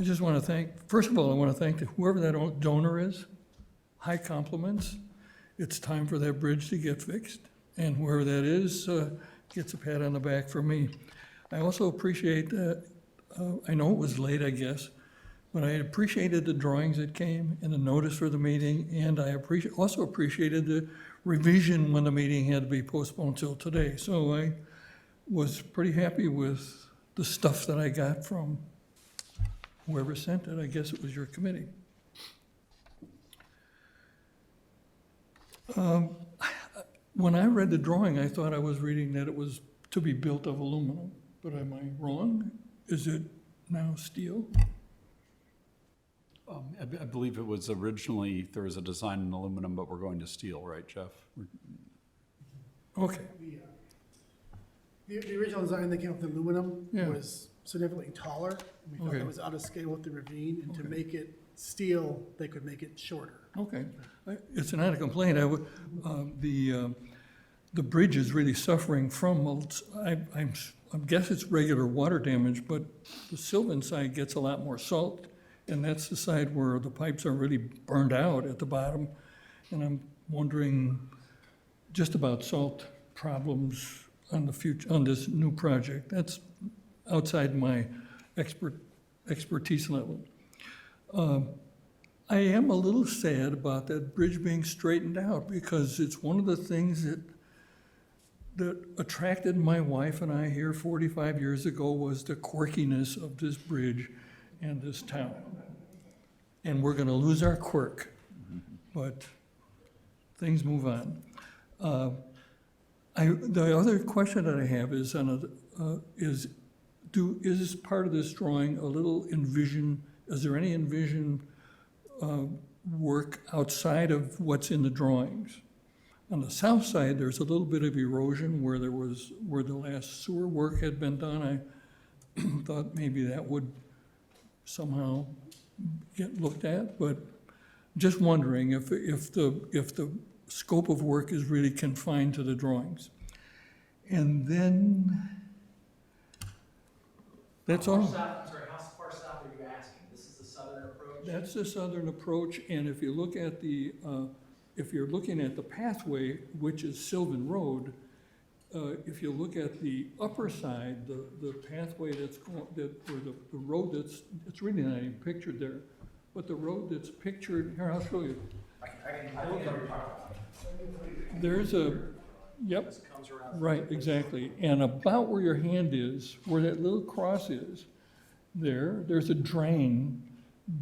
just want to first of all, I want to thank whoever that donor is. High compliments. It's time for that bridge to get fixed. And whoever that is gets a pat on the back from me. I also appreciate that. I know it was late, I guess, but I appreciated the drawings that came and the notice for the meeting, and I also appreciated the revision when the meeting had to be postponed till today. So I was pretty happy with the stuff that I got from whoever sent it. I guess it was your committee. When I read the drawing, I thought I was reading that it was to be built of aluminum, but am I wrong? Is it now steel? I believe it was originally, there was a design in aluminum, but we're going to steel, right, Jeff? Okay. The original design that came up with aluminum Yeah. was significantly taller. We thought Okay. that was out of scale with the ravine, and to make it steel, they could make it shorter. Okay, it's not a complaint. The the bridge is really suffering from, I guess it's regular water damage, but the Sylvan side gets a lot more salt, and that's the side where the pipes are really burned out at the bottom. And I'm wondering just about salt problems on the future, on this new project. That's outside my expertise level. I am a little sad about that bridge being straightened out, because it's one of the things that attracted my wife and I here 45 years ago, was the quirkiness of this bridge and this town. And we're gonna lose our quirk, but things move on. The other question that I have is is part of this drawing a little is there any envision work outside of what's in the drawings? On the south side, there's a little bit of erosion where the last sewer work had been done. I thought maybe that would somehow get looked at, but just wondering if the scope of work is really confined to the drawings. And then, that's all. I'm sorry, how far south are you asking? This is the southern approach? That's the southern approach, and if you look at if you're looking at the pathway, which is Sylvan Road, if you look at the upper side, the pathway or the road it's really not even pictured there, but the road that's pictured, here, I'll show you. There's yep, right, exactly. And about where your hand is, where that little cross is, there's a drain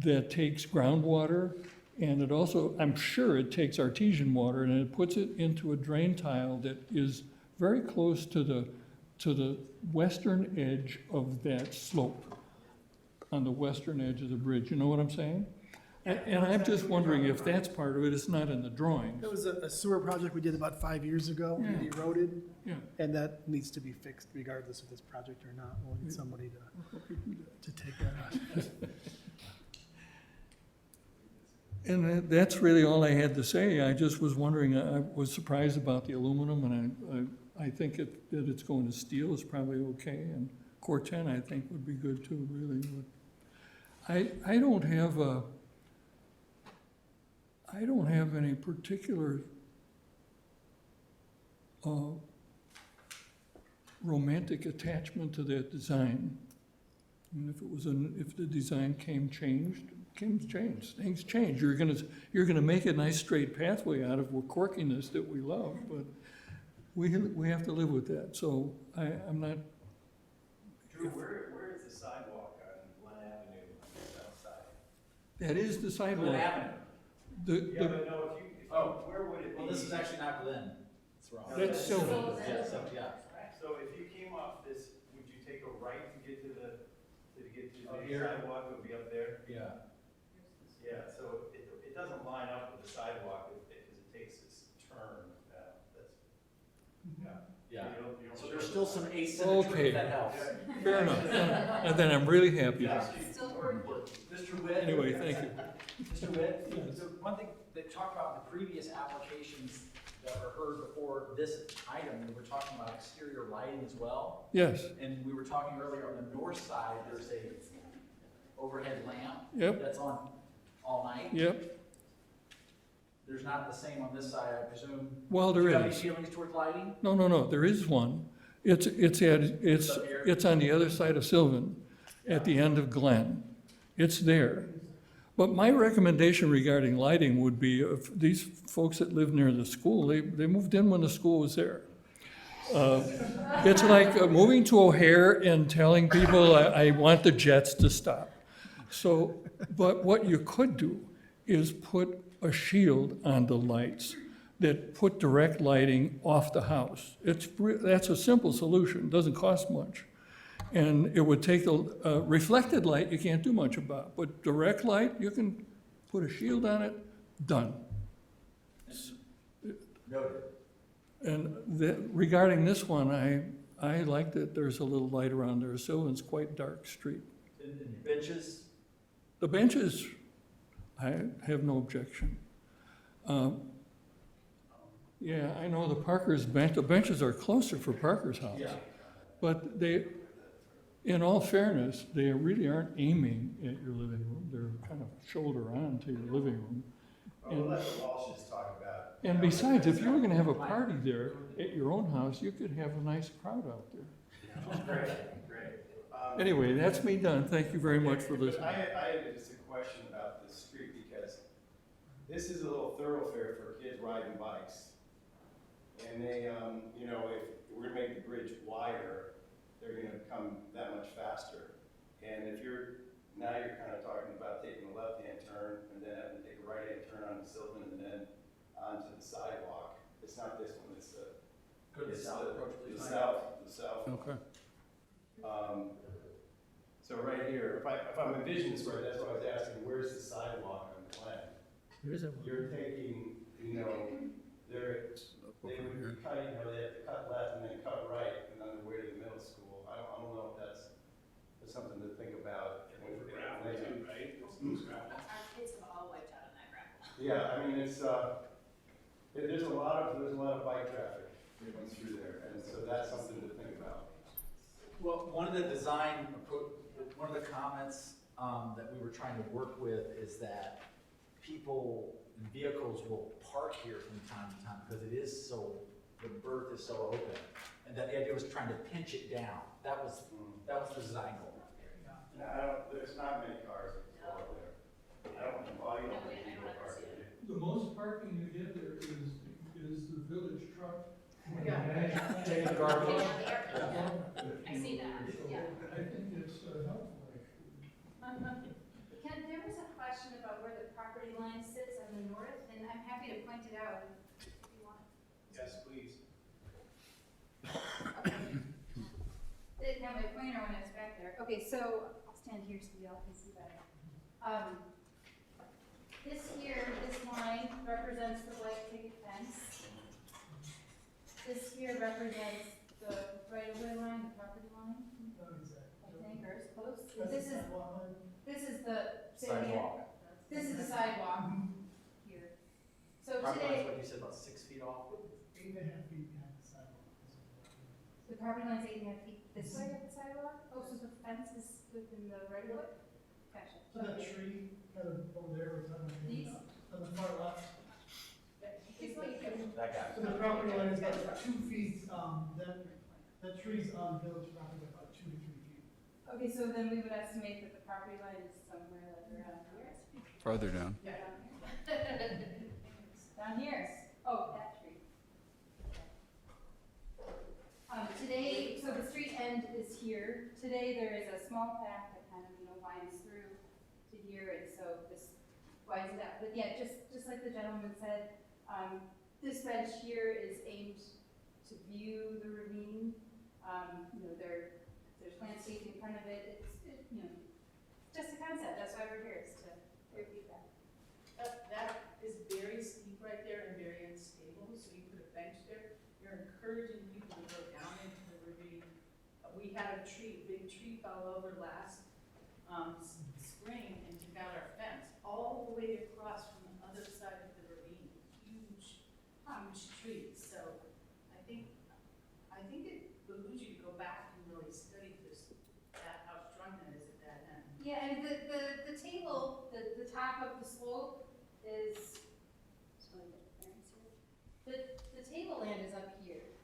that takes groundwater, and it also, I'm sure it takes artesian water, and it puts it into a drain tile that is very close to the western edge of that slope, on the western edge of the bridge. You know what I'm saying? And I'm just wondering if that's part of it. It's not in the drawings. It was a sewer project we did about 5 years ago. Yeah. It eroded, Yeah. and that needs to be fixed regardless of this project or not. We'll need somebody to take that on. And that's really all I had to say. I just was wondering, I was surprised about the aluminum, and I think that it's going to steel is probably okay, and Corten I think would be good too, really. But I don't have any particular romantic attachment to that design. I mean, if the design came changed, things change. You're gonna make a nice straight pathway out of quirkiness that we love, but we have to live with that. So I'm not. Drew, where is the sidewalk on Glen Avenue on the south side? That is the sidewalk. Glen Avenue. Yeah, but no, where would it be? Well, this is actually not Glen. It's wrong. No, That's Sylvan. Yeah, so, yeah. So if you came off this, would you take a right to get to the Up here? sidewalk would be up there? Yeah. Yeah, so it doesn't line up with the sidewalk because it takes this turn. Yeah. You don't So there's still some asymmetry, Okay. if that helps. Fair enough. And then I'm really happy. Mr. Witt? Anyway, thank you. Mr. Witt, so one thing that talked about the previous applications that were heard before this item, we were talking about exterior lighting as well. Yes. And we were talking earlier on the north side, there's a overhead lamp. Yep. That's on all night. Yep. There's not the same on this side, I presume. Well, Do you there have any is. feelings towards lighting? No, there is one. It's on the other side of Sylvan, at the end of Glen. It's there. But my recommendation regarding lighting would be, if these folks that live near the school, they moved in when the school was there. It's like moving to O'Hare and telling people, I want the jets to stop. So, but what you could do is put a shield on the lights that put direct lighting off the house. That's a simple solution, doesn't cost much. And it would take the reflected light, you can't do much about, but direct light, you can put a shield on it, done. Noted. And regarding this one, I like that there's a little light around there. Sylvan's quite dark street. And the benches? The benches, I have no objection. Yeah, I know the Parker's bench, the benches are closer for Parker's house. Yeah. But they, in all fairness, they really aren't aiming at your living room. They're kind of shoulder on to your living room. Well, let the Walshes talk about. And besides, if you were gonna have a party there at your own house, you could have a nice crowd out there. Great, great. Anyway, that's me done. Thank you very much for But listening. I had just a question about this street, because this is a little thoroughfare for kids riding bikes. And they, you know, if we're gonna make the bridge wider, they're gonna come that much faster. And if now you're kind of talking about taking a left-hand turn and then having to take a right-hand turn onto Sylvan and then onto the sidewalk. It's not this one, it's the. Go to the south approach, please. The south. Okay. So right here, if I'm envisioning this right, that's why I was asking, where's the sidewalk on the plan? There is a one. You're taking, you know, they would be cutting, you know, they have to cut left and then cut right and on their way to the middle school. I don't know if that's something to think about. Gravel too, right? Our kids have all wiped out on that gravel. Yeah, I mean, it's, there's a lot of bike traffic that comes through there, and so that's something to think about. Well, one of the one of the comments that we were trying to work with is that people and vehicles will park here from time to time because the berth is so open. And that the idea was trying to pinch it down. That was the design goal. There's not many cars that go up there. I don't think people park there. The most parking you get there is the village truck. Taking the garbage. I see that, yeah. I think it's helpful. Ken, there was a question about where the property line sits on the north, and I'm happy to point it out if you want. Yes, please. Didn't have my pointer when I was back there. Okay, so I'll stand here so y'all can see better. This line represents the white picket fence. This here represents the right-of-way line, the property line. I think, or it's close. This is the Sidewalk. This is the sidewalk here. So today, What you said, about 6 feet off? 8.5 feet behind the sidewalk. the property line's 8.5 feet this way of the sidewalk? Oh, so the fence is within the right of way? Gotcha. So that tree kind of over there, These? on the far left. That guy. So the property line is about 2 feet, that tree's on village property about 2 to 3 feet. Okay, so then we would estimate that the property line is somewhere like around here? Farther down. Yeah. Down here. Oh, that tree. Today, so the street end is here. Today, there is a small path that kind of, winds through to here, and so this widens it out. But yeah, just like the gentleman said, this bench here is aimed to view the ravine. There's landscaping in front of it. It's just a concept. That's why we're here, is to repeat that. That is very steep right there and very unstable, so you put a bench there. You're encouraging people to go down into the ravine. We had a big tree fell over last spring and took out our fence all the way across from the other side of the ravine. Huge trees. So I think it behooves you to go back and really study how strong that is at that end. Yeah, and the table, the top of the slope is, the tableland is up here.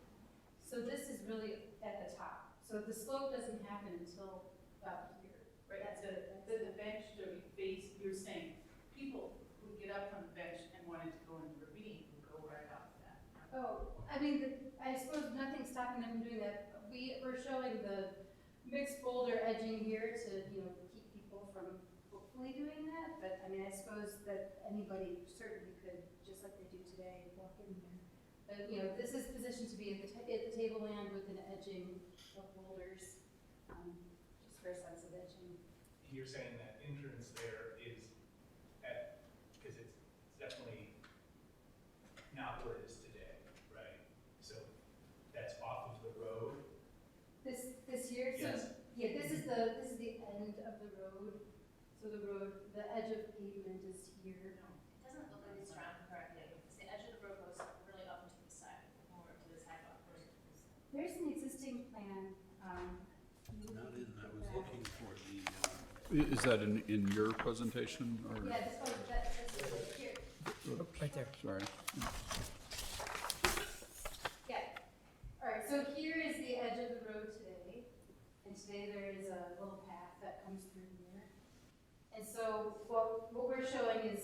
So this is really at the top. So the slope doesn't happen until about here. Right, the bench to face, you're saying, people who get up from the bench and wanted to go in the ravine would go right off that. Oh, I mean, I suppose nothing's stopping them from doing that. We're showing the mixed boulder edging here to, keep people from hopefully doing that. But I mean, I suppose that anybody certainly could, just like they do today, walk in here. But, this is positioned to be at the tableland with an edging of boulders, just for a sense of edging. You're saying that entrance there is because it's definitely not where it is today, right? So that's off of the road. This here, so, Yes. yeah, this is the end of the road. So the edge of pavement is here. No, it doesn't look like it's drawn correctly, because the edge of the road goes really up into the There's an existing plan. Not in, I was looking for the, Is that in your presentation, or? Yeah, this one, that's here. Right there. Sorry. Yeah. All right, so here is the edge of the road today. And today there is a little path that comes through here. And so what we're showing is,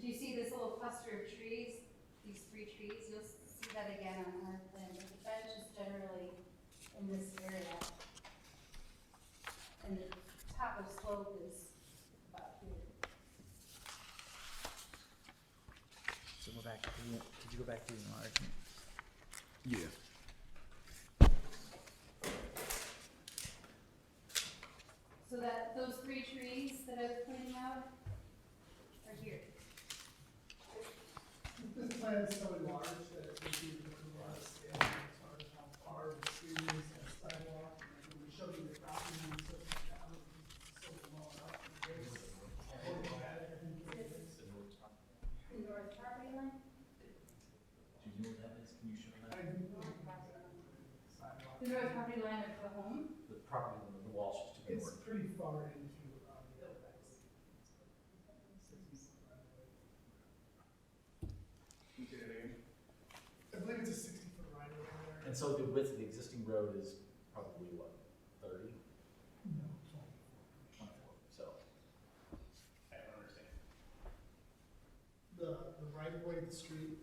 do you see this little cluster of trees? These 3 trees? You'll see that again on our plan. But the bench is generally in this area. And the top of slope is about here. So go back to the, did you go back to the enlargement? Yeah. So that, those 3 trees that I was pointing out are here. This plan is so large that it would be a lot of scale as far as how far the street is and sidewalk. And when we show you the property and stuff like that, it's so long up. The north property line? Do you know what that is? Can you show that? The north property line of the home? The property, the wall's just to the It's north. pretty far into, the I believe it's a 60-foot right of way there. And so the width of the existing road is probably what, 30? No, 24, so. I don't understand. The right of way of the street,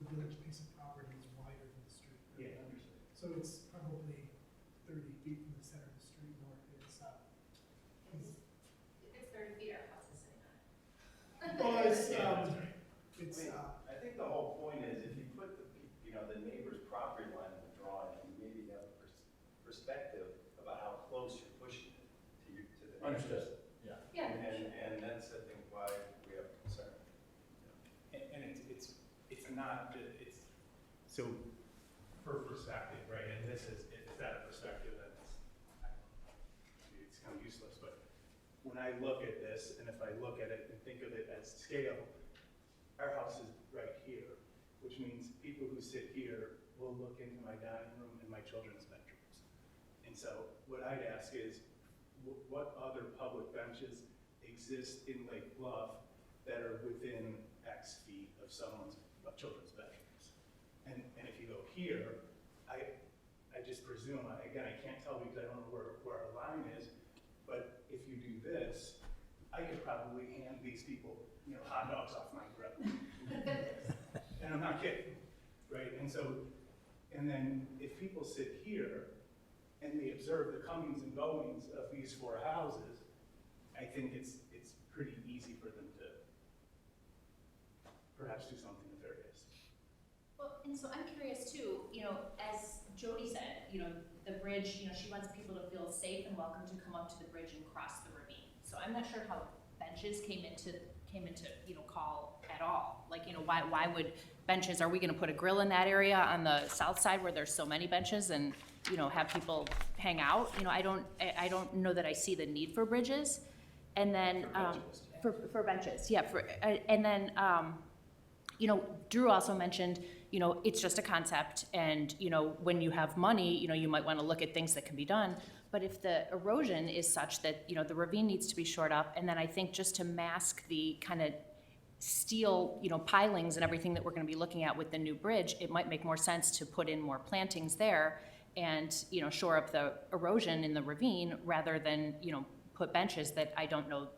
the village piece of property is wider than the street. Yeah, understood. So it's probably 30 feet from the center of the street, north and south. If it's 30 feet, our house is sitting on it. Well, it's, I mean, I think the whole point is if you put the, the neighbor's property line in the drawing, you maybe have a perspective about how close you're pushing it to your, to the neighbors. Understood, yeah. Yeah. And that's, I think, why we have concern. And it's not, it's, so for perspective, right, and this is, it's that perspective that's, maybe it's kind of useless, but when I look at this, and if I look at it and think of it as scale, our house is right here, which means people who sit here will look into my dining room and my children's bedrooms. And so what I'd ask is, what other public benches exist in Lake Bluff that are within X feet of someone's, of children's bedrooms? And if you go here, I just presume, again, I can't tell because I don't know where our line is, but if you do this, I could probably hand these people, hot dogs off my grill. And I'm not kidding, right? And so, and then if people sit here and they observe the comings and goings of these 4 houses, I think it's pretty easy for them to perhaps do something nefarious. Well, and so I'm curious too, as Jody said, the bridge, she wants people to feel safe and welcome to come up to the bridge and cross the ravine. So I'm not sure how benches came into call at all. Like, why would benches, are we gonna put a grill in that area on the south side where there's so many benches and, have people hang out? I don't know that I see the need for bridges. And then, for benches, yeah, and then, Drew also mentioned, it's just a concept, and, when you have money, you might want to look at things that can be done. But if the erosion is such that, the ravine needs to be shored up, and then I think just to mask the kind of steel, pilings and everything that we're going to be looking at with the new bridge, it might make more sense to put in more plantings there and, shore up the erosion in the ravine rather than, put benches that I don't know,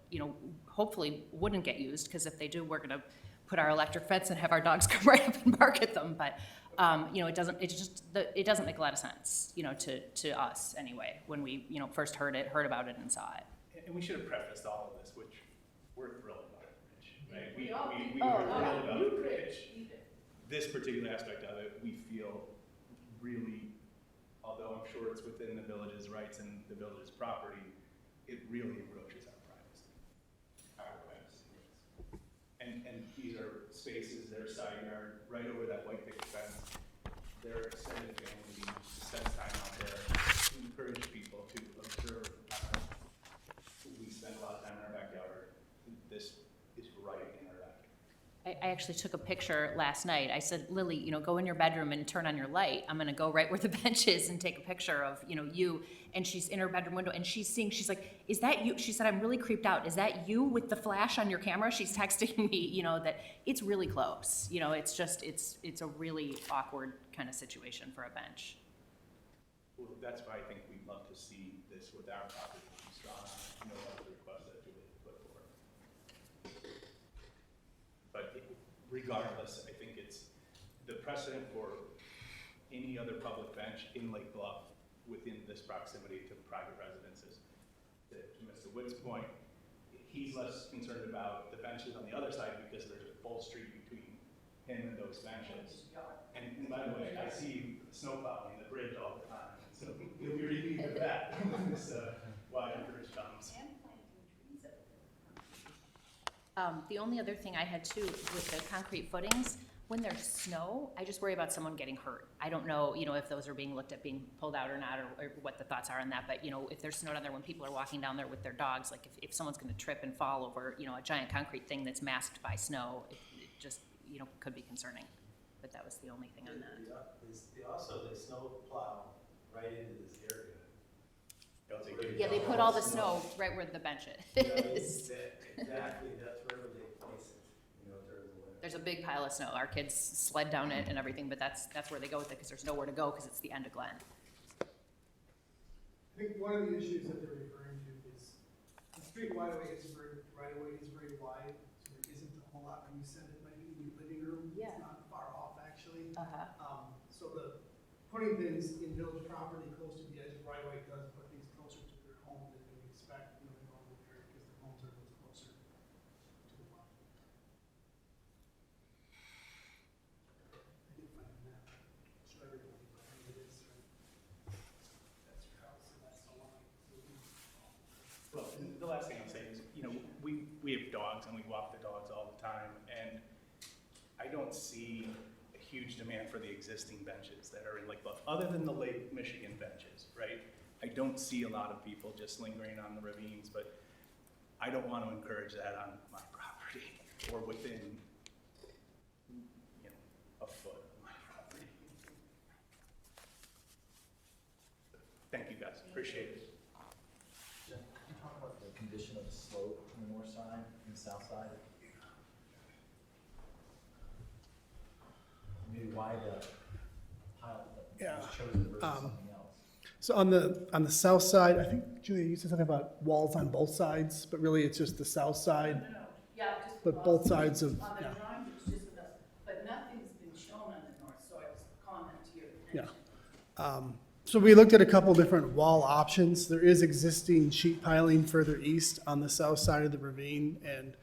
hopefully wouldn't get used, because if they do, we're going to put our electric fence and have our dogs come right up and bark at them. But, it doesn't make a lot of sense, to us anyway, when we, first heard about it and saw it. And we should have prefaced all of this, which we're thrilled about the bridge, right? We all- were oh, thrilled about new the bridge. bridge. This particular aspect of it, we feel really, although I'm sure it's within the village's rights and the village's property, it really encroaches on privacy, our privacy needs. And these are spaces, their side yard, right over that white picket fence. Their extended family spends time out there to encourage people to observe. We spend a lot of time in our backyard. This is right in our backyard. I actually took a picture last night. I said, Lily, you know, go in your bedroom and turn on your light. I'm gonna go right where the bench is and take a picture of, you know, you. And she's in her bedroom window and she's seeing, she's like, is that you? She said, I'm really creeped out. Is that you with the flash on your camera? She's texting me, you know, that it's really close. You know, it's just, it's a really awkward kind of situation for a bench. Well, that's why I think we'd love to see this with our property. No other request that Julie put forward. But regardless, I think it's the precedent for any other public bench in Lake Bluff within this proximity to private residences. To Mr. Witt's point, he's less concerned about the benches on the other side because there's a full street between him and those benches. And by the way, I see you snowplowing the bridge all the time, so you'll be relieved of that when this wide bridge comes. The only other thing I had too with the concrete footings, when there's snow, I just worry about someone getting hurt. I don't know, you know, if those are being looked at being pulled out or not, or what the thoughts are on that, but you know, if there's snow down there when people are walking down there with their dogs, like if someone's gonna trip and fall over, you know, a giant concrete thing that's masked by snow, it just, you know, could be concerning. But that was the only thing on that. Also, they snow plow right into this area. Yeah, they put all the snow right where the bench is. Exactly, that's where they place it, you know, during the winter. There's a big pile of snow. Our kids sled down it and everything, but that's where they go with it, because there's nowhere to go, because it's the end of Glen. I think one of the issues that they're referring to is the street right-of-way is very wide, so there isn't a whole lot when you send it, like in your living room. Yeah. It's not far off, actually. Uh-huh. So putting things in village property close to the edge of right-of-way does put things closer to their home than we expect, you know, in normal area, because their homes are much closer to the line. I did find a map. Show everybody where it is, right? That's your house, and that's the line. Well, and the last thing I'll say is, you know, we have dogs and we walk the dogs all the time, and I don't see a huge demand for the existing benches that are in Lake Bluff, other than the Lake Michigan benches, right? I don't see a lot of people just lingering on the ravines, but I don't want to encourage that on my property or within, you know, a foot of my property. Thank you guys, appreciate it. Can you talk about the condition of the slope on the north side and the south side? Maybe why the pile that was chosen versus something else? So on the south side, I think Julia, you said something about walls on both sides, but really it's just the south side. No, yeah, just. But both sides of, On the yeah. drawing, it's just enough, but nothing's been shown on the north, so I just comment to your attention. Yeah. So we looked at a couple different wall options. There is existing sheet piling further east on the south side of the ravine, and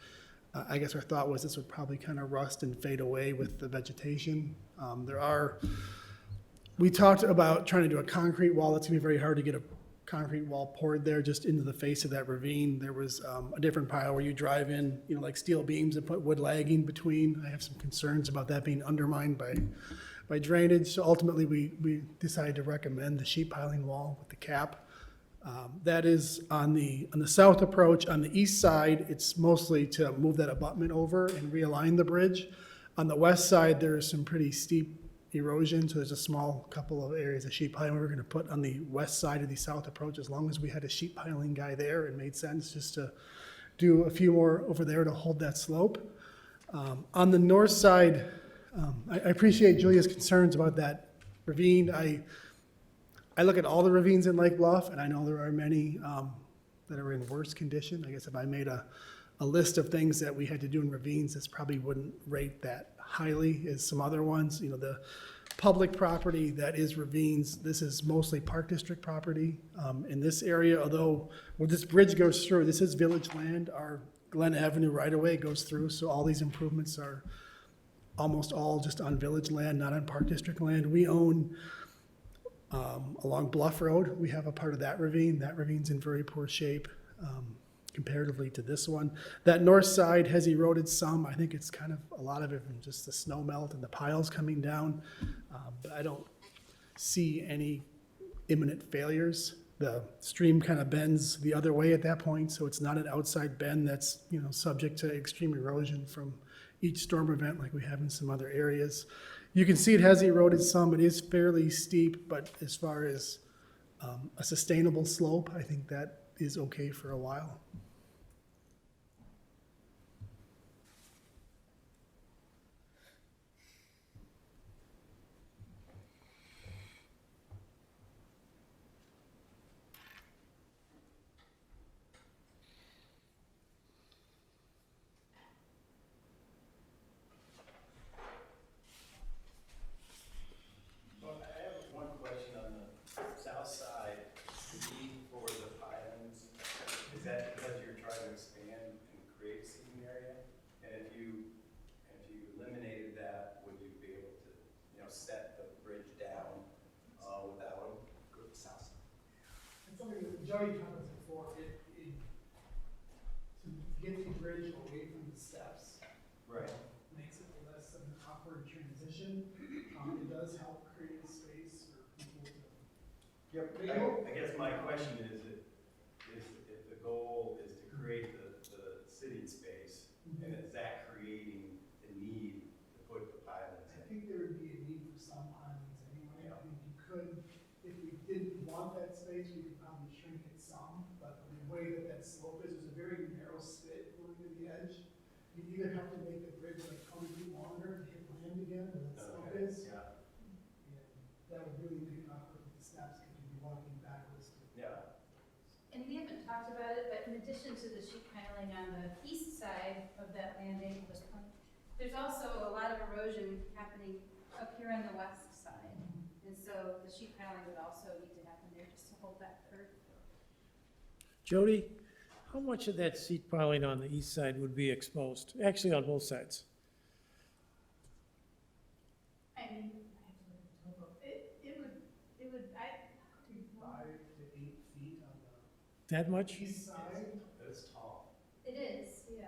I guess our thought was this would probably kind of rust and fade away with the vegetation. We talked about trying to do a concrete wall. That's gonna be very hard to get a concrete wall poured there just into the face of that ravine. There was a different pile where you drive in, you know, like steel beams and put wood lagging between. I have some concerns about that being undermined by drainage. So ultimately, we decided to recommend the sheet piling wall with the cap. That is on the south approach. On the east side, it's mostly to move that abutment over and realign the bridge. On the west side, there's some pretty steep erosion, so there's a small couple of areas of sheet piling we're gonna put on the west side of the south approach, as long as we had a sheet piling guy there. It made sense just to do a few more over there to hold that slope. On the north side, I appreciate Julia's concerns about that ravine. I look at all the ravines in Lake Bluff, and I know there are many that are in worse condition. I guess if I made a list of things that we had to do in ravines, this probably wouldn't rate that highly as some other ones. You know, the public property that is ravines, this is mostly Park District property. In this area, although where this bridge goes through, this is village land. Our Glen Avenue right-of-way goes through, so all these improvements are almost all just on village land, not on Park District land. We own along Bluff Road, we have a part of that ravine. That ravine's in very poor shape comparatively to this one. That north side has eroded some. I think it's kind of a lot of it from just the snow melt and the piles coming down. But I don't see any imminent failures. The stream kind of bends the other way at that point, so it's not an outside bend that's, you know, subject to extreme erosion from each storm event like we have in some other areas. You can see it has eroded some. It is fairly steep, but as far as a sustainable slope, I think that is okay for a while. Well, I have one question on the south side, the need for the pilings, is that because you're trying to expand and create a seating area? And if you eliminated that, would you be able to, set the bridge down, without them? Go to the south side. It's something that Joey commented before, to get the bridge away from the steps. Right. Makes it less of an awkward transition. It does help create a space for people to. Yep. I guess my question is if the goal is to create the sitting space, and is that creating the need to put the pilings I in? think there would be a need for some pilings anyway. I think you could, if we didn't want that space, we could probably shrink it some, but the way that slope is, there's a very narrow spit going to the edge. You either have to make the bridge like 20 feet longer to hit land again, where that slope is. Yeah. And that would really make it awkward with the steps, because you'd be walking backwards. Yeah. And we haven't talked about it, but in addition to the sheet piling on the east side of that landing, there's also a lot of erosion happening up here on the west side. And so the sheet piling would also need to happen there just to hold back the earth. Jody, how much of that seat piling on the east side would be exposed? Actually, on both sides. I mean, I have to look at the topo. It would, 5 to 8 feet on That much? the east side. It's tall. It is, yeah.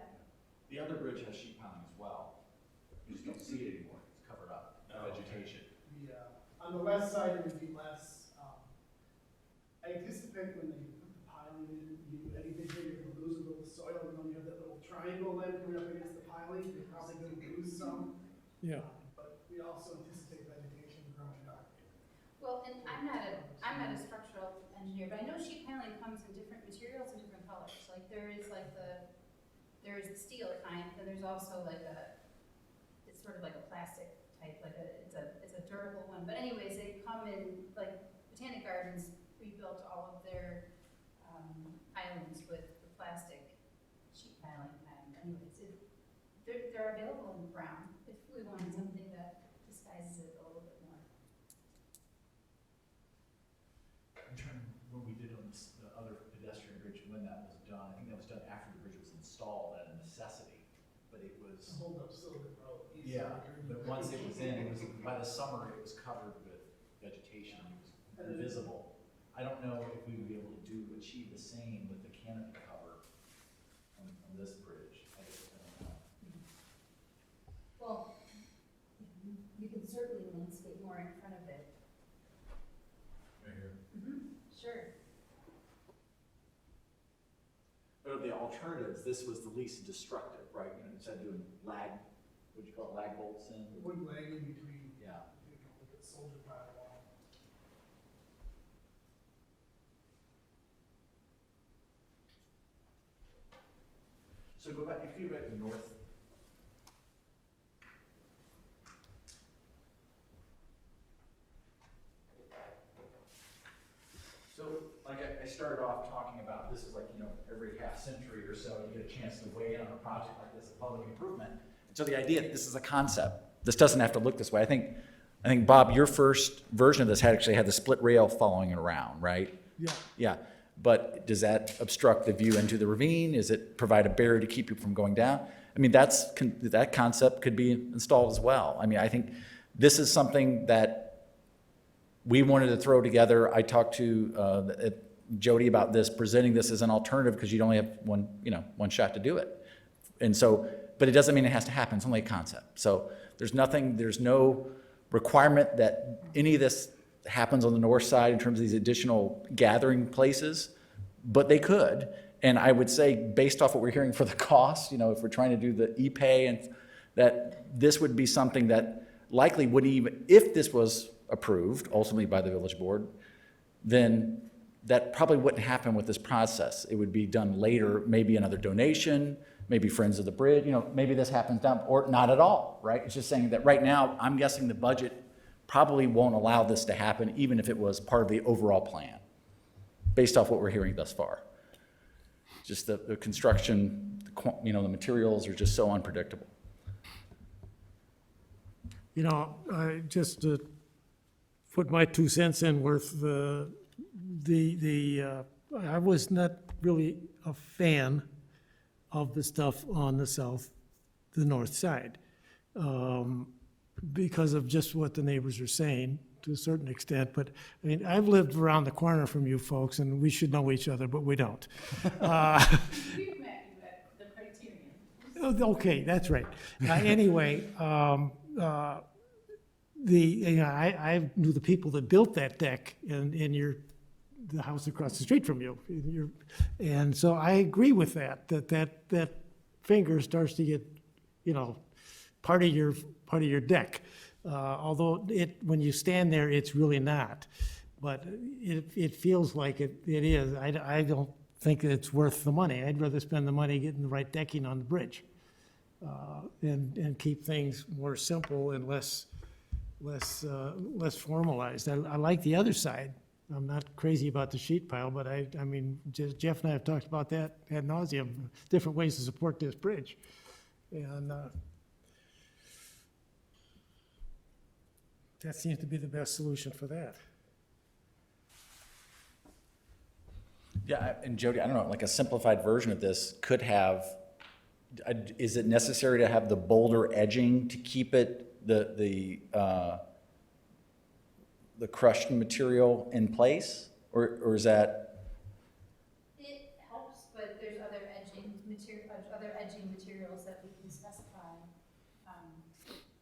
The other bridge has sheet piling as well. You just don't see it anymore. It's covered up. Vegetation. On the west side, it would be less. I anticipate when they put the piling in, anything here, you're gonna lose a little soil, and then you have that little triangle then coming up against the piling, you're probably gonna lose some. Yeah. But we also anticipate vegetation growing up. Well, and I'm not a structural engineer, but I know sheet piling comes in different materials and different colors. Like there is the steel kind, and there's also it's sort of like a plastic type, it's a durable one. But anyways, they come in, like Botanic Gardens rebuilt all of their islands with the plastic sheet piling kind. Anyways, they're available in brown if we wanted something that disguises it a little bit more. I'm trying, when we did on the other pedestrian bridge, when that was done, I think that was done after the bridge was installed at a necessity, but it was. Hold up Silver Road. Yeah, but once it was in, by the summer, it was covered with vegetation, it was invisible. I don't know if we would be able to achieve the same with the canopy cover on this bridge. I don't know. Well, you can certainly landscape more in front of it. Right here. Sure. But of the alternatives, this was the least destructive, right? Instead of doing what'd you call it, lag bolts in? Wood lag in between. Yeah. The soldier pile wall. So go back, if you go back to north. So, like I started off talking about, this is like, every half century or so, you get a chance to weigh in on a project like this, a public improvement. So the idea, this is a concept. This doesn't have to look this way. I think Bob, your first version of this actually had the split rail following it around, right? Yeah. Yeah, but does that obstruct the view into the ravine? Does it provide a barrier to keep you from going down? I mean, that concept could be installed as well. I mean, I think this is something that we wanted to throw together. I talked to Jody about this, presenting this as an alternative because you'd only have one shot to do it. And so, but it doesn't mean it has to happen. It's only a concept. So there's no requirement that any of this happens on the north side in terms of these additional gathering places, but they could. And I would say, based off what we're hearing for the cost, if we're trying to do the e-pay and that this would be something that likely would even, if this was approved ultimately by the village board, then that probably wouldn't happen with this process. It would be done later, maybe another donation, maybe Friends of the Bridge, maybe this happens down, or not at all, right? It's just saying that right now, I'm guessing the budget probably won't allow this to happen, even if it was part of the overall plan, based off what we're hearing thus far. Just the construction, the materials are just so unpredictable. Just to put my 2 cents in worth, I was not really a fan of the stuff on the north side, because of just what the neighbors are saying to a certain extent. But, I mean, I've lived around the corner from you folks, and we should know each other, but we don't. We've met you at the Criterion. Okay, that's right. Anyway, I knew the people that built that deck in the house across the street from you. And so I agree with that finger starts to get, part of your deck. Although when you stand there, it's really not. But it feels like it is. I don't think that it's worth the money. I'd rather spend the money getting the right decking on the bridge, and keep things more simple and less formalized. I like the other side. I'm not crazy about the sheet pile, but I mean, Jeff and I have talked about that ad nauseum, different ways to support this bridge. And that seems to be the best solution for that. Yeah, and Jody, I don't know, like a simplified version of this could have, is it necessary to have the boulder edging to keep it, the crushed material in place? Or is that? It helps, but there's other edging materials that we can specify.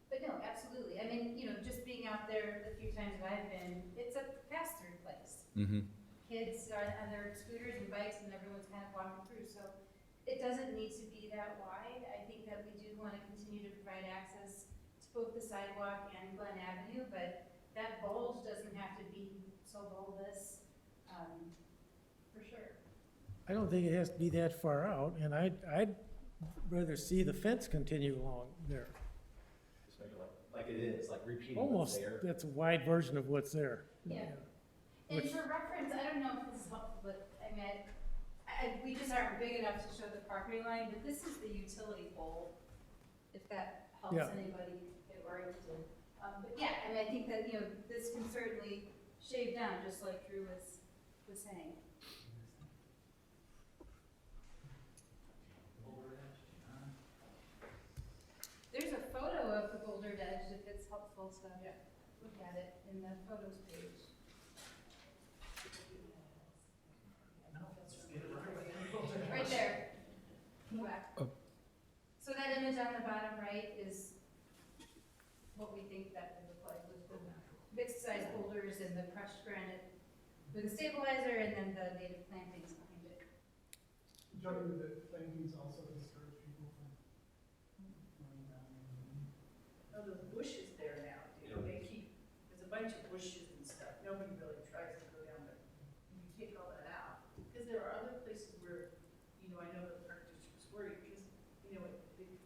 But no, absolutely. I mean, just being out there the few times that I've been, it's a pass-through place. Mm-hmm. Kids are on their scooters and bikes, and everyone's kind of walking through. So it doesn't need to be that wide. I think that we do want to continue to provide access to both the sidewalk and Glen Avenue, but that bulge doesn't have to be so bulbous, for sure. I don't think it has to be that far out, and I'd rather see the fence continue along there. Just make it like it is, like repeating Almost, what's there. that's a wide version of what's there. Yeah. And for reference, I don't know if this is helpful, but I mean, we just aren't big enough to show the property line, but this is the utility pole, if that helps Yeah. anybody get oriented. But yeah, I mean, I think that, this can certainly shave down, just like Drew was saying. There's a photo of the boulder edge, if it's helpful to look at it in the photos page. Right there. Go back. So that image on the bottom right is what we think that would look like, with the mixed size boulders and the crushed granite with a stabilizer, and then the native plantings behind it. Jody, with the plantings also discourage people from running down. Oh, those bushes there now, there's a bunch of bushes and stuff. Nobody really tries to go down there. You take all that out. Because there are other places where, I know the park district's worried because,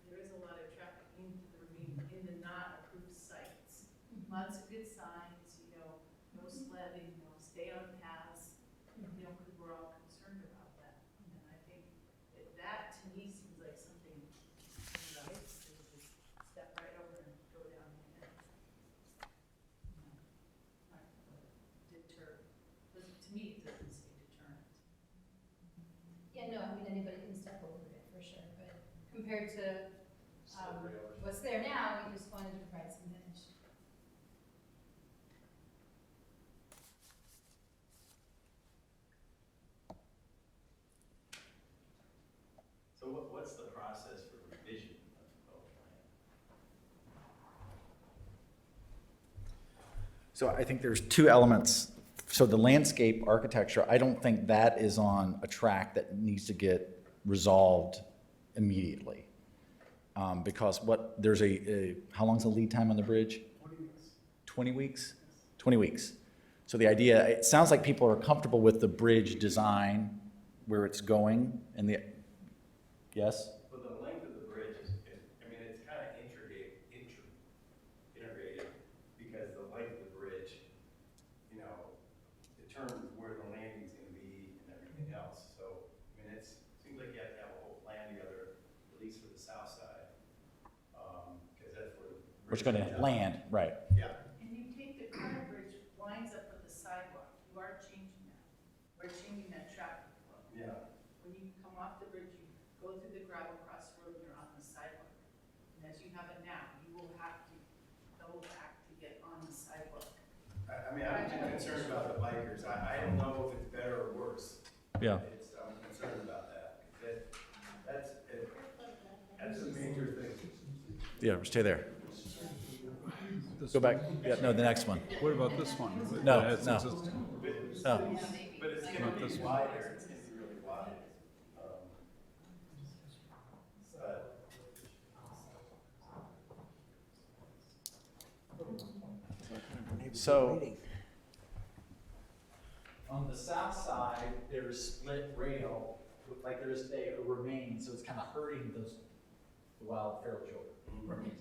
there is a lot of traffic into the ravine in the not approved sites. Lots of good signs, no sledding, stay on paths, because we're all concerned about that. And I think that to me seems like something, right, to just step right over and go down there. Deter, to me, it doesn't say deterrent. Yeah, no, I mean, anybody can step over it for sure, but compared to what's there now, we just wanted to provide some edge. So what's the process for revision of the plan? So I think there's two elements. So the landscape architecture, I don't think that is on a track that needs to get resolved immediately. Because there's how long's the lead time on the bridge? 20 weeks. 20 weeks. So the idea, it sounds like people are comfortable with the bridge design, where it's going, and yes? But the length of the bridge is I mean, it's kind of integrated, because the length of the bridge, you know, determines where the landing's gonna be and everything else. So, I mean, seems like you have to have a whole plan together, at least for the south side. Because that's where the Which is gonna land, right. Yeah. And you take the current bridge, lines up with the sidewalk, you are changing that. We're changing that traffic flow. Yeah. When you come off the bridge, you go through the gravel crossroad, you're on the sidewalk. And as you have it now, you will have to double back to get on the sidewalk. I mean, I'm too concerned about the bikers. I don't know if it's better or worse. Yeah. I'm concerned about that. That's a major thing. Yeah, stay there. Go back, yeah, no, the next one. What about this one? No, It's no. just- No. But it's gonna Not be this one. wider, it's gonna be really wide. So, on the south side, there's split rail, like there is today, it remains, so it's kind of hurting the wild feral children.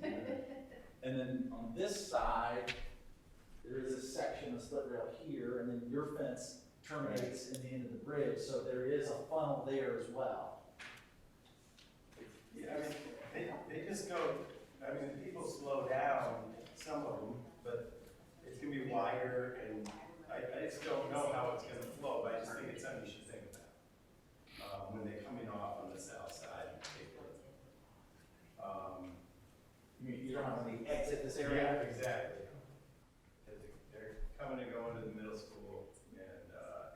And then on this side, there is a section of split rail here, and then your fence terminates in the end of the bridge, so there is a funnel there as well. Yeah, I mean, they just go, I mean, people slow down, some of them, but it's gonna be wider, and I just don't know how it's gonna flow, but I just think it's something you should think about. When they're coming off on the south side in particular. You don't have any exit this Yeah, area? exactly. They're coming and going to the middle school,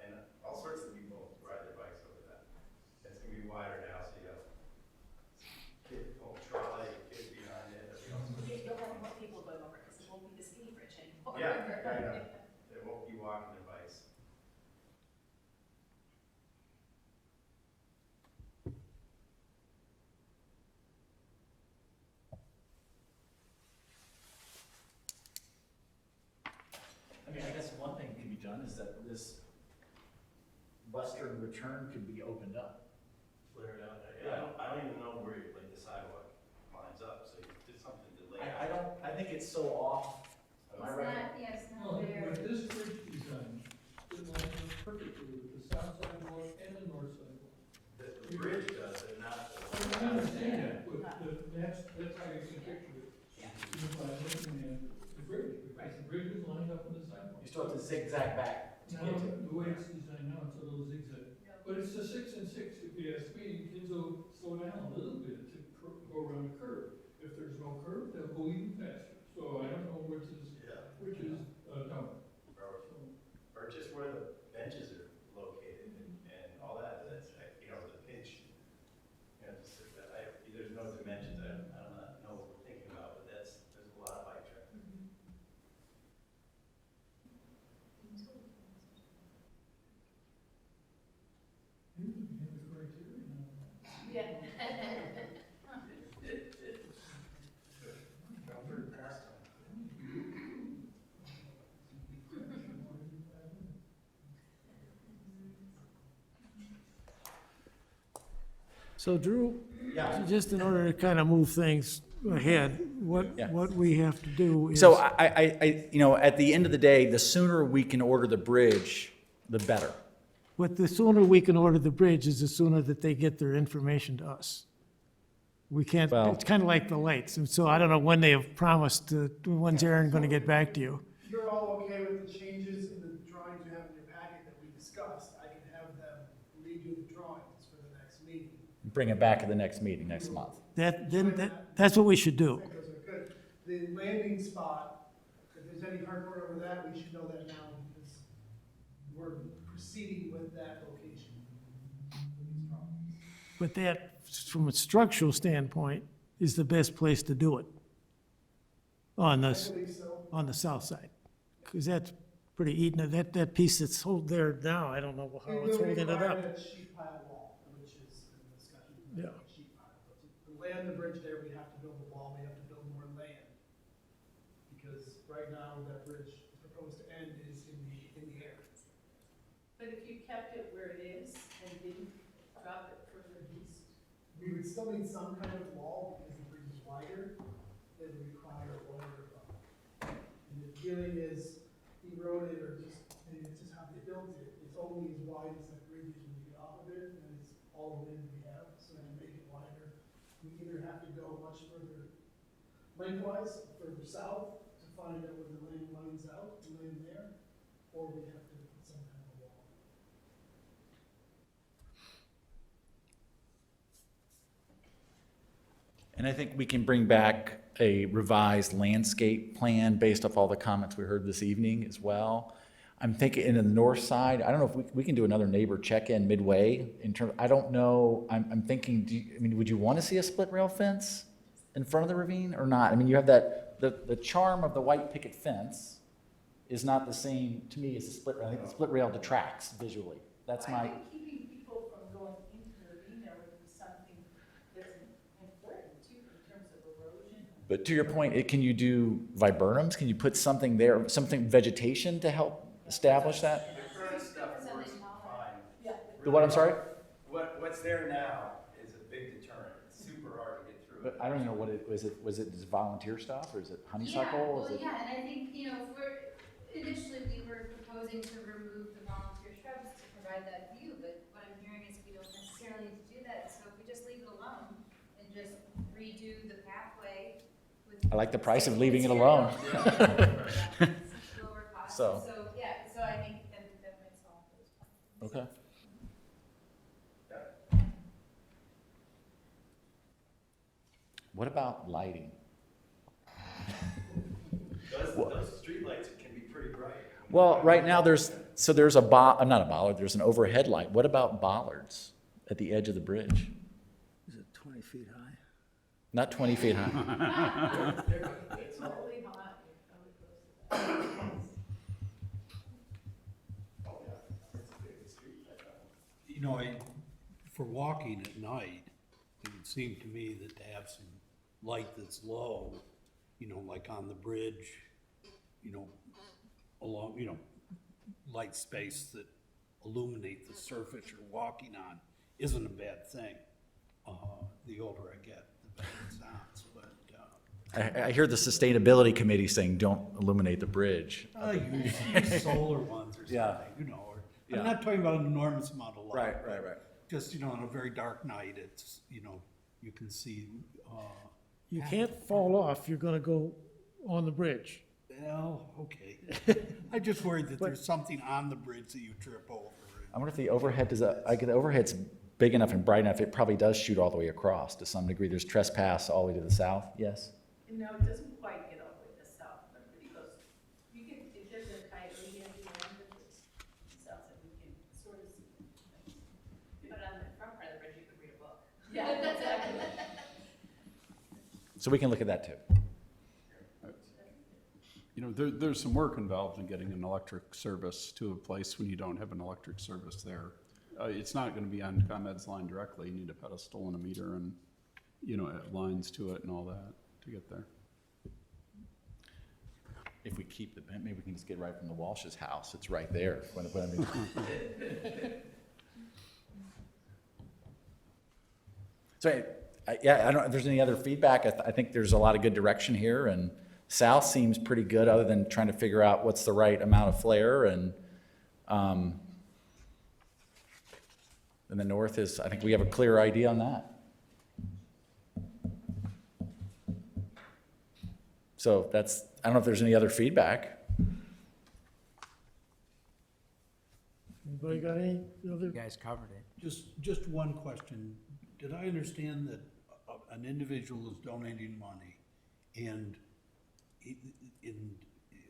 and all sorts of people ride their bikes over that. It's gonna be wider now, so you have whole trolley, kids behind it. You'll have more people going over, because it won't be the skinny bridge anymore. Yeah, I know. They won't be walking their bikes. I mean, I guess one thing can be done is that this western return could be opened up. Clear it out. I don't even know where like the sidewalk lines up, so it's just something to lay out. I think it's so off. Am I right? Yes, Well, with this bridge design, it lines up perfectly with the south sidewalk and the north sidewalk. The bridge does, but not. I understand that, but that's how you can picture it. By looking at the bridge, because the bridge is lined up with the sidewalk. You still have to zigzag back to Now, get to it. the way it's designed now, it's a little zigzag. But it's a 6 and 6, if you ask me, kids will slow down a little bit to go around a curve. If there's no curve, they'll go even faster. So I don't know which is dumber. Or just where the benches are located and all that, that's, you know, the pitch. You know, there's no dimensions, I don't know what we're thinking about, but there's a lot of bike traffic. Yeah. So Drew, Yeah. just in order to kind of move things ahead, Yeah. what we have to do is. So you know, at the end of the day, the sooner we can order the bridge, the better. But the sooner we can order the bridge is the sooner that they get their information to us. We can't, Well- it's kind of like the lights, and so I don't know when they have promised, when's Aaron going to get back to you? If you're all okay with the changes in the drawings you have in your packet that we discussed, I can have them redo the drawings for the next meeting. Bring it back at the next meeting next month. That's what we should do. I think those are good. The landing spot, if there's any heartburn over that, we should know that now, because we're proceeding with that location for these drawings. But that, from a structural standpoint, is the best place to do it. On I the, believe so. on the south side. Because that's pretty eaten, that piece that's there now, I don't know how It it's will holding it require up. that sheet pile wall, which is in the discussion. Yeah. Sheet pile. But the end the bridge there, we have to build a wall, we have to build more land. Because right now, that bridge is proposed to end is in the air. But if you kept it where it is and didn't drop it further east, We would still need some kind of wall because the bridge is wider. It would require a lower. And the feeling is eroded or just, maybe it's just how they built it. It's only as wide as that bridge is when you get off of it, and it's all the land we have. So to make it wider, we either have to go much further lengthwise, further south to find out where the land lines out, and land there, or we have to put some kind of wall. And I think we can bring back a revised landscape plan based off all the comments we heard this evening as well. I'm thinking in the north side, I don't know if we can do another neighbor check-in midway in terms, I don't know, I'm thinking, would you want to see a split rail fence in front of the ravine or not? I mean, you have that, the charm of the white picket fence is not the same to me as the split rail. I think the split rail detracts visually. That's I my, think keeping people from going into the arena would be something that's important too, in terms of erosion. but to your point, can you do viburnums? Can you put something there, something vegetation to help establish that? The current stuff works fine. Yeah. The what, I'm sorry? What's there now is a big deterrent. It's super hard to get through. But I don't even know what it, was it just volunteer stuff or is it honeysuckle? Yeah, well, Is it? yeah, and I think, you know, initially we were proposing to remove the volunteer shrubs to provide that view, but what I'm hearing is we don't necessarily need to do that, so if we just leave it alone and just redo the pathway with. I like the price of leaving it material, alone. Lower cost, So. yeah, so I think that makes all those points. Okay. What about lighting? Those streetlights can be pretty bright. Well, right now there's not a bollard, there's an overhead light. What about bollards at the edge of the bridge? Is it 20 feet high? Not 20 feet high. It's really hot, it probably goes to that. You know, for walking at night, it would seem to me that to have some light that's low, you know, like on the bridge, you know, along, you know, light space that illuminate the surface you're walking on isn't a bad thing. The older I get, the better it sounds, but. I hear the sustainability committee saying, don't illuminate the bridge. Use solar ones or something, Yeah. you know, or, Yeah. I'm not talking about an enormous amount of light. Right. Just, you know, on a very dark night, it's, you know, you can see, You can't fall off, you're gonna go on the bridge. well, okay. I just worried that there's something on the bridge that you trip over. I wonder if the overhead the overhead's big enough and bright enough, it probably does shoot all the way across to some degree. There's trespass all the way to the south, yes? No, it doesn't quite get all the way to the south, but pretty close. You can, if there's a coyote at the end of the south, that we can sort of see. But on the front part of the bridge, you could read a book. Yeah, exactly. So we can look at that too. You know, there's some work involved in getting an electric service to a place when you don't have an electric service there. It's not gonna be on ComEd's line directly. You need a pedestal and a meter and, you know, lines to it and all that to get there. If we keep the, maybe we can just get right from the Walsh's house. It's right there. So, yeah, I don't know if there's any other feedback. I think there's a lot of good direction here, and south seems pretty good, other than trying to figure out what's the right amount of flare, and the north is, I think we have a clear idea on that. So that's, I don't know if there's any other feedback. Anybody got any other? You guys covered it. Just one question. Did I understand that an individual is donating money and in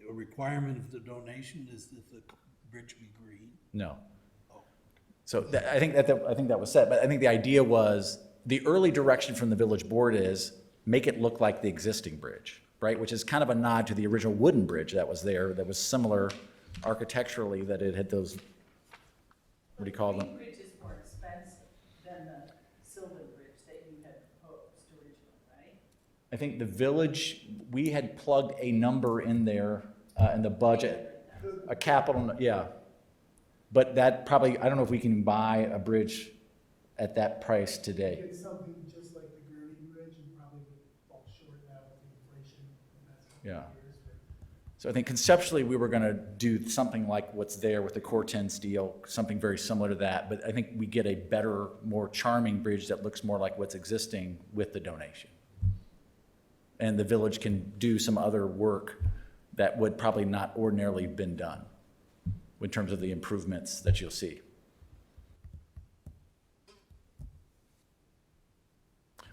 a requirement of the donation is that the bridge be green? No. So I think that was said, but I think the idea was, the early direction from the village board is make it look like the existing bridge, right? Which is kind of a nod to the original wooden bridge that was there, that was similar architecturally, that it had those, what do you call them? The green bridge is more expensive than the Sylvan Bridge that you had proposed originally. I think the village, we had plugged a number in there, in the budget, a capital, yeah. But that probably, I don't know if we can buy a bridge at that price today. It's something just like the Gurney Bridge, and probably would fall short now with the inflation in the past couple Yeah. of years. But So I think conceptually, we were gonna do something like what's there with the Core 10 steel, something very similar to that, but I think we get a better, more charming bridge that looks more like what's existing with the donation. And the village can do some other work that would probably not ordinarily have been done in terms of the improvements that you'll see.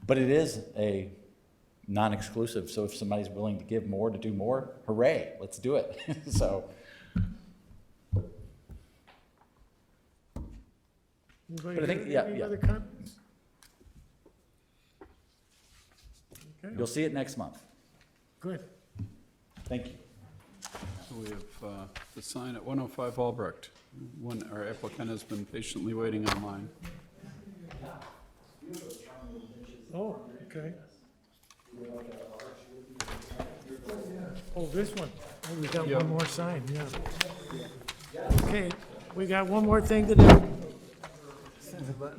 But it is a non-exclusive, so if somebody's willing to give more to do more, hooray, let's do it. So, Anybody But I think- have yeah, any yeah. other comments? Okay, you'll see it next month. good. Thank you. So we have the sign at 105 Albrecht. Our applicant has been patiently waiting online. Oh, okay. Oh, this one. Oh, we got Yep. one more sign, yeah. Okay, we got one more thing to do.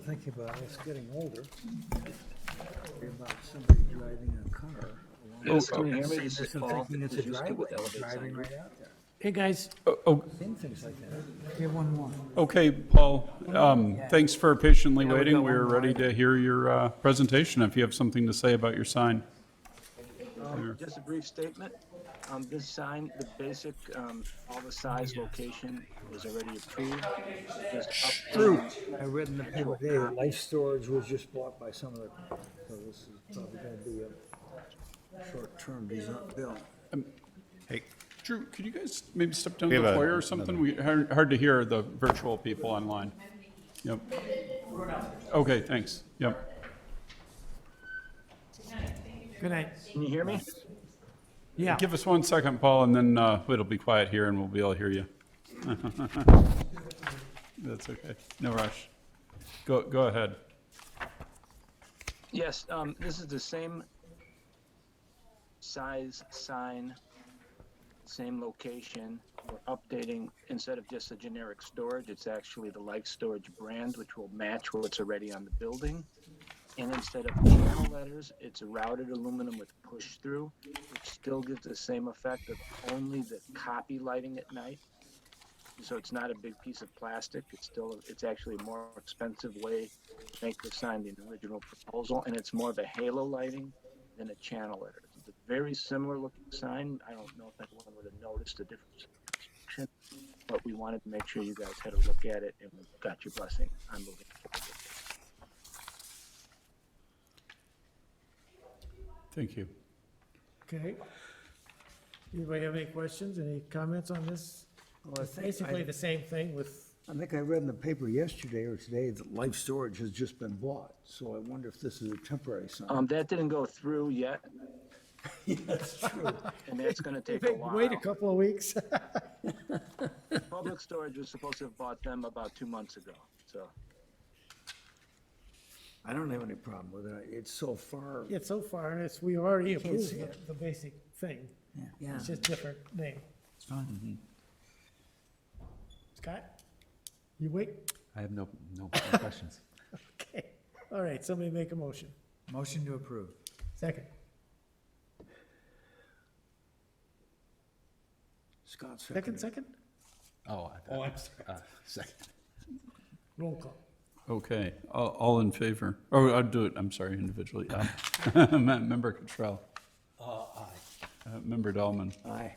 Thinking about us getting older, about somebody driving a car. Yes, can you hear me? This is Paul. Thinking it's a This used to driveway, with elevated driving sign. right out there. Hey, guys, Same things like that. We have one more. Okay, Paul, thanks for patiently Yeah, we waiting. got We're one more. ready to hear your presentation if you have something to say about your sign. Just a brief statement. This sign, the basic, all the size, location was already approved. Just updating. I read in the paper today that life storage was just bought by some of the, so this is probably gonna be a short-term design bill. Hey, Drew, could you guys maybe step down We to the have foyer or something? Hard to hear the virtual people online. Yep. Okay, thanks. Yep. good night. Can you hear me? Yeah, Give us 1 second, Paul, and then it'll be quiet here and we'll be able to hear you. That's okay. No rush. Go ahead. Yes, this is the same size sign, same location. We're updating, instead of just a generic storage, it's actually the Life Storage brand, which will match what's already on the building. And instead of channel letters, it's routed aluminum with push-through, which still gives the same effect of only the copy lighting at night. So it's not a big piece of plastic. It's actually a more expensive way to make the sign the original proposal, and it's more of a halo lighting than a channel letter. It's a very similar looking sign. I don't know if anyone would have noticed the difference, but we wanted to make sure you guys had a look at it and got your blessing on moving forward. Thank you. okay. Anybody have any questions, any comments on this? Well, I It's think basically the same thing with, I think I read in the paper yesterday or today that life storage has just been bought, so I wonder if this is a temporary sign. That didn't go through yet, That's true. and that's gonna take a while. wait a couple of weeks. Public Storage was supposed to have bought them about 2 months ago, so. I don't have any problem with it. It's so far. Yeah, so far, we already Can't approved see it. the basic thing. Yeah. It's just different name. It's fine. Scott? You wait? I have no questions. Okay, all right, somebody make a motion. Motion to approve. Second. Scott Second? Oh, I'm sorry. Second. Roll call. Okay, all in favor? Oh, I'll do it, I'm sorry, individually. Member Cottrell. Aye. Member Dahlman. Aye.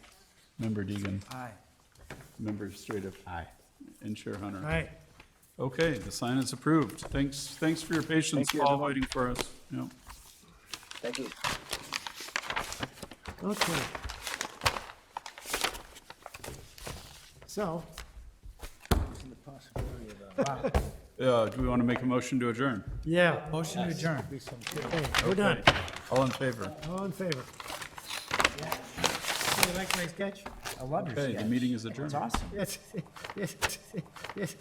Member Deegan. Aye. Member Stradick. Aye. And Chair Hunter. All right, Okay, the sign is approved. Thanks for your patience, Thank you, Paul, everyone. waiting for us. Yep. Thank you. okay. So, Isn't the possibility of Do we want to make a motion to adjourn? yeah, Motion to adjourn. be some okay, we're done. Okay. All in favor? All in favor? You like my sketch? I love your Okay, the sketch. meeting is adjourned. It's awesome. Yes, yes, yes.